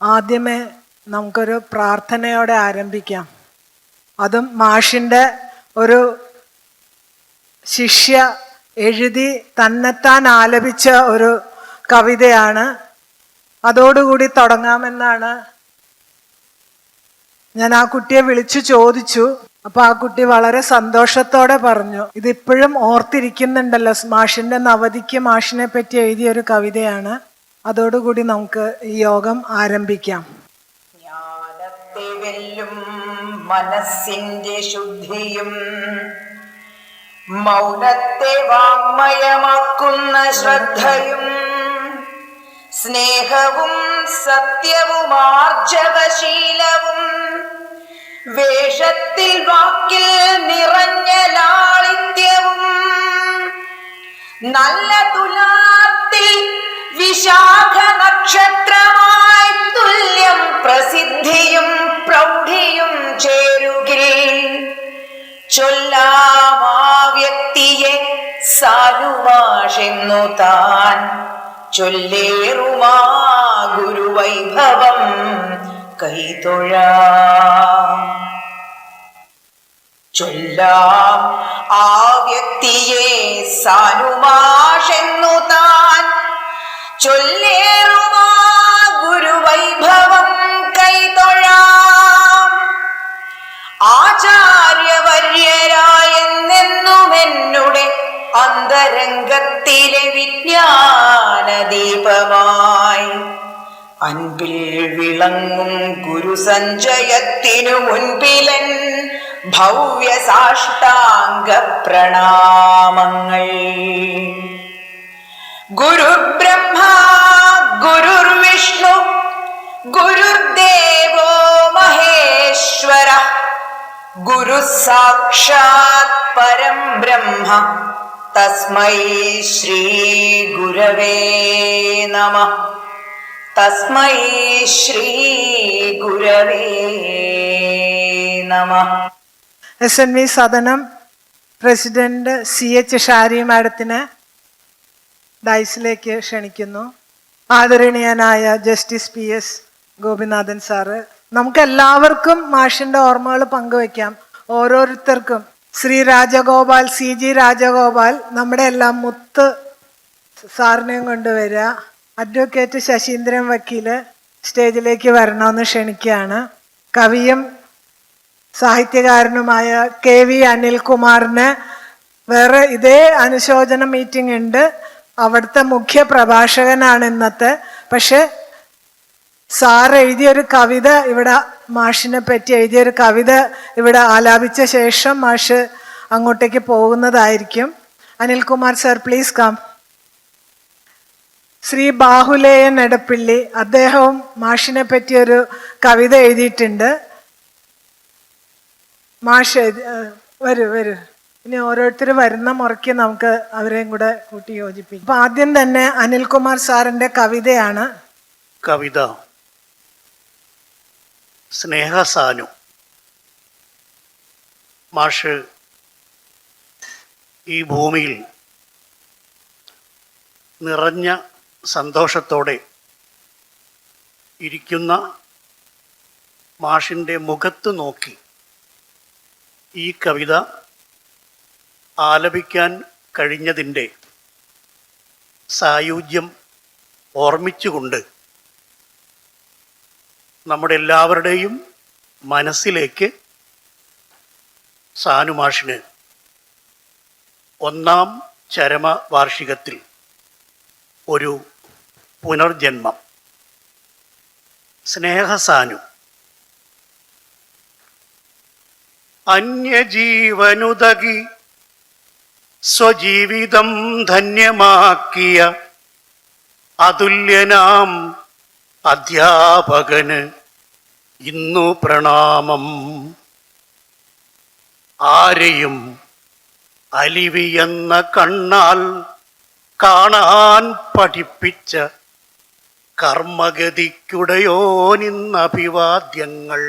ആദ്യമേ നമുക്കൊരു പ്രാർത്ഥനയോടെ ആരംഭിക്കാം. അതും മാഷിൻ്റെ ഒരു ശിഷ്യ എഴുതി തന്നെത്താൻ ആലപിച്ച ഒരു കവിതയാണ്. അതോടുകൂടി തുടങ്ങാമെന്നാണ് ഞാൻ ആ കുട്ടിയെ വിളിച്ചു ചോദിച്ചു. അപ്പൊ ആ കുട്ടി വളരെ സന്തോഷത്തോടെ പറഞ്ഞു, ഇതിപ്പോഴും ഓർത്തിരിക്കുന്നുണ്ടല്ലോ, മാഷിന്റെ നവതിക്ക് മാഷിനെ പറ്റി എഴുതിയൊരു കവിതയാണ്. അതോടുകൂടി നമുക്ക് ഈ യോഗം ആരംഭിക്കാം. ജ്ഞാനത്തെ വെല്ലും മനസ്സിന്റെ ശുദ്ധിയും മൗനത്തെ വാങ്മയമാക്കുന്ന ശ്രദ്ധയും സ്നേഹവും സത്യവും ആർജവശീലവും വേഷത്തിൽ വാക്കിൽ നിറഞ്ഞ ലാളിത്യവും നല്ല തുലാത്തിൽ വിശാഖ നക്ഷത്രമായി തുല്യം പ്രസിദ്ധിയും പ്രൗഢിയും ചേരുകിൽ ചൊല്ലാമാ വ്യക്തിയെ സാനുമാഷെന്നു താൻ ചൊല്ലേറുമാ ഗുരുവൈഭവം കൈതൊഴാം. ചൊല്ലാം ആ വ്യക്തിയെ സാനുമാഷെന്നു താൻ ചൊല്ലേറുമാ ഗുരുവൈഭവം കൈതൊഴാം. ആചാര്യവര്യരായെന്നെന്നും എന്നുടെ അന്തരംഗത്തിലെ വിജ്ഞാനദീപമായി അൻപിൽ വിളങ്ങും ഗുരുസഞ്ചയത്തിനു മുൻപിലൻ ഭവ്യ സാഷ്ടാംഗ പ്രണാമങ്ങൾ. ഗുരുബ്രഹ്മ ഗുരുർവിഷ്ണു ഗുരുദേവോ മഹേശ്വര ഗുരു സാക്ഷാത് പരം ബ്രഹ്മ തസ്മൈ ശ്രീ ഗുരവേ നമഃ. തസ്മൈ ശ്രീ ഗുരവേ നമഃ. SNV സദനം പ്രസിഡന്റ് CH ഷാരി മാഡത്തിനെ ഡൈസിലേക്ക് ക്ഷണിക്കുന്നു. ആദരണീയനായ ജസ്റ്റിസ് PS ഗോപിനാഥൻ സാറ്, നമുക്ക് എല്ലാവർക്കും മാഷിന്റെ ഓർമ്മകൾ പങ്കുവെക്കാം. ഓരോരുത്തർക്കും ശ്രീ രാജഗോപാൽ, CG രാജഗോപാൽ, നമ്മുടെ എല്ലാം മുത്ത് സാറിനെയും കൊണ്ടുവരിക. അഡ്വക്കേറ്റ് ശശീന്ദ്രൻ വക്കീല് സ്റ്റേജിലേക്ക് വരണമെന്ന് ക്ഷണിക്കുകയാണ്. കവിയും സാഹിത്യകാരനുമായ KV അനിൽകുമാറിന് വേറെ ഇതേ അനുശോചന മീറ്റിംഗ് ഉണ്ട്. അവിടുത്തെ മുഖ്യ പ്രഭാഷകനാണ് ഇന്നത്തെ. പക്ഷെ സാർ എഴുതിയൊരു കവിത ഇവിടെ, മാഷിനെ പറ്റി എഴുതിയൊരു കവിത ഇവിടെ ആലാപിച്ച ശേഷം മാഷ് അങ്ങോട്ടേക്ക് പോകുന്നതായിരിക്കും. Anilkumar sir, please come. Shri Bahuleyan Edappally, അദ്ദേഹവും മാഷിനെ പറ്റിയൊരു കവിത എഴുതിയിട്ടുണ്ട്. മാഷ് വരൂ. ഇനി ഓരോരുത്തർ വരുന്ന മുറയ്ക്ക് നമുക്ക് അവരെയും കൂടെ കൂട്ടി യോജിപ്പിക്കും. അപ്പൊ ആദ്യം തന്നെ അനിൽകുമാർ സാറിന്റെ കവിതയാണ്. കവിത സ്നേഹസാനു. മാഷ് ഈ ഭൂമിയിൽ നിറഞ്ഞ സന്തോഷത്തോടെ ഇരിക്കുന്ന മാഷിൻ്റെ മുഖത്ത് നോക്കി ഈ കവിത ആലപിക്കാൻ കഴിഞ്ഞതിൻ്റെ സായുജ്യം ഓർമ്മിച്ചുകൊണ്ട് നമ്മുടെ എല്ലാവരുടെയും മനസ്സിലേക്ക് സാനുമാഷിന് 1ാം ചരമ വാർഷികത്തിൽ ഒരു പുനർജന്മം. സ്നേഹസാനു. അന്യജീവനുതകി സ്വജീവിതം ധന്യമാക്കിയ അതുല്യനാം അധ്യാപകന് ഇന്നു പ്രണാമം. ആരെയും അലിവിയെന്ന കണ്ണാൽ കാണാൻ പഠിപ്പിച്ച കർമ്മഗതിക്കുടയോനിന്നഭിവാദ്യങ്ങൾ.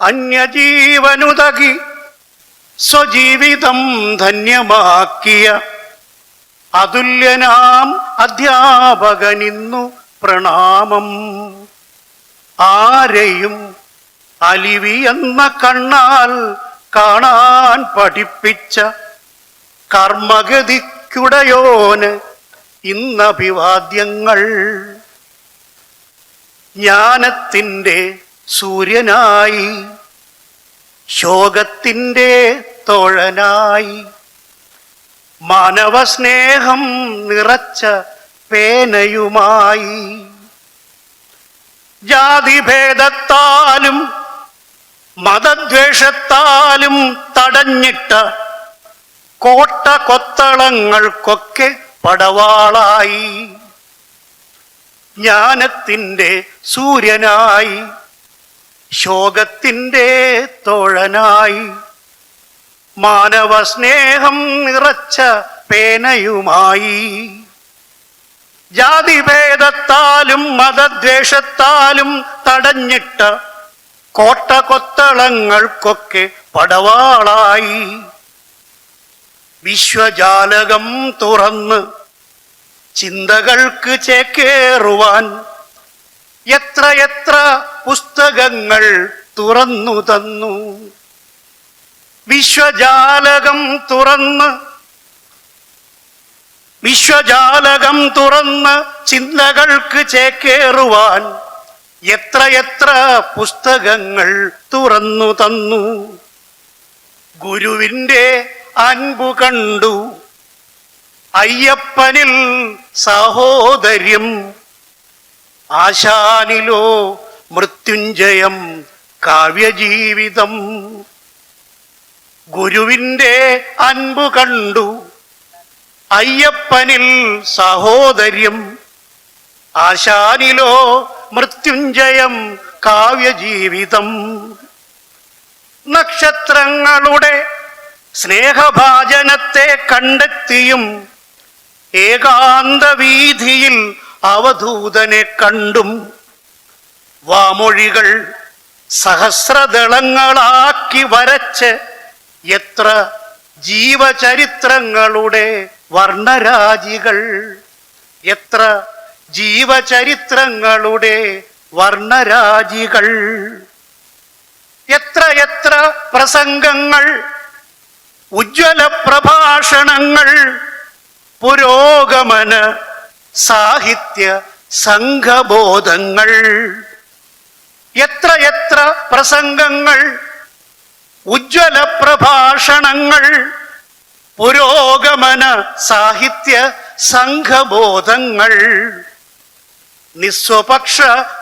അന്യജീവനുതകി സ്വജീവിതം ധന്യമാക്കിയ അതുല്യനാം അധ്യാപകനിന്നു പ്രണാമം. ആരെയും അലിവി എന്ന കണ്ണാൽ കാണാൻ പഠിപ്പിച്ച കർമ്മഗതിക്കുടയോന് ഇന്നഭിവാദ്യങ്ങൾ. ജ്ഞാനത്തിൻ്റെ സൂര്യനായി ശോകത്തിൻ്റെ തോഴനായി മാനവസ്നേഹം നിറച്ച പേനയുമായി ജാതിഭേദത്താലും മതദ്വേഷത്താലും തടഞ്ഞിട്ട കോട്ട കൊത്തളങ്ങൾക്കൊക്കെ പടവാളായി ജ്ഞാനത്തിൻ്റെ സൂര്യനായി ശോകത്തിൻ്റെ തോഴനായി മാനവസ്നേഹം നിറച്ച പേനയുമായി ജാതിഭേദത്താലും മതദ്വേഷത്താലും തടഞ്ഞിട്ട കോട്ട കൊത്തളങ്ങൾക്കൊക്കെ പടവാളായി വിശ്വജാലകം തുറന്ന് ചിന്തകൾക്ക് ചേക്കേറുവാൻ എത്രയെത്ര പുസ്തകങ്ങൾ തുറന്നു തന്നു. വിശ്വജാലകം തുറന്ന് ചിന്തകൾക്ക് ചേക്കേറുവാൻ എത്രയെത്ര പുസ്തകങ്ങൾ തുറന്നു തന്നു. ഗുരുവിൻ്റെ അൻപു കണ്ടു അയ്യപ്പനിൽ സഹോദര്യം, ആശാനിലോ മൃത്യുഞ്ജയം കാവ്യജീവിതം. ഗുരുവിൻ്റെ അൻപു കണ്ടു അയ്യപ്പനിൽ സഹോദര്യം, ആശാനിലോ മൃത്യുഞ്ജയം കാവ്യജീവിതം. നക്ഷത്രങ്ങളുടെ സ്നേഹഭാജനത്തെ കണ്ടെത്തിയും ഏകാന്ത വീഥിയിൽ അവധൂതനെ കണ്ടും വാമൊഴികൾ സഹസ്രദളങ്ങളാക്കി വരച്ച് എത്ര ജീവചരിത്രങ്ങളുടെ വർണ്ണരാജികൾ, എത്ര ജീവചരിത്രങ്ങളുടെ വർണ്ണരാജികൾ. എത്ര എത്ര പ്രസംഗങ്ങൾ, ഉജ്ജ്വല പ്രഭാഷണങ്ങൾ, പുരോഗമന സാഹിത്യ സംഘബോധങ്ങൾ. എത്ര എത്ര പ്രസംഗങ്ങൾ, ഉജ്ജ്വല പ്രഭാഷണങ്ങൾ, പുരോഗമന സാഹിത്യ സംഘബോധങ്ങൾ. നിസ്വപക്ഷ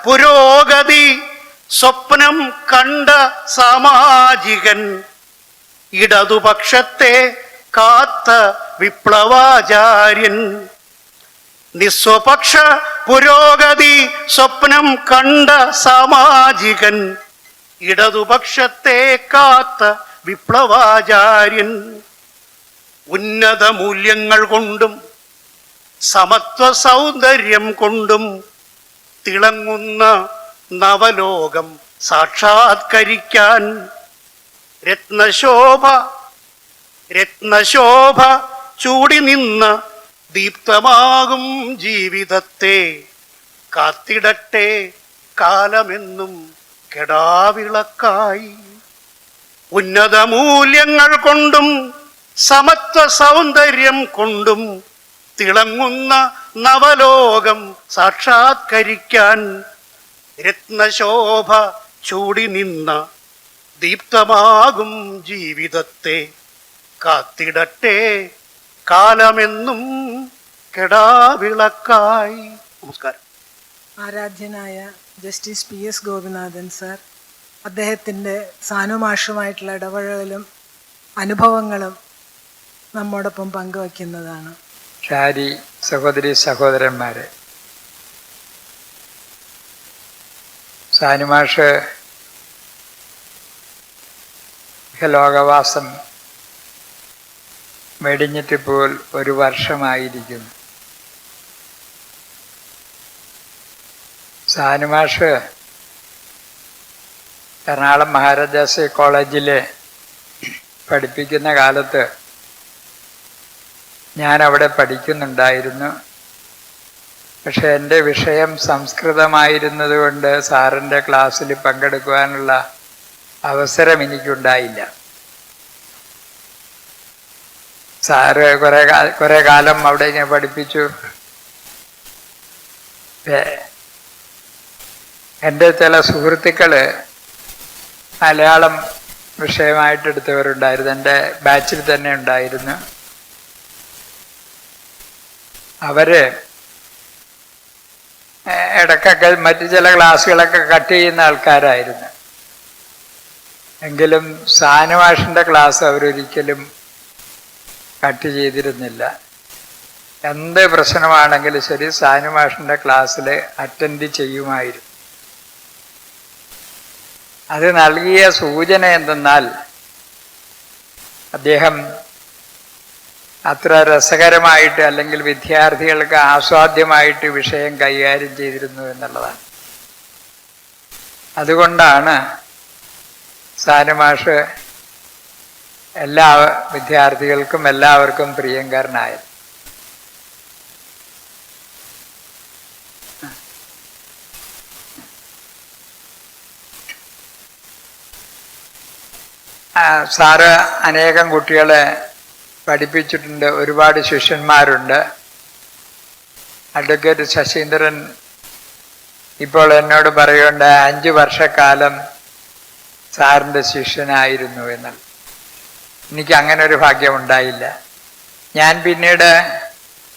പുരോഗതി സ്വപ്നം കണ്ട സാമാജികൻ, ഇടതുപക്ഷത്തെ കാത്ത വിപ്ലവാചാര്യൻ. നിസ്വപക്ഷ പുരോഗതി സ്വപ്നം കണ്ട സാമാജികൻ, ഇടതുപക്ഷത്തെ കാത്ത വിപ്ലവാചാര്യൻ. ഉന്നത മൂല്യങ്ങൾ കൊണ്ടും സമത്വ സൗന്ദര്യം കൊണ്ടും തിളങ്ങുന്ന നവലോകം സാക്ഷാത്കരിക്കാൻ രത്നശോഭ ചൂടി നിന്ന ദീപ്തമാകും ജീവിതത്തെ കാത്തിടട്ടെ കാലമെന്നും കെടാവിളക്കായി. ഉന്നത മൂല്യങ്ങൾ കൊണ്ടും സമത്വ സൗന്ദര്യം കൊണ്ടും തിളങ്ങുന്ന നവലോകം സാക്ഷാത്കരിക്കാൻ രത്നശോഭ ചൂടി നിന്ന ദീപ്തമാകും ജീവിതത്തെ കാത്തിടട്ടെ കാലമെന്നും കെടാവിളക്കായി. നമസ്കാരം. ആരാധ്യനായ ജസ്റ്റിസ് PS ഗോപിനാഥൻ സാർ അദ്ദേഹത്തിൻ്റെ സാനുമാഷുമായിട്ടുള്ള ഇടപഴകലും അനുഭവങ്ങളും നമ്മോടൊപ്പം പങ്കുവയ്ക്കുന്നതാണ്. ഷാരി സഹോദരി സഹോദരന്മാരെ, സാനുമാഷ് ലോകവാസം വെടിഞ്ഞിട്ടിപ്പോൾ 1 വർഷമായിരിക്കുന്നു. സാനുമാഷ് എറണാകുളം മഹാരാജാസ് കോളേജിൽ പഠിപ്പിക്കുന്ന കാലത്ത് ഞാൻ അവിടെ പഠിക്കുന്നുണ്ടായിരുന്നു. പക്ഷെ എൻ്റെ വിഷയം സംസ്കൃതമായിരുന്നത് കൊണ്ട് സാറിൻ്റെ ക്ലാസ്സിൽ പങ്കെടുക്കുവാനുള്ള അവസരം എനിക്കുണ്ടായില്ല. സാറ് കുറേ കാലം അവിടെ ഇങ്ങനെ പഠിപ്പിച്ചു. എൻ്റെ ചില സുഹൃത്തുക്കൾ മലയാളം വിഷയമായിട്ട് എടുത്തവരുണ്ടായിരുന്നു, എൻ്റെ ബാച്ചിൽ തന്നെ ഉണ്ടായിരുന്നു. അവര് ഇടയ്ക്കൊക്കെ മറ്റു ചില ക്ലാസ്സുകളൊക്കെ കട്ട് ചെയ്യുന്ന ആൾക്കാരായിരുന്നു. എങ്കിലും സാനുമാഷിൻ്റെ ക്ലാസ് അവരൊരിക്കലും കട്ട് ചെയ്തിരുന്നില്ല. എന്ത് പ്രശ്നമാണെങ്കിലും ശരി സാനുമാഷിൻ്റെ ക്ലാസ്സിൽ അറ്റൻഡ് ചെയ്യുമായിരുന്നു. അത് നൽകിയ സൂചന എന്തെന്നാൽ അദ്ദേഹം അത്ര രസകരമായിട്ട് അല്ലെങ്കിൽ വിദ്യാർത്ഥികൾക്ക് ആസ്വാദ്യമായിട്ട് വിഷയം കൈകാര്യം ചെയ്തിരുന്നു എന്നുള്ളതാണ്. അതുകൊണ്ടാണ് സാനുമാഷ് എല്ലാ വിദ്യാർത്ഥികൾക്കും എല്ലാവർക്കും പ്രിയങ്കരനായത്. സാറ് അനേകം കുട്ടികളെ പഠിപ്പിച്ചിട്ടുണ്ട്, ഒരുപാട് ശിഷ്യന്മാരുണ്ട്. അഡ്വക്കേറ്റ് ശശീന്ദ്രൻ ഇപ്പോൾ എന്നോട് പറയുന്നുണ്ട് 5 വർഷക്കാലം സാറിൻ്റെ ശിഷ്യനായിരുന്നു എന്നാൽ എനിക്ക് അങ്ങനെ ഒരു ഭാഗ്യം ഉണ്ടായില്ല. ഞാൻ പിന്നീട്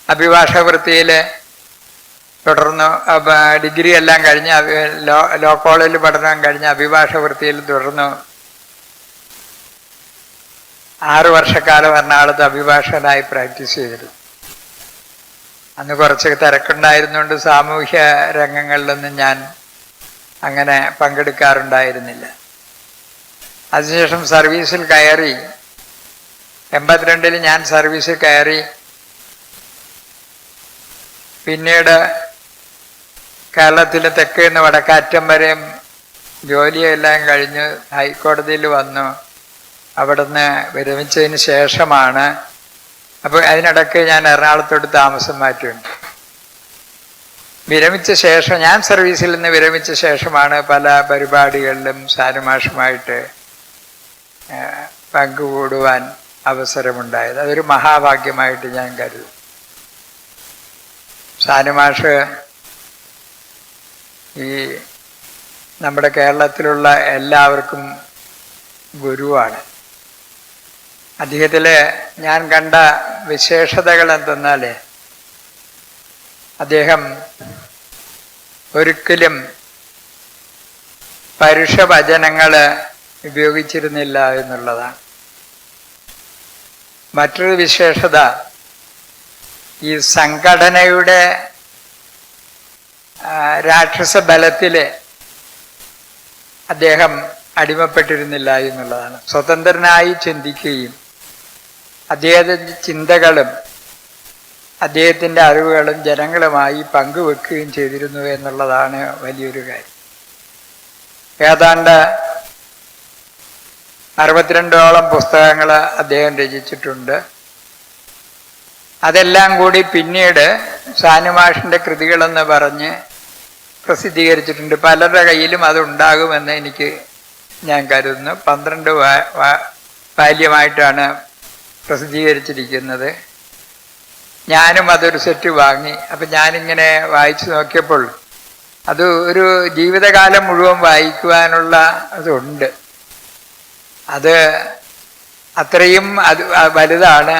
അഭിഭാഷക വൃത്തിയിൽ തുടർന്നു. ഡിഗ്രി എല്ലാം കഴിഞ്ഞ് ലോ കോളേജിൽ പഠനം കഴിഞ്ഞ് അഭിഭാഷക വൃത്തിയിൽ തുടർന്നു. 6 വർഷക്കാലം എറണാകുളത്ത് അഭിഭാഷകനായി പ്രാക്ടീസ് ചെയ്തിരുന്നു. അന്ന് കുറച്ച് തിരക്കുണ്ടായിരുന്നുകൊണ്ട് സാമൂഹ്യ രംഗങ്ങളിലൊന്നും ഞാൻ അങ്ങനെ പങ്കെടുക്കാറുണ്ടായിരുന്നില്ല. അതിനുശേഷം സർവീസിൽ കയറി. 82 ഞാൻ സർവീസിൽ കയറി. പിന്നീട് കേരളത്തിൽ തെക്ക് നിന്ന് വടക്കറ്റം വരെയും ജോലിയെല്ലാം കഴിഞ്ഞ് ഹൈക്കോടതിയിൽ വന്നു. അവിടുന്ന് വിരമിച്ചതിന് ശേഷമാണ്, അപ്പോൾ അതിനിടയ്ക്ക് ഞാൻ എറണാകുളത്തോട്ട് താമസം മാറ്റിയുണ്ട്. വിരമിച്ച ശേഷം, ഞാൻ സർവീസിൽ നിന്ന് വിരമിച്ച ശേഷമാണ് പല പരിപാടികളിലും സാനുമാഷുമായിട്ട് പങ്കുകൂടുവാൻ അവസരമുണ്ടായത്. അതൊരു മഹാഭാഗ്യമായിട്ട് ഞാൻ കരുതും. സാനുമാഷ് ഈ നമ്മുടെ കേരളത്തിലുള്ള എല്ലാവർക്കും ഗുരുവാണ്. അദ്ദേഹത്തിൽ ഞാൻ കണ്ട വിശേഷതകൾ എന്തെന്നാൽ അദ്ദേഹം ഒരിക്കലും പരുഷവചനങ്ങൾ ഉപയോഗിച്ചിരുന്നില്ല എന്നുള്ളതാണ്. മറ്റൊരു വിശേഷത, ഈ സംഘടനയുടെ രാക്ഷസ ബലത്തിൽ അദ്ദേഹം അടിമപ്പെട്ടിരുന്നില്ല എന്നുള്ളതാണ്. സ്വതന്ത്രനായി ചിന്തിക്കുകയും അദ്ദേഹത്തിൻ്റെ ചിന്തകളും അദ്ദേഹത്തിൻ്റെ അറിവുകളും ജനങ്ങളുമായി പങ്കുവെക്കുകയും ചെയ്തിരുന്നു എന്നുള്ളതാണ് വലിയൊരു കാര്യം. ഏതാണ്ട് 62ഓളം പുസ്തകങ്ങൾ അദ്ദേഹം രചിച്ചിട്ടുണ്ട്. അതെല്ലാം കൂടി പിന്നീട് സാനുമാഷിൻ്റെ കൃതികളെന്ന് പറഞ്ഞ് പ്രസിദ്ധീകരിച്ചിട്ടുണ്ട്. പലരുടെ കയ്യിലും അതുണ്ടാകുമെന്ന് ഞാൻ കരുതുന്നു. 12 വാല്യമായിട്ടാണ് പ്രസിദ്ധീകരിച്ചിരിക്കുന്നത്. ഞാനും അതൊരു സെറ്റ് വാങ്ങി. അപ്പം ഞാനിങ്ങനെ വായിച്ചു നോക്കിയപ്പോൾ അത് ഒരു ജീവിതകാലം മുഴുവൻ വായിക്കുവാനുള്ള അതുണ്ട്. അത് അത്രയും വലുതാണ്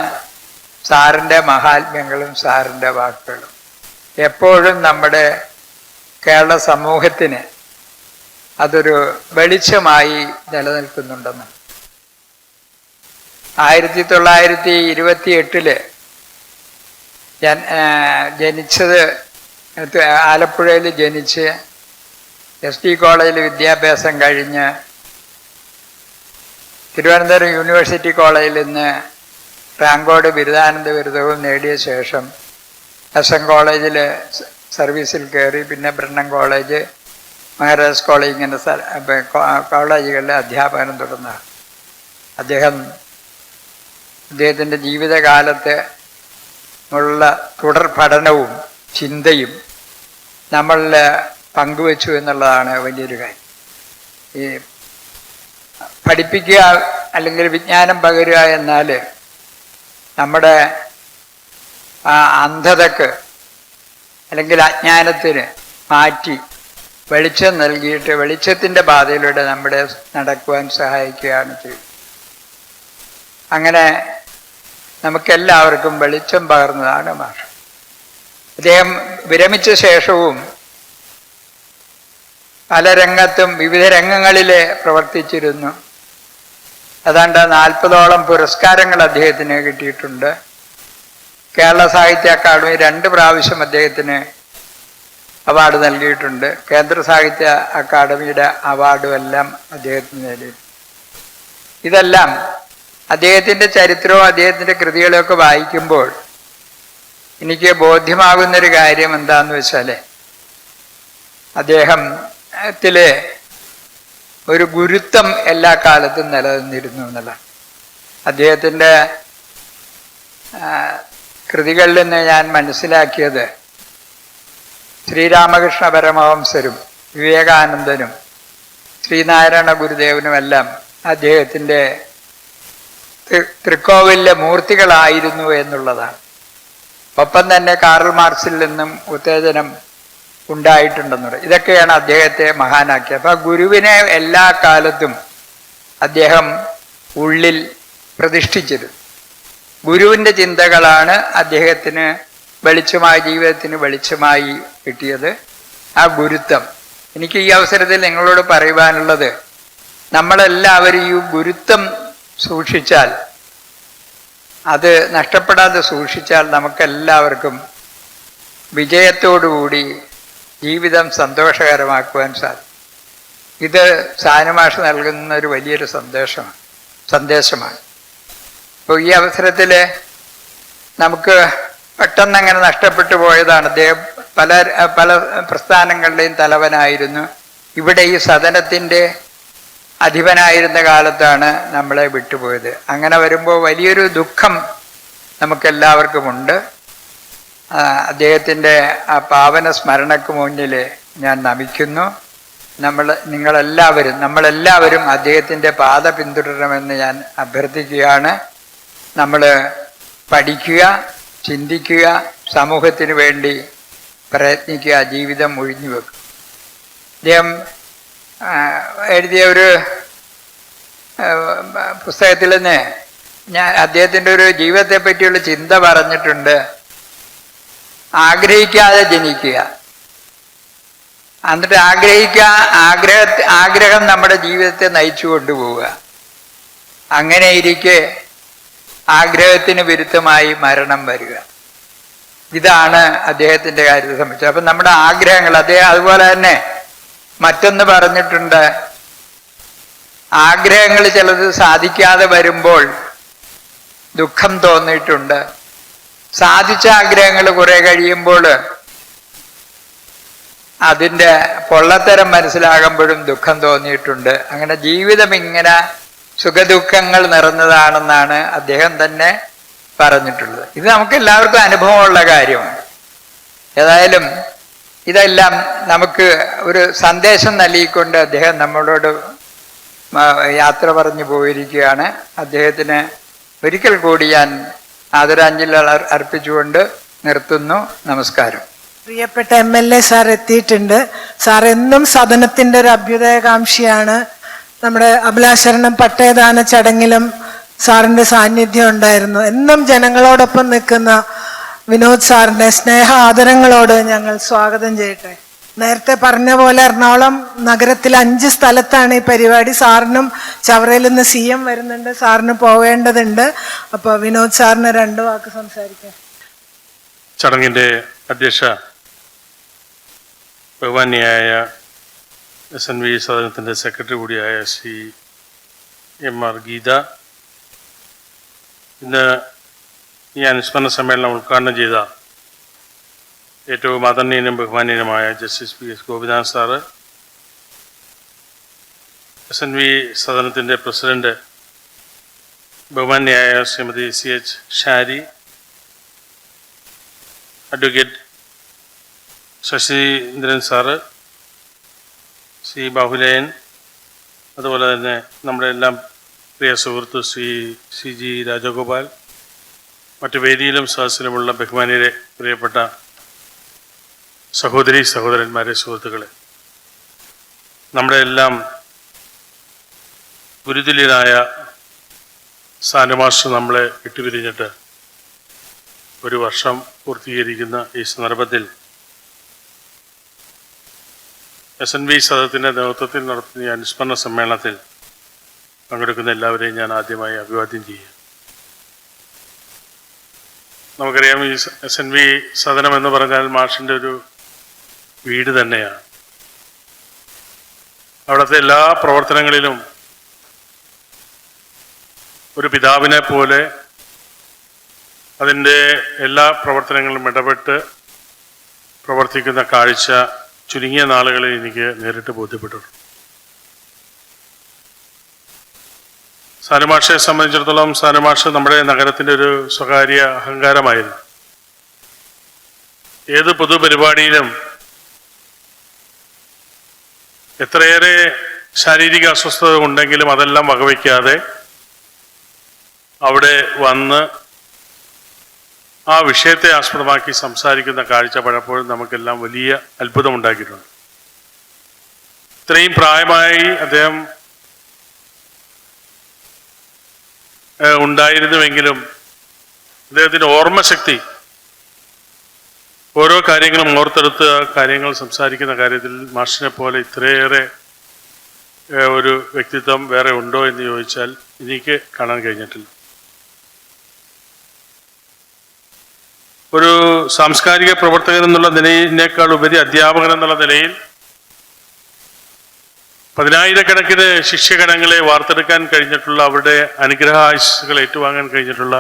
സാറിൻ്റെ മഹാത്മ്യങ്ങളും സാറിൻ്റെ വാക്കുകളും. എപ്പോഴും നമ്മുടെ കേരള സമൂഹത്തിന് അതൊരു വെളിച്ചമായി നിലനിൽക്കുന്നുണ്ടെന്ന്. 1928 ഞാൻ ജനിച്ചത് ആലപ്പുഴയിൽ ജനിച്ച് ST കോളേജിൽ വിദ്യാഭ്യാസം കഴിഞ്ഞ് തിരുവനന്തപുരം യൂണിവേഴ്സിറ്റി കോളേജിൽ നിന്ന് റാങ്കോട് ബിരുദാനന്ദ ബിരുദവും നേടിയ ശേഷം SM കോളേജിൽ സർവീസിൽ കയറി. പിന്നെ ബ്രണ്ണൻ കോളേജ്, മഹാരാജാസ് കോളേജ്, ഇങ്ങനെ കോളേജുകളിലെ അധ്യാപനം തുടർന്നതാണ്. അദ്ദേഹത്തിൻ്റെ ജീവിതകാലത്ത് ഉള്ള തുടർ പഠനവും ചിന്തയും നമ്മളിൽ പങ്കുവച്ചു എന്നുള്ളതാണ് വലിയൊരു കാര്യം. ഈ പഠിപ്പിക്കുക അല്ലെങ്കിൽ വിജ്ഞാനം പകരുക എന്നാൽ നമ്മുടെ ആ അന്ധതക്ക് അല്ലെങ്കിൽ അജ്ഞാനത്തിന് മാറ്റി വെളിച്ചം നൽകിയിട്ട് വെളിച്ചത്തിൻ്റെ പാതയിലൂടെ നമ്മുടെ നടക്കുവാൻ സഹായിക്കുകയാണ് ചെയ്യുന്നത്. അങ്ങനെ നമുക്കെല്ലാവർക്കും വെളിച്ചം പകർന്നതാണ് മാഷ്. അദ്ദേഹം വിരമിച്ച ശേഷവും പല രംഗത്തും വിവിധ രംഗങ്ങളിൽ പ്രവർത്തിച്ചിരുന്നു. ഏതാണ്ട് 40ഓളം പുരസ്കാരങ്ങൾ അദ്ദേഹത്തിന് കിട്ടിയിട്ടുണ്ട്. കേരള സാഹിത്യ അക്കാദമി 2 പ്രാവശ്യം അദ്ദേഹത്തിന് അവാർഡ് നൽകിയിട്ടുണ്ട്. കേന്ദ്ര സാഹിത്യ അക്കാദമിയുടെ അവാർഡും എല്ലാം അദ്ദേഹത്തിന് നേടി. ഇതെല്ലാം അദ്ദേഹത്തിൻ്റെ ചരിത്രവും അദ്ദേഹത്തിൻ്റെ കൃതികളൊക്കെ വായിക്കുമ്പോൾ എനിക്ക് ബോധ്യമാകുന്നൊരു കാര്യം എന്താണെന്ന് വെച്ചാൽ അദ്ദേഹത്തിലെ ഒരു ഗുരുത്വം എല്ലാ കാലത്തും നിലനിന്നിരുന്നു എന്നുള്ളതാണ്. അദ്ദേഹത്തിൻ്റെ കൃതികളിൽ നിന്ന് ഞാൻ മനസ്സിലാക്കിയത് ശ്രീരാമകൃഷ്ണ പരമഹംസരും വിവേകാനന്ദനും ശ്രീനാരായണ ഗുരുദേവനുമെല്ലാം അദ്ദേഹത്തിൻ്റെ തൃക്കോവിലിലെ മൂർത്തികളായിരുന്നു എന്നുള്ളതാണ്. ഒപ്പം തന്നെ കാറൽ മാർക്സിൽ നിന്നും ഉത്തേജനം ഉണ്ടായിട്ടുണ്ടെന്നുള്ളത്. ഇതൊക്കെയാണ് അദ്ദേഹത്തെ മഹാനാക്കിയത്. അപ്പം ഗുരുവിനെ എല്ലാ കാലത്തും അദ്ദേഹം ഉള്ളിൽ പ്രതിഷ്ഠിച്ചത്. ഗുരുവിൻ്റെ ചിന്തകളാണ് അദ്ദേഹത്തിന് വെളിച്ചമായി, ജീവിതത്തിന് വെളിച്ചമായി കിട്ടിയത്. ആ ഗുരുത്വം എനിക്ക് ഈ അവസരത്തിൽ നിങ്ങളോട് പറയുവാനുള്ളത്, നമ്മളെല്ലാവരും ഈ ഗുരുത്വം സൂക്ഷിച്ചാൽ, അത് നഷ്ടപ്പെടാതെ സൂക്ഷിച്ചാൽ നമുക്കെല്ലാവർക്കും വിജയത്തോടുകൂടി ജീവിതം സന്തോഷകരമാക്കുവാൻ സാധിക്കും. ഇത് സാനുമാഷ് നൽകുന്ന ഒരു വലിയൊരു സന്ദേശമാണ്. അപ്പോൾ ഈ അവസരത്തിൽ നമുക്ക് പെട്ടെന്ന് അങ്ങനെ നഷ്ടപ്പെട്ടു പോയതാണ്. അദ്ദേഹം പല പ്രസ്ഥാനങ്ങളുടെയും തലവനായിരുന്നു. ഇവിടെ ഈ സദനത്തിൻ്റെ അധിപനായിരുന്ന കാലത്താണ് നമ്മളെ വിട്ടുപോയത്. അങ്ങനെ വരുമ്പോൾ വലിയൊരു ദുഃഖം നമുക്കെല്ലാവർക്കുമുണ്ട്. അദ്ദേഹത്തിൻ്റെ ആ പാവന സ്മരണക്ക് മുന്നിൽ ഞാൻ നമിക്കുന്നു. നമ്മളെല്ലാവരും അദ്ദേഹത്തിൻ്റെ പാത പിന്തുടരണമെന്ന് ഞാൻ അഭ്യർത്ഥിക്കുകയാണ്. നമ്മൾ പഠിക്കുക, ചിന്തിക്കുക, സമൂഹത്തിന് വേണ്ടി പ്രയത്നിക്കുക, ജീവിതം ഒഴിഞ്ഞു വെക്കുക. അദ്ദേഹം എഴുതിയ ഒരു പുസ്തകത്തിൽ നിന്ന് ഞാൻ അദ്ദേഹത്തിൻ്റെ ഒരു ജീവിതത്തെ പറ്റിയുള്ള ചിന്ത പറഞ്ഞിട്ടുണ്ട്. ആഗ്രഹിക്കാതെ ജനിക്കുക, എന്നിട്ട് ആഗ്രഹം നമ്മുടെ ജീവിതത്തെ നയിച്ചു കൊണ്ടുപോവുക. അങ്ങനെ ഇരിക്കെ ആഗ്രഹത്തിന് വിരുദ്ധമായി മരണം വരിക. ഇതാണ് അദ്ദേഹത്തിൻ്റെ കാര്യത്തെ സംബന്ധിച്ചത്. അപ്പം നമ്മുടെ ആഗ്രഹങ്ങൾ, അതുപോലെ തന്നെ മറ്റൊന്ന് പറഞ്ഞിട്ടുണ്ട്, ആഗ്രഹങ്ങൾ ചിലത് സാധിക്കാതെ വരുമ്പോൾ ദുഃഖം തോന്നിയിട്ടുണ്ട്. സാധിച്ച ആഗ്രഹങ്ങൾ കുറെ കഴിയുമ്പോൾ അതിൻ്റെ പൊള്ളത്തരം മനസ്സിലാകുമ്പോഴും ദുഃഖം തോന്നിയിട്ടുണ്ട്. അങ്ങനെ ജീവിതം ഇങ്ങനെ സുഖദുഃഖങ്ങൾ നിറഞ്ഞതാണെന്നാണ് അദ്ദേഹം തന്നെ പറഞ്ഞിട്ടുള്ളത്. ഇത് നമുക്ക് എല്ലാവർക്കും അനുഭവമുള്ള കാര്യമാണ്. ഏതായാലും ഇതെല്ലാം നമുക്ക് ഒരു സന്ദേശം നൽകിക്കൊണ്ട് അദ്ദേഹം നമ്മളോട് യാത്ര പറഞ്ഞു പോയിരിക്കുകയാണ്. അദ്ദേഹത്തിന് ഒരിക്കൽ കൂടി ഞാൻ ആദരാഞ്ജലികൾ അർപ്പിച്ചുകൊണ്ട് നിർത്തുന്നു. നമസ്കാരം. പ്രിയപ്പെട്ട MLA സാർ എത്തിയിട്ടുണ്ട്. സാർ എന്നും സദനത്തിൻ്റെ ഒരു അഭ്യുദയകാംക്ഷിയാണ്. നമ്മുടെ അഭിലാഷരണം പട്ടയദാന ചടങ്ങിലും സാറിൻ്റെ സാന്നിധ്യം ഉണ്ടായിരുന്നു. എന്നും ജനങ്ങളോടൊപ്പം നിൽക്കുന്ന വിനോദ് സാറിനെ സ്നേഹ ആദരങ്ങളോട് ഞങ്ങൾ സ്വാഗതം ചെയ്യട്ടെ. നേരത്തെ പറഞ്ഞ പോലെ എറണാകുളം നഗരത്തിൽ 5 സ്ഥലത്താണ് ഈ പരിപാടി. സാറിനും ചവറയിൽ നിന്ന് CM വരുന്നുണ്ട്, സാറിന് പോവേണ്ടതുണ്ട്. അപ്പോൾ വിനോദ് സാറിന് 2 വാക്ക് സംസാരിക്കാം. ചടങ്ങിൻ്റെ അധ്യക്ഷ ബഹുമാന്യയായ SNV സദനത്തിൻ്റെ സെക്രട്ടറി കൂടിയായ ശ്രീ MR ഗീത, ഇന്ന് ഈ അനുസ്മരണ സമ്മേളനം ഉദ്ഘാടനം ചെയ്ത ഏറ്റവും ആദരണീയനും ബഹുമാനീയനുമായ justice PS Gopinath sir, SNV സദനത്തിൻ്റെ പ്രസിഡന്റ് ബഹുമാന്യയായ Shrimati CH Shari, advocate Sasheendran sir, Shri Bahuleyan, അതുപോലെ തന്നെ നമ്മുടെ എല്ലാം പ്രിയ സുഹൃത്ത് ശ്രീ സി ജി രാജഗോപാൽ, മറ്റു വേദിയിലും സദസ്സിലുമുള്ള ബഹുമാനിയരെ, പ്രിയപ്പെട്ട സഹോദരി സഹോദരന്മാരെ, സുഹൃത്തുക്കളെ, നമ്മുടെ എല്ലാം ഗുരുതുല്യനായ സാനുമാസ്റ്റർ നമ്മളെ വിട്ടുപിരിഞ്ഞിട്ട് ഒരു വർഷം പൂർത്തീകരിക്കുന്ന ഈ സന്ദർഭത്തിൽ SNV സദസ്സിൻ്റെ നേതൃത്വത്തിൽ നടത്തുന്ന ഈ അനുസ്മരണ സമ്മേളനത്തിൽ പങ്കെടുക്കുന്ന എല്ലാവരെയും ഞാൻ ആദ്യമായി അഭിവാദ്യം ചെയ്യുക. നമുക്കറിയാം, ഈ SNV സദനം എന്ന് പറഞ്ഞാൽ മാഷിൻ്റെ ഒരു വീട് തന്നെയാണ്. അവിടുത്തെ എല്ലാ പ്രവർത്തനങ്ങളിലും ഒരു പിതാവിനെ പോലെ അതിൻ്റെ എല്ലാ പ്രവർത്തനങ്ങളിലും ഇടപെട്ട് പ്രവർത്തിക്കുന്ന കാഴ്ച ചുരുങ്ങിയ നാളുകളിൽ എനിക്ക് നേരിട്ട് ബോധ്യപ്പെട്ടിട്ടുണ്ട്. സാനുമാഷയെ സംബന്ധിച്ചിടത്തോളം സാനുമാഷ് നമ്മുടെ നഗരത്തിൻ്റെ ഒരു സ്വകാര്യ അഹങ്കാരമായിരുന്നു. ഏത് പൊതുപരിപാടിയിലും എത്രയേറെ ശാരീരിക അസ്വസ്ഥത ഉണ്ടെങ്കിലും അതെല്ലാം വകവയ്ക്കാതെ അവിടെ വന്ന് ആ വിഷയത്തെ ആസ്പദമാക്കി സംസാരിക്കുന്ന കാഴ്ച പലപ്പോഴും നമുക്കെല്ലാം വലിയ അത്ഭുതമുണ്ടാക്കിയിട്ടുണ്ട്. ഇത്രയും പ്രായമായി അദ്ദേഹം ഉണ്ടായിരുന്നുവെങ്കിലും അദ്ദേഹത്തിൻ്റെ ഓർമ്മശക്തി, ഓരോ കാര്യങ്ങളും ഓർത്തെടുത്ത് കാര്യങ്ങൾ സംസാരിക്കുന്ന കാര്യത്തിൽ മാഷിനെ പോലെ ഇത്രയേറെ ഒരു വ്യക്തിത്വം വേറെ ഉണ്ടോ എന്ന് ചോദിച്ചാൽ എനിക്ക് കാണാൻ കഴിഞ്ഞിട്ടില്ല. ഒരു സാംസ്കാരിക പ്രവർത്തകൻ എന്നുള്ള നിലയിനേക്കാൾ ഉപരി അധ്യാപകൻ എന്നുള്ള നിലയിൽ പതിനായിരക്കണക്കിന് ശിഷ്യഗണങ്ങളെ വാർത്തെടുക്കാൻ കഴിഞ്ഞിട്ടുള്ള, അവരുടെ അനുഗ്രഹാശിസുകൾ ഏറ്റുവാങ്ങാൻ കഴിഞ്ഞിട്ടുള്ള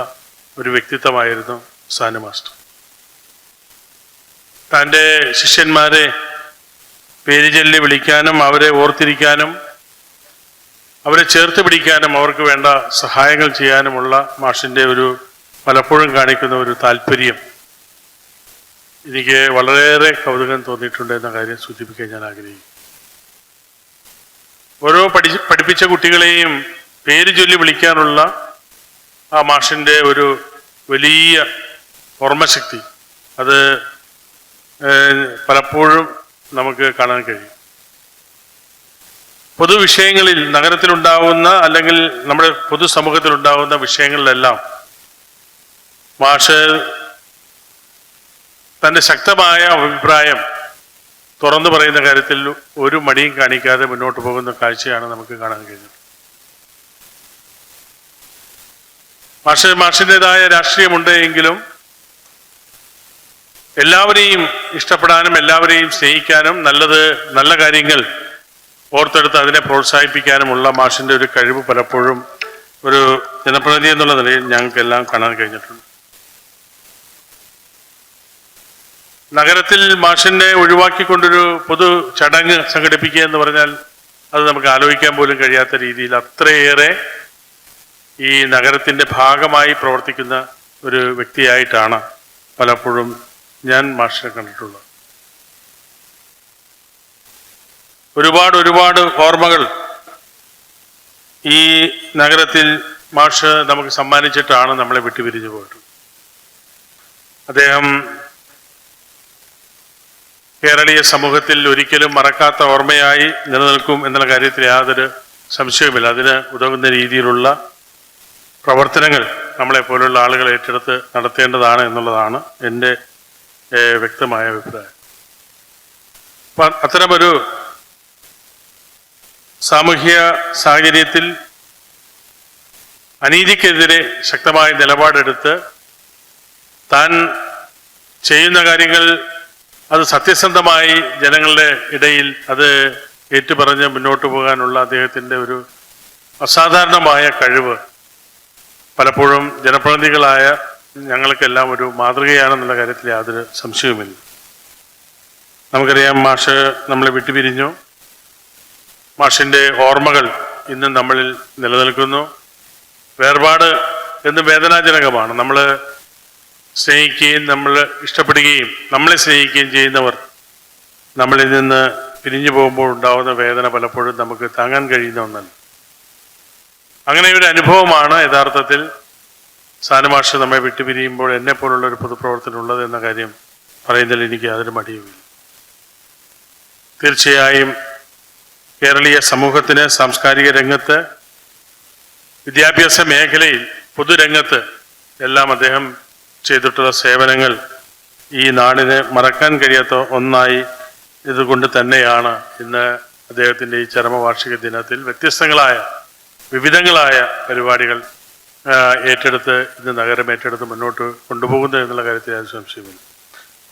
ഒരു വ്യക്തിത്വമായിരുന്നു സാനു മാസ്റ്റർ. തൻ്റെ ശിഷ്യന്മാരെ പേര് ചൊല്ലി വിളിക്കാനും അവരെ ഓർത്തിരിക്കാനും അവരെ ചേർത്ത് പിടിക്കാനും അവർക്ക് വേണ്ട സഹായങ്ങൾ ചെയ്യാനുമുള്ള മാഷിൻ്റെ ഒരു പലപ്പോഴും കാണിക്കുന്ന ഒരു താല്പര്യം എനിക്ക് വളരെയേറെ കൗതുകം തോന്നിയിട്ടുണ്ട് എന്ന കാര്യം സൂചിപ്പിക്കാൻ ഞാൻ ആഗ്രഹിക്കുന്നു. ഓരോ പഠിപ്പിച്ച കുട്ടികളെയും പേര് ചൊല്ലി വിളിക്കാനുള്ള ആ മാഷിൻ്റെ ഒരു വലിയ ഓർമ്മശക്തി, അത് പലപ്പോഴും നമുക്ക് കാണാൻ കഴിയും. പൊതുവിഷയങ്ങളിൽ, നഗരത്തിലുണ്ടാവുന്ന അല്ലെങ്കിൽ നമ്മുടെ പൊതുസമൂഹത്തിലുണ്ടാവുന്ന വിഷയങ്ങളിലെല്ലാം മാഷ് തൻ്റെ ശക്തമായ അഭിപ്രായം തുറന്നു പറയുന്ന കാര്യത്തിൽ ഒരു മടിയും കാണിക്കാതെ മുന്നോട്ട് പോകുന്ന കാഴ്ചയാണ് നമുക്ക് കാണാൻ കഴിഞ്ഞത്. മാഷിൻ്റെതായ രാഷ്ട്രീയമുണ്ട് എങ്കിലും എല്ലാവരെയും ഇഷ്ടപ്പെടാനും എല്ലാവരെയും സ്നേഹിക്കാനും നല്ല കാര്യങ്ങൾ ഓർത്തെടുത്ത് അതിനെ പ്രോത്സാഹിപ്പിക്കാനുമുള്ള മാഷിൻ്റെ ഒരു കഴിവ് പലപ്പോഴും ഒരു ജനപ്രതിനിധി എന്നുള്ള നിലയിൽ ഞങ്ങൾക്കെല്ലാം കാണാൻ കഴിഞ്ഞിട്ടുണ്ട്. നഗരത്തിൽ മാഷിനെ ഒഴിവാക്കിക്കൊണ്ടൊരു പൊതു ചടങ്ങ് സംഘടിപ്പിക്കുക എന്ന് പറഞ്ഞാൽ അത് നമുക്ക് ആലോചിക്കാൻ പോലും കഴിയാത്ത രീതിയിൽ അത്രയേറെ ഈ നഗരത്തിൻ്റെ ഭാഗമായി പ്രവർത്തിക്കുന്ന ഒരു വ്യക്തിയായിട്ടാണ് പലപ്പോഴും ഞാൻ മാഷിനെ കണ്ടിട്ടുള്ളത്. ഒരുപാട് ഓർമ്മകൾ ഈ നഗരത്തിൽ മാഷ് നമുക്ക് സമ്മാനിച്ചിട്ടാണ് നമ്മളെ വിട്ടുപിരിഞ്ഞു പോയിട്ടുള്ളത്. അദ്ദേഹം കേരളീയ സമൂഹത്തിൽ ഒരിക്കലും മറക്കാത്ത ഓർമ്മയായി നിലനിൽക്കും എന്നുള്ള കാര്യത്തിൽ യാതൊരു സംശയവുമില്ല. അതിന് ഉതകുന്ന രീതിയിലുള്ള പ്രവർത്തനങ്ങൾ നമ്മളെപ്പോലുള്ള ആളുകൾ ഏറ്റെടുത്ത് നടത്തേണ്ടതാണ് എന്നുള്ളതാണ് എൻ്റെ വ്യക്തമായ അഭിപ്രായം. അപ്പം അത്തരമൊരു സാമൂഹ്യ സാഹചര്യത്തിൽ അനീതിക്കെതിരെ ശക്തമായ നിലപാടെടുത്ത് താൻ ചെയ്യുന്ന കാര്യങ്ങൾ അത് സത്യസന്ധമായി ജനങ്ങളുടെ ഇടയിൽ അത് ഏറ്റുപറഞ്ഞ് മുന്നോട്ട് പോകാനുള്ള അദ്ദേഹത്തിൻ്റെ ഒരു അസാധാരണമായ കഴിവ് പലപ്പോഴും ജനപ്രതിനിധികളായ ഞങ്ങൾക്കെല്ലാം ഒരു മാതൃകയാണെന്നുള്ള കാര്യത്തിൽ യാതൊരു സംശയവുമില്ല. നമുക്കറിയാം, മാഷ് നമ്മളെ വിട്ടുപിരിഞ്ഞു. മാഷിൻ്റെ ഓർമ്മകൾ ഇന്നും നമ്മളിൽ നിലനിൽക്കുന്നു. വേർപാട് എന്ന് വേദനാജനകമാണ്. നമ്മൾ സ്നേഹിക്കുകയും നമ്മൾ ഇഷ്ടപ്പെടുകയും നമ്മളെ സ്നേഹിക്കുകയും ചെയ്യുന്നവർ നമ്മളിൽ നിന്ന് പിരിഞ്ഞു പോകുമ്പോൾ ഉണ്ടാകുന്ന വേദന പലപ്പോഴും നമുക്ക് താങ്ങാൻ കഴിയുന്ന ഒന്നല്ല. അങ്ങനെ ഒരു അനുഭവമാണ് യഥാർത്ഥത്തിൽ സാനുമാഷ് നമ്മെ വിട്ടുപിരിയുമ്പോൾ എന്നെപ്പോലുള്ള ഒരു പൊതുപ്രവർത്തനം ഉള്ളത് എന്ന കാര്യം പറയുന്നതിൽ എനിക്ക് യാതൊരു മടിയുമില്ല. തീർച്ചയായും കേരളീയ സമൂഹത്തിന് സാംസ്കാരിക രംഗത്ത്, വിദ്യാഭ്യാസ മേഖലയിൽ, പൊതുരംഗത്ത് എല്ലാം അദ്ദേഹം ചെയ്തിട്ടുള്ള സേവനങ്ങൾ ഈ നാടിന് മറക്കാൻ കഴിയാത്ത ഒന്നായി ഇതുകൊണ്ട് തന്നെയാണ് ഇന്ന് അദ്ദേഹത്തിൻ്റെ ഈ ചരമവാർഷിക ദിനത്തിൽ വ്യത്യസ്തങ്ങളായ വിവിധങ്ങളായ പരിപാടികൾ ഏറ്റെടുത്ത് ഇന്ന് നഗരം ഏറ്റെടുത്ത് മുന്നോട്ട് കൊണ്ടുപോകുന്നത് എന്നുള്ള കാര്യത്തിൽ യാതൊരു സംശയമില്ല.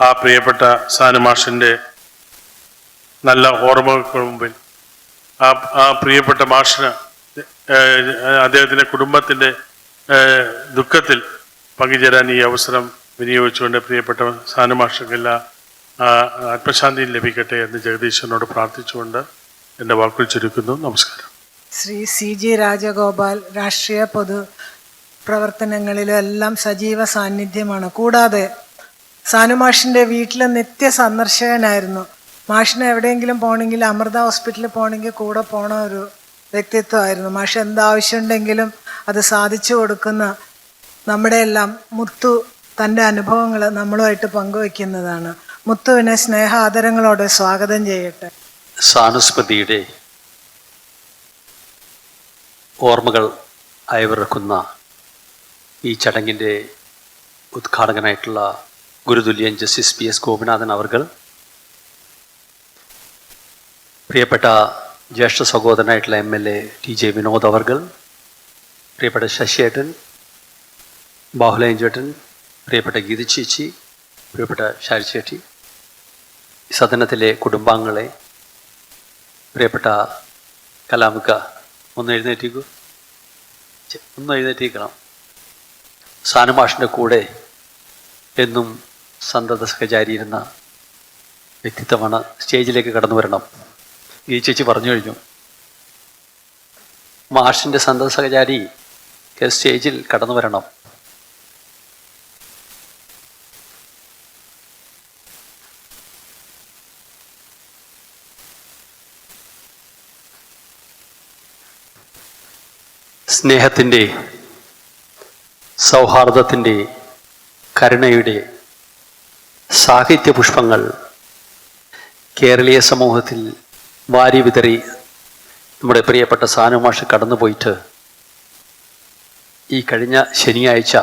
ആ പ്രിയപ്പെട്ട സാനുമാഷിൻ്റെ നല്ല ഓർമ്മകൾക്ക് മുമ്പിൽ ആ പ്രിയപ്പെട്ട മാഷിന് അദ്ദേഹത്തിൻ്റെ കുടുംബത്തിൻ്റെ ദുഃഖത്തിൽ പങ്കുചേരാൻ ഈ അവസരം വിനിയോഗിച്ചുകൊണ്ട് പ്രിയപ്പെട്ട സാനുമാഷക്കെല്ലാം ആത്മശാന്തിയും ലഭിക്കട്ടെ എന്ന് ജഗദീശ്വരനോട് പ്രാർത്ഥിച്ചുകൊണ്ട് എൻ്റെ വാക്കുകൾ ചുരുക്കുന്നു. നമസ്കാരം. ശ്രീ CG രാജഗോപാൽ രാഷ്ട്രീയ പൊതു പ്രവർത്തനങ്ങളിലും എല്ലാം സജീവ സാന്നിധ്യമാണ്. കൂടാതെ സാനുമാഷിൻ്റെ വീട്ടിൽ നിത്യ സന്ദർശകനായിരുന്നു. മാഷിന് എവിടെയെങ്കിലും പോകണമെങ്കിൽ, അമൃത ഹോസ്പിറ്റലിൽ പോകണമെങ്കിൽ കൂടെ പോണ ഒരു വ്യക്തിത്വമായിരുന്നു. മാഷ് എന്താവശ്യമുണ്ടെങ്കിലും അത് സാധിച്ചു കൊടുക്കുന്ന നമ്മുടെ എല്ലാം മുത്തു തൻ്റെ അനുഭവങ്ങൾ നമ്മളുമായിട്ട് പങ്കുവയ്ക്കുന്നതാണ്. മുത്തുവിനെ സ്നേഹാദരങ്ങളോടെ സ്വാഗതം ചെയ്യട്ടെ. സാനുസ്മൃതിയുടെ ഓർമ്മകൾ അയവിറക്കുന്ന ഈ ചടങ്ങിൻ്റെ ഉദ്ഘാടകനായിട്ടുള്ള ഗുരുതുല്യൻ ജസ്റ്റിസ് PS ഗോപിനാഥൻ അവർകൾ, പ്രിയപ്പെട്ട ജ്യേഷ്ഠ സഹോദരനായിട്ടുള്ള MLA TJ വിനോദ് അവർകൾ, പ്രിയപ്പെട്ട ശശിയേട്ടൻ, ബാഹുലയൻ ചേട്ടൻ, പ്രിയപ്പെട്ട ഗീത ചേച്ചി, പ്രിയപ്പെട്ട ഷാരി ചേട്ടി, സദനത്തിലെ കുടുംബാംഗങ്ങളെ, പ്രിയപ്പെട്ട കലാമിക, ഒന്ന് എഴുന്നേറ്റിക്കണം. സാനുമാഷിൻ്റെ കൂടെ എന്നും സന്തത സഹചാരിയിരുന്ന വ്യക്തിത്വമാണ്. സ്റ്റേജിലേക്ക് കടന്നു വരണം. ഈ ചേച്ചി പറഞ്ഞു കഴിഞ്ഞു. മാഷിൻ്റെ സന്തത സഹചാരി സ്റ്റേജിൽ കടന്നു വരണം. സ്നേഹത്തിൻ്റെ, സൗഹാർദ്ദത്തിൻ്റെ, കരുണയുടെ സാഹിത്യ പുഷ്പങ്ങൾ കേരളീയ സമൂഹത്തിൽ വാരി വിതറി നമ്മുടെ പ്രിയപ്പെട്ട സാനുമാഷ് കടന്നുപോയിട്ട് ഈ കഴിഞ്ഞ ശനിയാഴ്ച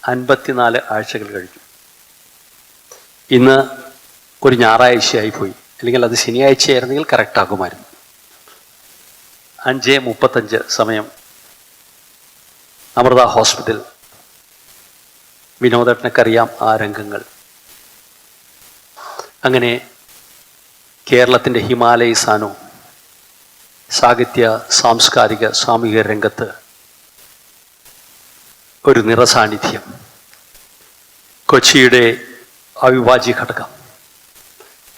54 ആഴ്ചകൾ കഴിഞ്ഞു. ഇന്ന് ഒരു ഞായറാഴ്ചയായി പോയി, അല്ലെങ്കിൽ അത് ശനിയാഴ്ചയായിരുന്നെങ്കിൽ കറക്റ്റാകുമായിരുന്നു. 5:35 സമയം അമൃത ഹോസ്പിറ്റൽ. വിനോദേട്ടനൊക്കറിയാം ആ രംഗങ്ങൾ. അങ്ങനെ കേരളത്തിൻ്റെ ഹിമാലയ സാനു സാഹിത്യ, സാംസ്കാരിക, സാമൂഹിക രംഗത്ത് ഒരു നിറസാന്നിധ്യം. കൊച്ചിയുടെ അവിഭാജ്യ ഘടകം.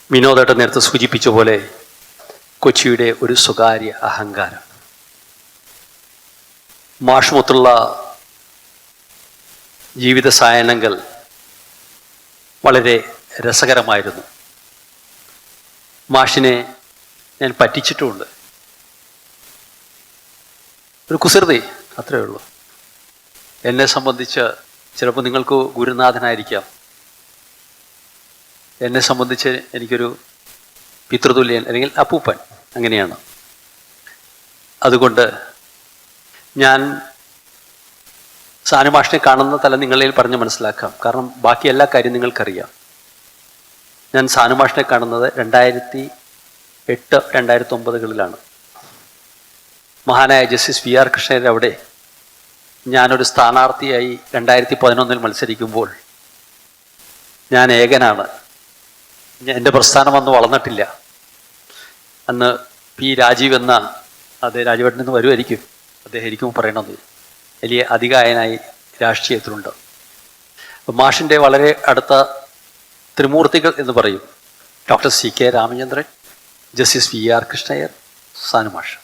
വിനോദേട്ടൻ നേരത്തെ സൂചിപ്പിച്ച പോലെ കൊച്ചിയുടെ ഒരു സ്വകാര്യ അഹങ്കാരം. മാഷുമൊത്തുള്ള ജീവിത സായാഹ്നങ്ങൾ വളരെ രസകരമായിരുന്നു. മാഷിനെ ഞാൻ പറ്റിച്ചിട്ടുമുണ്ട്. ഒരു കുസൃതി, അത്രയേ ഉള്ളൂ. എന്നെ സംബന്ധിച്ച് ചിലപ്പോൾ നിങ്ങൾക്ക് ഗുരുനാഥനായിരിക്കാം. എന്നെ സംബന്ധിച്ച് എനിക്കൊരു പിതൃതുല്യൻ അല്ലെങ്കിൽ അപ്പൂപ്പൻ, അങ്ങനെയാണ്. അതുകൊണ്ട് ഞാൻ സാനുമാഷിനെ കാണുന്ന തല നിങ്ങളിൽ പറഞ്ഞ് മനസ്സിലാക്കാം. കാരണം ബാക്കി എല്ലാ കാര്യം നിങ്ങൾക്കറിയാം. ഞാൻ സാനുമാഷിനെ കാണുന്നത് 2008-2009 മഹാനായ ജസ്റ്റിസ് VR കൃഷ്ണയുടെ അവിടെ ഞാനൊരു സ്ഥാനാർത്ഥിയായി 2011 മത്സരിക്കുമ്പോൾ ഞാൻ ഏകനാണ്. എൻ്റെ പ്രസ്ഥാനം അന്ന് വളർന്നിട്ടില്ല. അന്ന് P. രാജീവ് എന്ന, അദ്ദേഹം രാജീവേട്ടൻ നിന്ന് വരുമായിരിക്കും, അദ്ദേഹം എനിക്കും പറയണമെന്ന്, വലിയ അധികായനായി രാഷ്ട്രീയത്തിലുണ്ട്. അപ്പം മാഷിൻ്റെ വളരെ അടുത്ത ത്രിമൂർത്തികൾ എന്ന് പറയും. Doctor CK Ramachandran, justice VR Krishnaiyer, സാനുമാഷ്.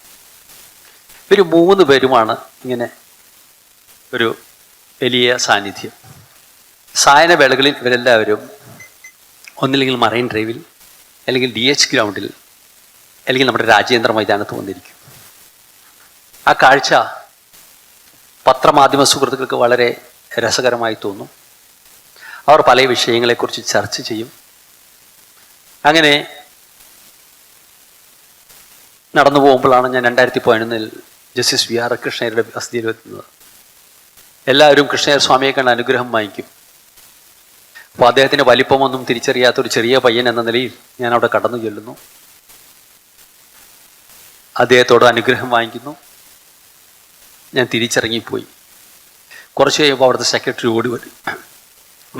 ഇവർ 3 പേരുമാണ് ഇങ്ങനെ ഒരു വലിയ സാന്നിധ്യം. സായന വേളകളിൽ ഇവരെല്ലാവരും ഒന്നില്ലെങ്കിൽ മറൈൻ ഡ്രൈവിൽ, അല്ലെങ്കിൽ DH ഗ്രൗണ്ടിൽ അല്ലെങ്കിൽ നമ്മുടെ രാജേന്ദ്ര മൈതാനത്ത് വന്നിരിക്കും. ആ കാഴ്ച പത്രമാധ്യമ സുഹൃത്തുക്കൾക്ക് വളരെ രസകരമായി തോന്നും. അവർ പല വിഷയങ്ങളെക്കുറിച്ച് ചർച്ച ചെയ്യും. അങ്ങനെ നടന്നു പോകുമ്പോഴാണ് ഞാൻ 2011 ജസ്റ്റിസ് VR കൃഷ്ണയ്യരുടെ വസതിയിൽ എത്തുന്നത്. എല്ലാവരും കൃഷ്ണയ്യർ സ്വാമിയെ കണ്ട് അനുഗ്രഹം വാങ്ങിക്കും. അപ്പോൾ അദ്ദേഹത്തിൻ്റെ വലിപ്പമൊന്നും തിരിച്ചറിയാത്തൊരു ചെറിയ പയ്യൻ എന്ന നിലയിൽ ഞാൻ അവിടെ കടന്നു ചെല്ലുന്നു. അദ്ദേഹത്തോട് അനുഗ്രഹം വാങ്ങിക്കുന്നു. ഞാൻ തിരിച്ചിറങ്ങിപ്പോയി. കുറച്ച് കഴിയുമ്പോൾ അവിടുത്തെ സെക്രട്ടറി ഓടി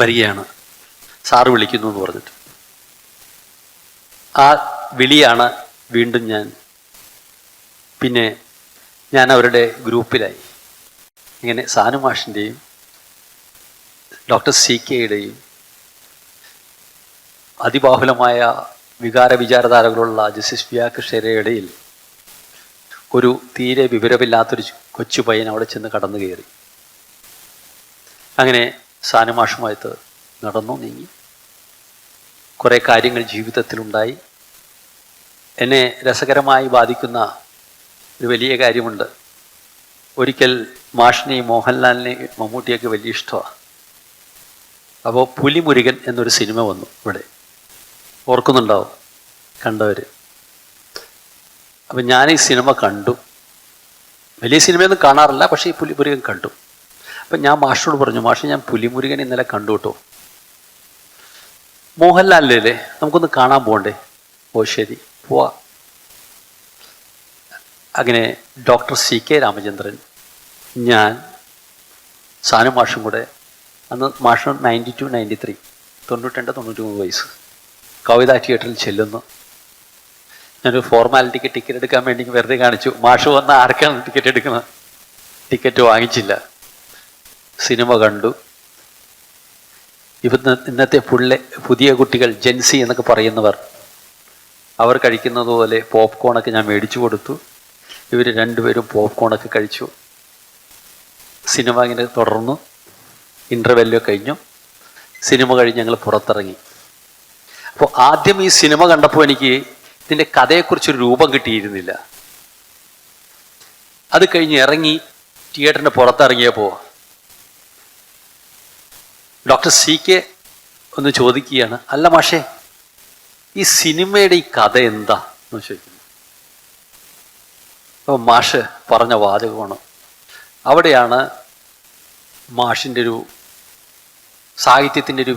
വരികയാണ്, സാറ് വിളിക്കുന്നു എന്ന് പറഞ്ഞിട്ട്. ആ വിളിയാണ് വീണ്ടും പിന്നെ ഞാൻ അവരുടെ ഗ്രൂപ്പിലായി. ഇങ്ങനെ സാനുമാഷിൻ്റെയും ഡോക്ടർ CK യുടെയും അതിബാഹുലമായ വികാര വിചാരധാരകളുള്ള ജസ്റ്റിസ് VR കൃഷ്ണയ്യരുടെ ഇടയിൽ ഒരു തീരെ വിവരമില്ലാത്തൊരു കൊച്ചു പയ്യൻ അവിടെ ചെന്ന് കടന്നു കയറി. അങ്ങനെ സാനുമാഷുമായിട്ട് നടന്നു നീങ്ങി. കുറേ കാര്യങ്ങൾ ജീവിതത്തിലുണ്ടായി. എന്നെ രസകരമായി ബാധിക്കുന്ന ഒരു വലിയ കാര്യമുണ്ട്. ഒരിക്കൽ മാഷിനെയും മോഹൻലാലിനെയും മമ്മൂട്ടിയൊക്കെ വലിയ ഇഷ്ടമാണ്. അപ്പോൾ പുലിമുരുകൻ എന്നൊരു സിനിമ വന്നു ഇവിടെ, ഓർക്കുന്നുണ്ടാവും കണ്ടവർ. അപ്പം ഞാൻ ഈ സിനിമ കണ്ടു. വലിയ സിനിമയൊന്നും കാണാറില്ല, പക്ഷേ ഈ പുലിമുരുകൻ കണ്ടു. അപ്പം ഞാൻ മാഷിനോട് പറഞ്ഞു, മാഷ് ഞാൻ പുലിമുരുകൻ ഇന്നലെ കണ്ടു കേട്ടോ. മോഹൻലാലിലല്ലേ, നമുക്കൊന്ന് കാണാൻ പോകണ്ടേ? ഓ ശരി പോവാ. അങ്ങനെ ഡോക്ടർ CK രാമചന്ദ്രൻ, ഞാൻ, സാനു മാഷും കൂടെ, അന്ന് മാഷ് 92, 93, 92, 93 വയസ്സ്, കവിതാ തിയേറ്ററിൽ ചെല്ലുന്നു. ഞാനൊരു ഫോർമാലിറ്റിക്ക് ടിക്കറ്റ് എടുക്കാൻ വേണ്ടി വെറുതെ കാണിച്ചു. മാഷ് വന്ന ആർക്കാണ് ടിക്കറ്റ് എടുക്കുന്നത്? ടിക്കറ്റ് വാങ്ങിച്ചില്ല. സിനിമ കണ്ടു. ഇന്നത്തെ പുതിയ കുട്ടികൾ ജെൻസി എന്നൊക്കെ പറയുന്നവർ, അവർ കഴിക്കുന്നത് പോലെ പോപ്കോണൊക്കെ ഞാൻ മേടിച്ചു കൊടുത്തു. ഇവർ രണ്ടുപേരും പോപ്കോണൊക്കെ കഴിച്ചു. സിനിമ ഇങ്ങനെ തുടർന്നു. ഇൻ്റർവെല്ലോ കഴിഞ്ഞു. സിനിമ കഴിഞ്ഞ് ഞങ്ങൾ പുറത്തിറങ്ങി. അപ്പോൾ ആദ്യം ഈ സിനിമ കണ്ടപ്പോൾ എനിക്ക് ഇതിൻ്റെ കഥയെക്കുറിച്ചൊരു രൂപം കിട്ടിയിരുന്നില്ല. അത് കഴിഞ്ഞ് ഇറങ്ങി തിയേറ്ററിൻ്റെ പുറത്തിറങ്ങിയപ്പോൾ ഡോക്ടർ CK ഒന്ന് ചോദിക്കുകയാണ്, അല്ല മാഷേ, ഈ സിനിമയുടെ ഈ കഥ എന്താ എന്ന് ചോദിക്കുന്നു. അപ്പോൾ മാഷ് പറഞ്ഞ വാചകമാണ്. അവിടെയാണ് മാഷിൻ്റെ ഒരു സാഹിത്യത്തിൻ്റെ ഒരു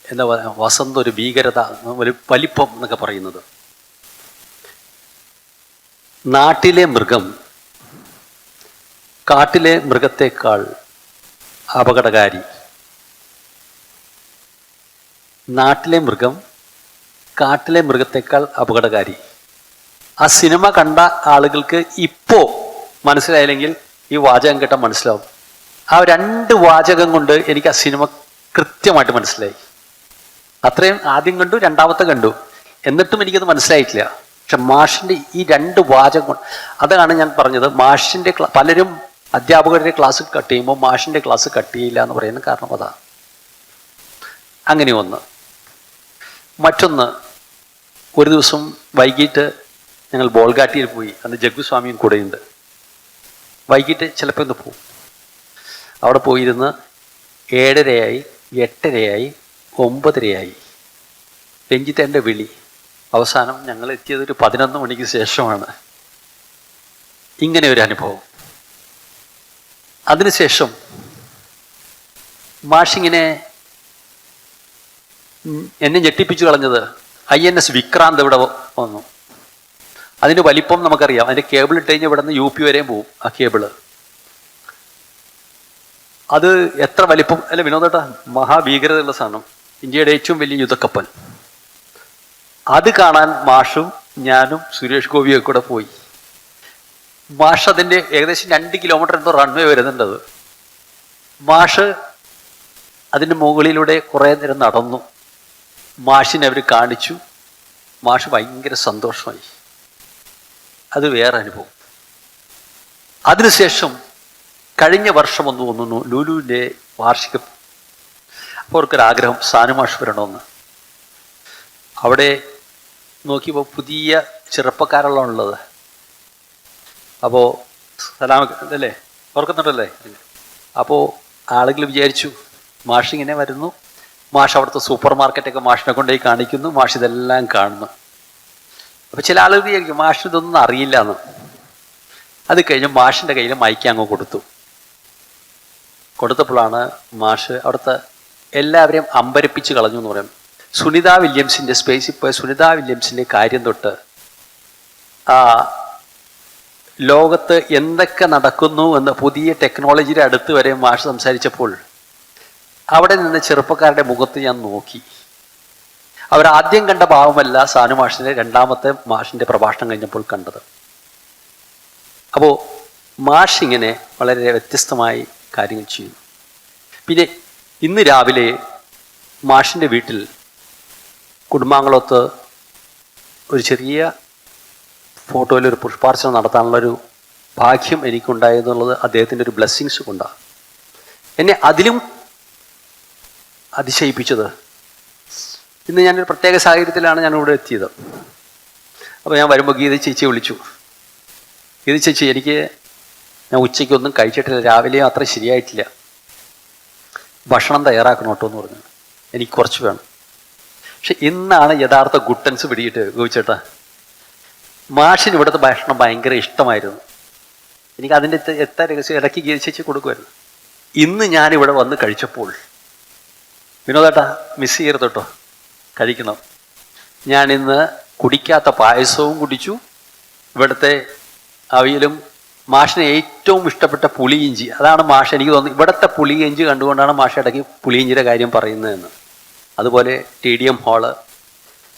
എന്താ പറയുക, വസന്ത, ഒരു ഭീകരത, ഒരു വലിപ്പം എന്നൊക്കെ പറയുന്നത്. നാട്ടിലെ മൃഗം കാട്ടിലെ മൃഗത്തേക്കാൾ അപകടകാരി. നാട്ടിലെ മൃഗം കാട്ടിലെ മൃഗത്തേക്കാൾ അപകടകാരി. ആ സിനിമ കണ്ട ആളുകൾക്ക് ഇപ്പോൾ മനസ്സിലായില്ലെങ്കിൽ ഈ വാചകം കേട്ടാൽ മനസ്സിലാവും. ആ 2 വാചകം കൊണ്ട് എനിക്ക് ആ സിനിമ കൃത്യമായിട്ട് മനസ്സിലായി. അത്രയും ആദ്യം കണ്ടു, രണ്ടാമത്തെ കണ്ടു, എന്നിട്ടും എനിക്കത് മനസ്സിലായിട്ടില്ല. പക്ഷെ മാഷിൻ്റെ ഈ 2 വാചകം കൊണ്ട്, അതാണ് ഞാൻ പറഞ്ഞത്. മാഷിൻ്റെ പലരും അധ്യാപകരുടെ ക്ലാസ് കട്ട് ചെയ്യുമ്പോൾ മാഷിൻ്റെ ക്ലാസ് കട്ട് ചെയ്യില്ല എന്ന് പറയുന്ന കാരണം അതാണ്. അങ്ങനെ ഒന്ന്. മറ്റൊന്ന്, ഒരു ദിവസം വൈകിട്ട് ഞങ്ങൾ ബോൾഗാട്ടിയിൽ പോയി. അന്ന് ജഗ്ഗുസ്വാമിയും കൂടെയുണ്ട്. വൈകിട്ട് ചിലപ്പോൾ ഒന്ന് പോകും. അവിടെ പോയിരുന്ന് 7:30, 8:30, 9:30. രഞ്ജിത്തേൻ്റെ വിളി. അവസാനം ഞങ്ങൾ എത്തിയത് ഒരു 11 മണിക്ക് ശേഷമാണ്. ഇങ്ങനെ ഒരു അനുഭവം. അതിനുശേഷം മാഷിങ്ങനെ എന്നെ ഞെട്ടിപ്പിച്ചു കളഞ്ഞത്, INS വിക്രാന്ത് ഇവിടെ വന്നു. അതിൻ്റെ വലിപ്പം നമുക്കറിയാം. അതിൻ്റെ കേബിൾ ഇട്ട് കഴിഞ്ഞാൽ ഇവിടെ നിന്ന് UP വരെയും പോവും ആ കേബിള്. അത് എത്ര വലിപ്പം അല്ല വിനോദേട്ടാ, മഹാഭീകരതയുള്ള സാധനം. ഇന്ത്യയുടെ ഏറ്റവും വലിയ യുദ്ധക്കപ്പൽ. അത് കാണാൻ മാഷും ഞാനും സുരേഷ് ഗോപിയൊക്കെ കൂടെ പോയി. മാഷ് അതിൻ്റെ ഏകദേശം 2 കിലോമീറ്റർ എന്തോ റൺവേ വരുന്നുണ്ടത്. മാഷ് അതിൻ്റെ മുകളിലൂടെ കുറേ നേരം നടന്നു. മാഷിനെ അവർ കാണിച്ചു. മാഷ് ഭയങ്കര സന്തോഷമായി. അത് വേറെ അനുഭവം. അതിനുശേഷം കഴിഞ്ഞ വർഷം ഒന്ന് തോന്നുന്നു ലുലുവിൻ്റെ വാർഷികം. അപ്പോൾ അവർക്കൊരാഗ്രഹം സാനു മാഷ് വരണമെന്ന്. അവിടെ നോക്കിയപ്പോൾ പുതിയ ചെറുപ്പക്കാരെല്ലാം ഉള്ളത്. അപ്പോൾ സലാം അല്ലേ, ഓർക്കുന്നുണ്ടല്ലേ? അപ്പോൾ ആളുകൾ വിചാരിച്ചു മാഷ് ഇങ്ങനെ വരുന്നു, മാഷ് അവിടുത്തെ സൂപ്പർ മാർക്കറ്റൊക്കെ മാഷിനെ കൊണ്ടുപോയി കാണിക്കുന്നു, മാഷ് ഇതെല്ലാം കാണുന്നു. അപ്പോൾ ചില ആളുകൾ വിചാരിക്കും മാഷിന് ഇതൊന്നും അറിയില്ല എന്ന്. അത് കഴിഞ്ഞ് മാഷിൻ്റെ കയ്യിൽ മൈക്ക് അങ്ങ് കൊടുത്തപ്പോഴാണ് മാഷ് അവിടുത്തെ എല്ലാവരെയും അമ്പരപ്പിച്ച് കളഞ്ഞു എന്ന് പറയും. സുനിത വില്യംസിൻ്റെ സ്പേസിൽ പോയ സുനിത വില്യംസിൻ്റെ കാര്യം തൊട്ട് ലോകത്ത് എന്തൊക്കെ നടക്കുന്നു എന്ന് പുതിയ ടെക്നോളജിയുടെ അടുത്ത് വരെ മാഷ് സംസാരിച്ചപ്പോൾ അവിടെ നിന്ന് ചെറുപ്പക്കാരുടെ മുഖത്ത് ഞാൻ നോക്കി. അവരാദ്യം കണ്ട ഭാവമല്ല സാനു മാഷിൻ്റെ രണ്ടാമത്തെ മാഷിൻ്റെ പ്രഭാഷണം കഴിഞ്ഞപ്പോൾ കണ്ടത്. അപ്പോൾ മാഷ് ഇങ്ങനെ വളരെ വ്യത്യസ്തമായി കാര്യങ്ങൾ ചെയ്യുന്നു. പിന്നെ ഇന്ന് രാവിലെ മാഷിൻ്റെ വീട്ടിൽ കുടുംബാംഗങ്ങളൊത്ത് ഒരു ചെറിയ ഫോട്ടോയിൽ ഒരു പുഷ്പാർച്ചന നടത്താനുള്ളൊരു ഭാഗ്യം എനിക്കുണ്ടായെന്നുള്ളത് അദ്ദേഹത്തിൻ്റെ ഒരു ബ്ലെസ്സിങ്സ് കൊണ്ടാണ്. എന്നെ അതിലും അതിശയിപ്പിച്ചത്, ഇന്ന് ഞാനൊരു പ്രത്യേക സാഹചര്യത്തിലാണ് ഞാനിവിടെ എത്തിയത്. അപ്പോൾ ഞാൻ വരുമ്പോൾ ഗീത ചേച്ചിയെ വിളിച്ചു. ഗീത ചേച്ചി, ഞാൻ ഉച്ചയ്ക്കൊന്നും കഴിച്ചിട്ടില്ല, രാവിലെയും അത്ര ശരിയായിട്ടില്ല, ഭക്ഷണം തയ്യാറാക്കണം കേട്ടോ എന്ന് പറഞ്ഞു. എനിക്ക് കുറച്ച് വേണം. പക്ഷെ ഇന്നാണ് യഥാർത്ഥ ഗുട്ടൻസ് പിടിയിട്ട് ഗോപിച്ചേട്ടാ. മാഷിന് ഇവിടുത്തെ ഭക്ഷണം ഭയങ്കര ഇഷ്ടമായിരുന്നു. എനിക്ക് അതിൻ്റെ എത്ര രഹസ്യം ഇടയ്ക്ക് ഗീത ചേച്ചി കൊടുക്കുമായിരുന്നു. ഇന്ന് ഞാനിവിടെ വന്ന് കഴിച്ചപ്പോൾ വിനോദേട്ടാ മിസ് ചെയ്യരുത് കേട്ടോ, കഴിക്കണം. ഞാനിന്ന് കുടിക്കാത്ത പായസവും കുടിച്ചു, ഇവിടുത്തെ അവിയലും, മാഷിന് ഏറ്റവും ഇഷ്ടപ്പെട്ട പുളിയിഞ്ചി. അതാണ് മാഷ്, എനിക്ക് തോന്നുന്നു ഇവിടുത്തെ പുളിയിഞ്ചി കണ്ടുകൊണ്ടാണ് മാഷ് ഇടയ്ക്ക് പുളിയിഞ്ചിയുടെ കാര്യം പറയുന്നതെന്ന്. അതുപോലെ TDM hall,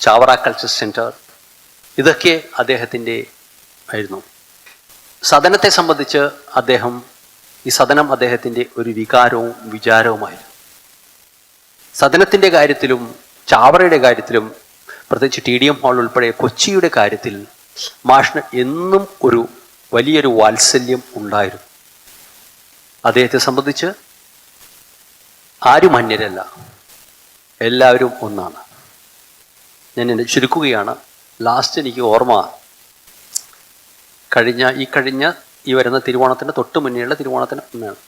Chavara culture centre, ഇതൊക്കെ അദ്ദേഹത്തിൻ്റെ ആയിരുന്നു. സദനത്തെ സംബന്ധിച്ച് ഈ സദനം അദ്ദേഹത്തിൻ്റെ ഒരു വികാരവും വിചാരവുമായിരുന്നു. സദനത്തിൻ്റെ കാര്യത്തിലും ചാവറയുടെ കാര്യത്തിലും, പ്രത്യേകിച്ച് TDM ഹാൾ ഉൾപ്പെടെ കൊച്ചിയുടെ കാര്യത്തിൽ മാഷിന് എന്നും ഒരു വലിയൊരു വാത്സല്യം ഉണ്ടായിരുന്നു. അദ്ദേഹത്തെ സംബന്ധിച്ച് ആരും അന്യരല്ല, എല്ലാവരും ഒന്നാണ്. ഞാൻ എന്നെ ചുരുക്കുകയാണ്. ലാസ്റ്റ് എനിക്ക് ഓർമ്മ, ഈ വരുന്ന തിരുവോണത്തിന് തൊട്ട് മുന്നേയുള്ള തിരുവോണത്തിന് ഒന്നാണ്.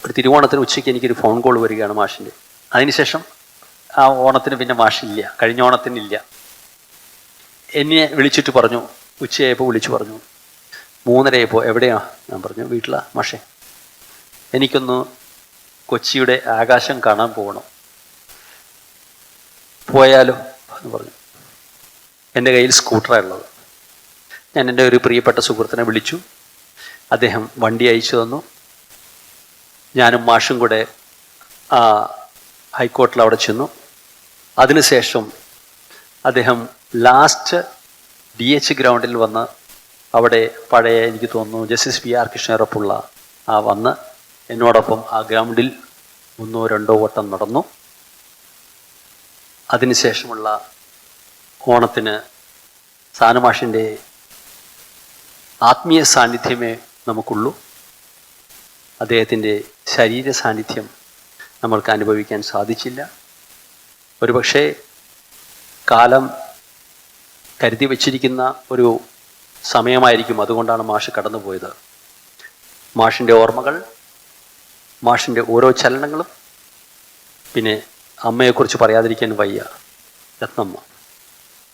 ഒരു തിരുവോണത്തിന് ഉച്ചയ്ക്ക് എനിക്കൊരു ഫോൺ കോൾ വരികയാണ് മാഷിൻ്റെ. അതിനുശേഷം ആ ഓണത്തിന് പിന്നെ മാഷില്ല, കഴിഞ്ഞ ഓണത്തിനില്ല. എന്നെ വിളിച്ചിട്ട് പറഞ്ഞു, ഉച്ചയായപ്പോൾ വിളിച്ചു പറഞ്ഞു, 3:30 എവിടെയാ? ഞാൻ പറഞ്ഞു വീട്ടിലാ മാഷേ, എനിക്കൊന്ന് കൊച്ചിയുടെ ആകാശം കാണാൻ പോകണം, പോയാലോ എന്ന് പറഞ്ഞു. എൻ്റെ കയ്യിൽ സ്കൂട്ടറാണുള്ളത്. ഞാൻ എൻ്റെ ഒരു പ്രിയപ്പെട്ട സുഹൃത്തിനെ വിളിച്ചു. അദ്ദേഹം വണ്ടി അയച്ചു തന്നു. ഞാനും മാഷും കൂടെ ഹൈക്കോർട്ടിൽ അവിടെ ചെന്നു. അതിനുശേഷം അദ്ദേഹം ലാസ്റ്റ് DH ഗ്രൗണ്ടിൽ വന്ന്, അവിടെ പഴയ എനിക്ക് തോന്നുന്നു ജസ്റ്റിസ് PR കൃഷ്ണയറപ്പുള്ള വന്ന് എന്നോടൊപ്പം ആ ഗ്രൗണ്ടിൽ 1-2 വട്ടം നടന്നു. അതിനുശേഷമുള്ള ഓണത്തിന് സാനുമാഷിൻ്റെ ആത്മീയ സാന്നിധ്യമേ നമുക്കുള്ളൂ. അദ്ദേഹത്തിൻ്റെ ശരീര സാന്നിധ്യം നമ്മൾക്ക് അനുഭവിക്കാൻ സാധിച്ചില്ല. ഒരുപക്ഷെ കാലം കരുതി വച്ചിരിക്കുന്ന ഒരു സമയമായിരിക്കും, അതുകൊണ്ടാണ് മാഷ് കടന്നുപോയത്. മാഷിൻ്റെ ഓർമ്മകൾ, മാഷിൻ്റെ ഓരോ ചലനങ്ങളും, പിന്നെ അമ്മയെക്കുറിച്ച് പറയാതിരിക്കാൻ വയ്യ, രത്നമ്മ.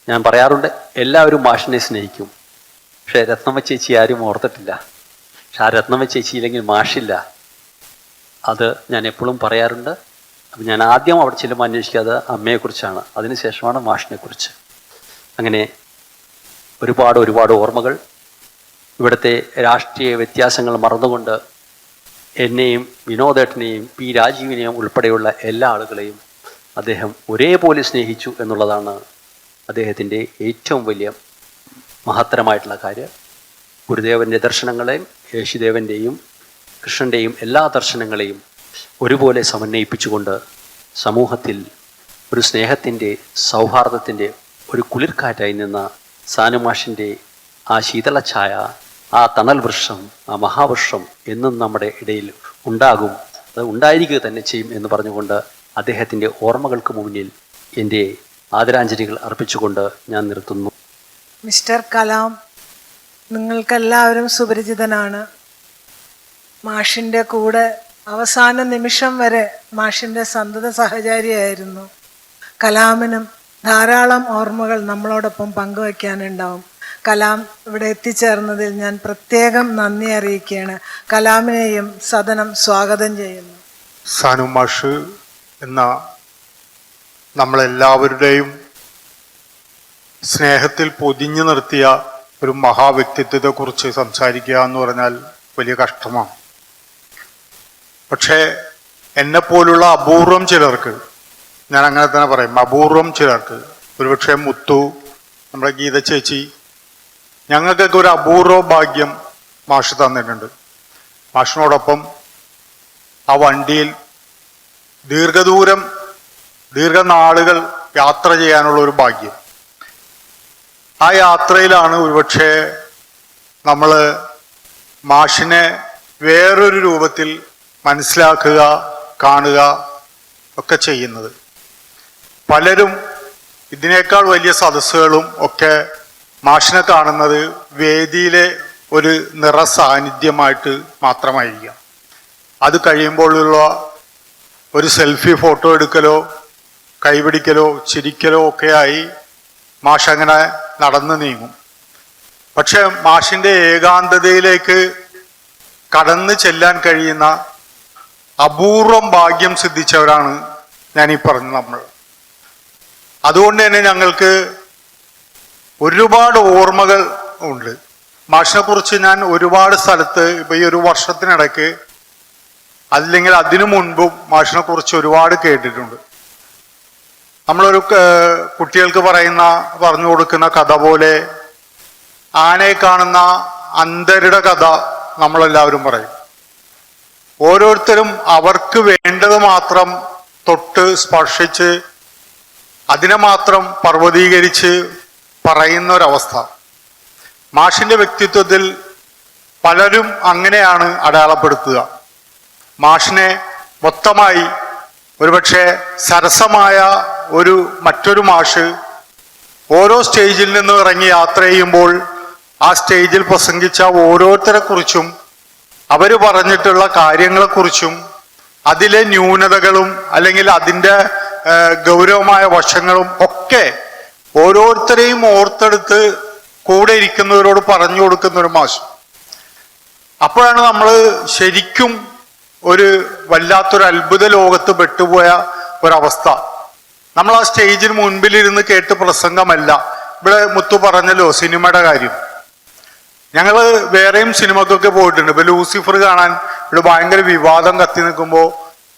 ഞാൻ പറയാറുണ്ട്, എല്ലാവരും മാഷിനെ സ്നേഹിക്കും, പക്ഷേ രത്നമ്മ ചേച്ചി ആരും ഓർത്തിട്ടില്ല. പക്ഷെ ആ രത്നമ്മ ചേച്ചി ഇല്ലെങ്കിൽ മാഷില്ല. അത് ഞാൻ എപ്പോഴും പറയാറുണ്ട്. അപ്പം ഞാൻ ആദ്യം അവിടെ ചെല്ലുമ്പോൾ അന്വേഷിക്കാതെ അമ്മയെക്കുറിച്ചാണ്, അതിനുശേഷമാണ് മാഷിനെക്കുറിച്ച്. അങ്ങനെ ഒരുപാട് ഓർമ്മകൾ. ഇവിടുത്തെ രാഷ്ട്രീയ വ്യത്യാസങ്ങൾ മറന്നുകൊണ്ട് എന്നെയും വിനോദേട്ടനെയും P. രാജീവിനെയും ഉൾപ്പെടെയുള്ള എല്ലാ ആളുകളെയും അദ്ദേഹം ഒരേപോലെ സ്നേഹിച്ചു എന്നുള്ളതാണ് അദ്ദേഹത്തിൻ്റെ ഏറ്റവും വലിയ മഹത്തരമായിട്ടുള്ള കാര്യം. ഗുരുദേവൻ്റെ ദർശനങ്ങളെയും യേശുദേവൻ്റെയും കൃഷ്ണൻ്റെയും എല്ലാ ദർശനങ്ങളെയും ഒരുപോലെ സമന്വയിപ്പിച്ചുകൊണ്ട് സമൂഹത്തിൽ ഒരു സ്നേഹത്തിൻ്റെ, സൗഹാർദ്ദത്തിൻ്റെ ഒരു കുളിർക്കാറ്റായി നിന്ന സാനുമാഷിൻ്റെ ആ ശീതളഛായ, ആ തണൽ വൃക്ഷം, ആ മഹാവൃക്ഷം എന്നും നമ്മുടെ ഇടയിൽ ഉണ്ടാകും, അത് ഉണ്ടായിരിക്കുക തന്നെ ചെയ്യും എന്ന് പറഞ്ഞുകൊണ്ട് അദ്ദേഹത്തിൻ്റെ ഓർമ്മകൾക്ക് മുന്നിൽ എൻ്റെ ആദരാഞ്ജലികൾ അർപ്പിച്ചുകൊണ്ട് ഞാൻ നിർത്തുന്നു. മിസ്റ്റർ കലാം, നിങ്ങൾക്കെല്ലാവരും സുപരിചിതനാണ്. മാഷിൻ്റെ കൂടെ അവസാന നിമിഷം വരെ മാഷിൻ്റെ സന്തത സഹചാരിയായിരുന്നു. കലാമിനും ധാരാളം ഓർമ്മകൾ നമ്മളോടൊപ്പം പങ്കുവയ്ക്കാനുണ്ടാവും. കലാം ഇവിടെ എത്തിച്ചേർന്നതിൽ ഞാൻ പ്രത്യേകം നന്ദി അറിയിക്കുകയാണ്. കലാമിനെയും സദനം സ്വാഗതം ചെയ്യുന്നു. സാനു മാഷ് എന്ന നമ്മളെല്ലാവരുടെയും സ്നേഹത്തിൽ പൊതിഞ്ഞു നിർത്തിയ ഒരു മഹാവ്യക്തിത്വത്തെക്കുറിച്ച് സംസാരിക്കുക എന്ന് പറഞ്ഞാൽ വലിയ കഷ്ടമാണ്. പക്ഷേ എന്നെപ്പോലുള്ള അപൂർവം ചിലർക്ക്, ഞാൻ അങ്ങനെ തന്നെ പറയും, അപൂർവം ചിലർക്ക്, ഒരുപക്ഷെ മുത്തു, നമ്മുടെ ഗീത ചേച്ചി, ഞങ്ങൾക്കൊക്കെ ഒരു അപൂർവ ഭാഗ്യം മാഷ് തന്നിട്ടുണ്ട്. മാഷിനോടൊപ്പം ആ വണ്ടിയിൽ ദീർഘനാളുകൾ യാത്ര ചെയ്യാനുള്ള ഒരു ഭാഗ്യം. ആ യാത്രയിലാണ് ഒരുപക്ഷെ നമ്മൾ മാഷിനെ വേറൊരു രൂപത്തിൽ മനസ്സിലാക്കുക, കാണുക ഒക്കെ ചെയ്യുന്നത്. പലരും ഇതിനേക്കാൾ വലിയ സദസ്സുകളും ഒക്കെ മാഷിനെ കാണുന്നത് വേദിയിലെ ഒരു നിറസാന്നിധ്യമായിട്ട് മാത്രമായിരിക്കാം. അത് കഴിയുമ്പോഴുള്ള ഒരു സെൽഫി ഫോട്ടോ എടുക്കലോ കൈപിടിക്കലോ ചിരിക്കലോ ഒക്കെയായി മാഷ് അങ്ങനെ നടന്നു നീങ്ങും. പക്ഷെ മാഷിൻ്റെ ഏകാന്തതയിലേക്ക് കടന്നു ചെല്ലാൻ കഴിയുന്ന അപൂർവം ഭാഗ്യം സിദ്ധിച്ചവരാണ് ഞാനീ പറഞ്ഞ നമ്മൾ. അതുകൊണ്ട് തന്നെ ഞങ്ങൾക്ക് ഒരുപാട് ഓർമ്മകൾ ഉണ്ട്. മാഷിനെ കുറിച്ച് ഞാൻ ഒരുപാട് സ്ഥലത്ത് ഇപ്പൊ ഈ ഒരു വർഷത്തിനിടയ്ക്ക് അല്ലെങ്കിൽ അതിനു മുൻപും മാഷിനെ കുറിച്ച് ഒരുപാട് കേട്ടിട്ടുണ്ട്. നമ്മളൊരു കുട്ടികൾക്ക് പറഞ്ഞു കൊടുക്കുന്ന കഥ പോലെ ആനയെ കാണുന്ന അന്ധരുടെ കഥ നമ്മളെല്ലാവരും പറയും. ഓരോരുത്തരും അവർക്ക് വേണ്ടത് മാത്രം തൊട്ട് സ്പർശിച്ച് അതിനെ മാത്രം പർവ്വതീകരിച്ച് പറയുന്ന ഒരവസ്ഥ. മാഷിന്റെ വ്യക്തിത്വത്തിൽ പലരും അങ്ങനെയാണ് അടയാളപ്പെടുത്തുക. മാഷിനെ മൊത്തമായി ഒരുപക്ഷെ സരസമായ മറ്റൊരു മാഷ് ഓരോ സ്റ്റേജിൽ നിന്ന് ഇറങ്ങി യാത്ര ചെയ്യുമ്പോൾ ആ സ്റ്റേജിൽ പ്രസംഗിച്ച ഓരോരുത്തരെ കുറിച്ചും അവർ പറഞ്ഞിട്ടുള്ള കാര്യങ്ങളെക്കുറിച്ചും അതിലെ ന്യൂനതകളും അല്ലെങ്കിൽ അതിൻ്റെ ഗൗരവമായ വശങ്ങളും ഒക്കെ ഓരോരുത്തരെയും ഓർത്തെടുത്ത് കൂടെ ഇരിക്കുന്നവരോട് പറഞ്ഞു കൊടുക്കുന്ന ഒരു മാഷ്. അപ്പോഴാണ് നമ്മൾ ശരിക്കും ഒരു വല്ലാത്തൊരു അത്ഭുത ലോകത്ത് പെട്ടുപോയ ഒരവസ്ഥ. നമ്മൾ ആ സ്റ്റേജിന് മുൻപിലിരുന്ന് കേട്ട് പ്രസംഗമല്ല. ഇവിടെ മുത്തു പറഞ്ഞല്ലോ സിനിമയുടെ കാര്യം. ഞങ്ങൾ വേറെയും സിനിമക്കൊക്കെ പോയിട്ടുണ്ട്. ഇപ്പൊ ലൂസിഫർ കാണാൻ ഇവിടെ ഭയങ്കര വിവാദം കത്തി നിൽക്കുമ്പോൾ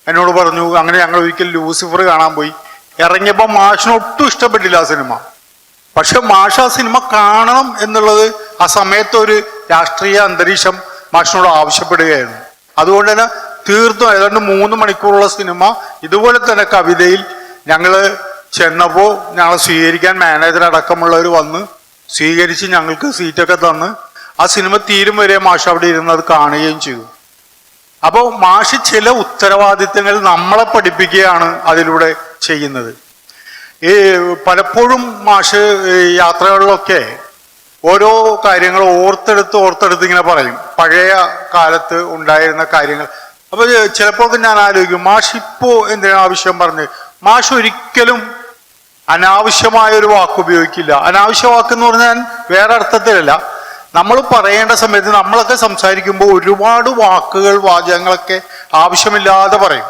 എന്നോട് പറഞ്ഞു, അങ്ങനെ ഞങ്ങൾ ഒരിക്കൽ ലൂസിഫർ കാണാൻ പോയി. ഇറങ്ങിയപ്പോൾ മാഷിന് ഒട്ടും ഇഷ്ടപ്പെട്ടില്ല ആ സിനിമ. പക്ഷെ മാഷ് ആ സിനിമ കാണണം എന്നുള്ളത് ആ സമയത്ത് ഒരു രാഷ്ട്രീയ അന്തരീക്ഷം മാഷിനോട് ആവശ്യപ്പെടുകയായിരുന്നു. അതുകൊണ്ട് തന്നെ തീർത്തും ഏതാണ്ട് 3 മണിക്കൂറുള്ള സിനിമ ഇതുപോലെ തന്നെ കവിതയിൽ ഞങ്ങൾ ചെന്നപ്പോൾ ഞങ്ങളെ സ്വീകരിക്കാൻ മാനേജർ അടക്കമുള്ളവർ വന്ന് സ്വീകരിച്ച് ഞങ്ങൾക്ക് സീറ്റൊക്കെ തന്ന് ആ സിനിമ തീരും വരെ മാഷ് അവിടെ ഇരുന്ന് അത് കാണുകയും ചെയ്തു. അപ്പോൾ മാഷ് ചില ഉത്തരവാദിത്തങ്ങൾ നമ്മളെ പഠിപ്പിക്കുകയാണ് അതിലൂടെ ചെയ്യുന്നത്. ഈ പലപ്പോഴും മാഷ് യാത്രകളിലൊക്കെ ഓരോ കാര്യങ്ങൾ ഓർത്തെടുത്ത് ഇങ്ങനെ പറയും, പഴയ കാലത്ത് ഉണ്ടായിരുന്ന കാര്യങ്ങൾ. അപ്പൊ ചിലപ്പോൾ ഞാൻ ആലോചിക്കും, മാഷ് ഇപ്പോ എന്തിനാ ആവശ്യം പറഞ്ഞ്. മാഷ് ഒരിക്കലും അനാവശ്യമായ ഒരു വാക്ക് ഉപയോഗിക്കില്ല. അനാവശ്യ വാക്കെന്ന് പറഞ്ഞാൽ വേറെ അർത്ഥത്തിലല്ല, നമ്മൾ പറയേണ്ട സമയത്ത് നമ്മളൊക്കെ സംസാരിക്കുമ്പോൾ ഒരുപാട് വാചകങ്ങളൊക്കെ ആവശ്യമില്ലാതെ പറയും.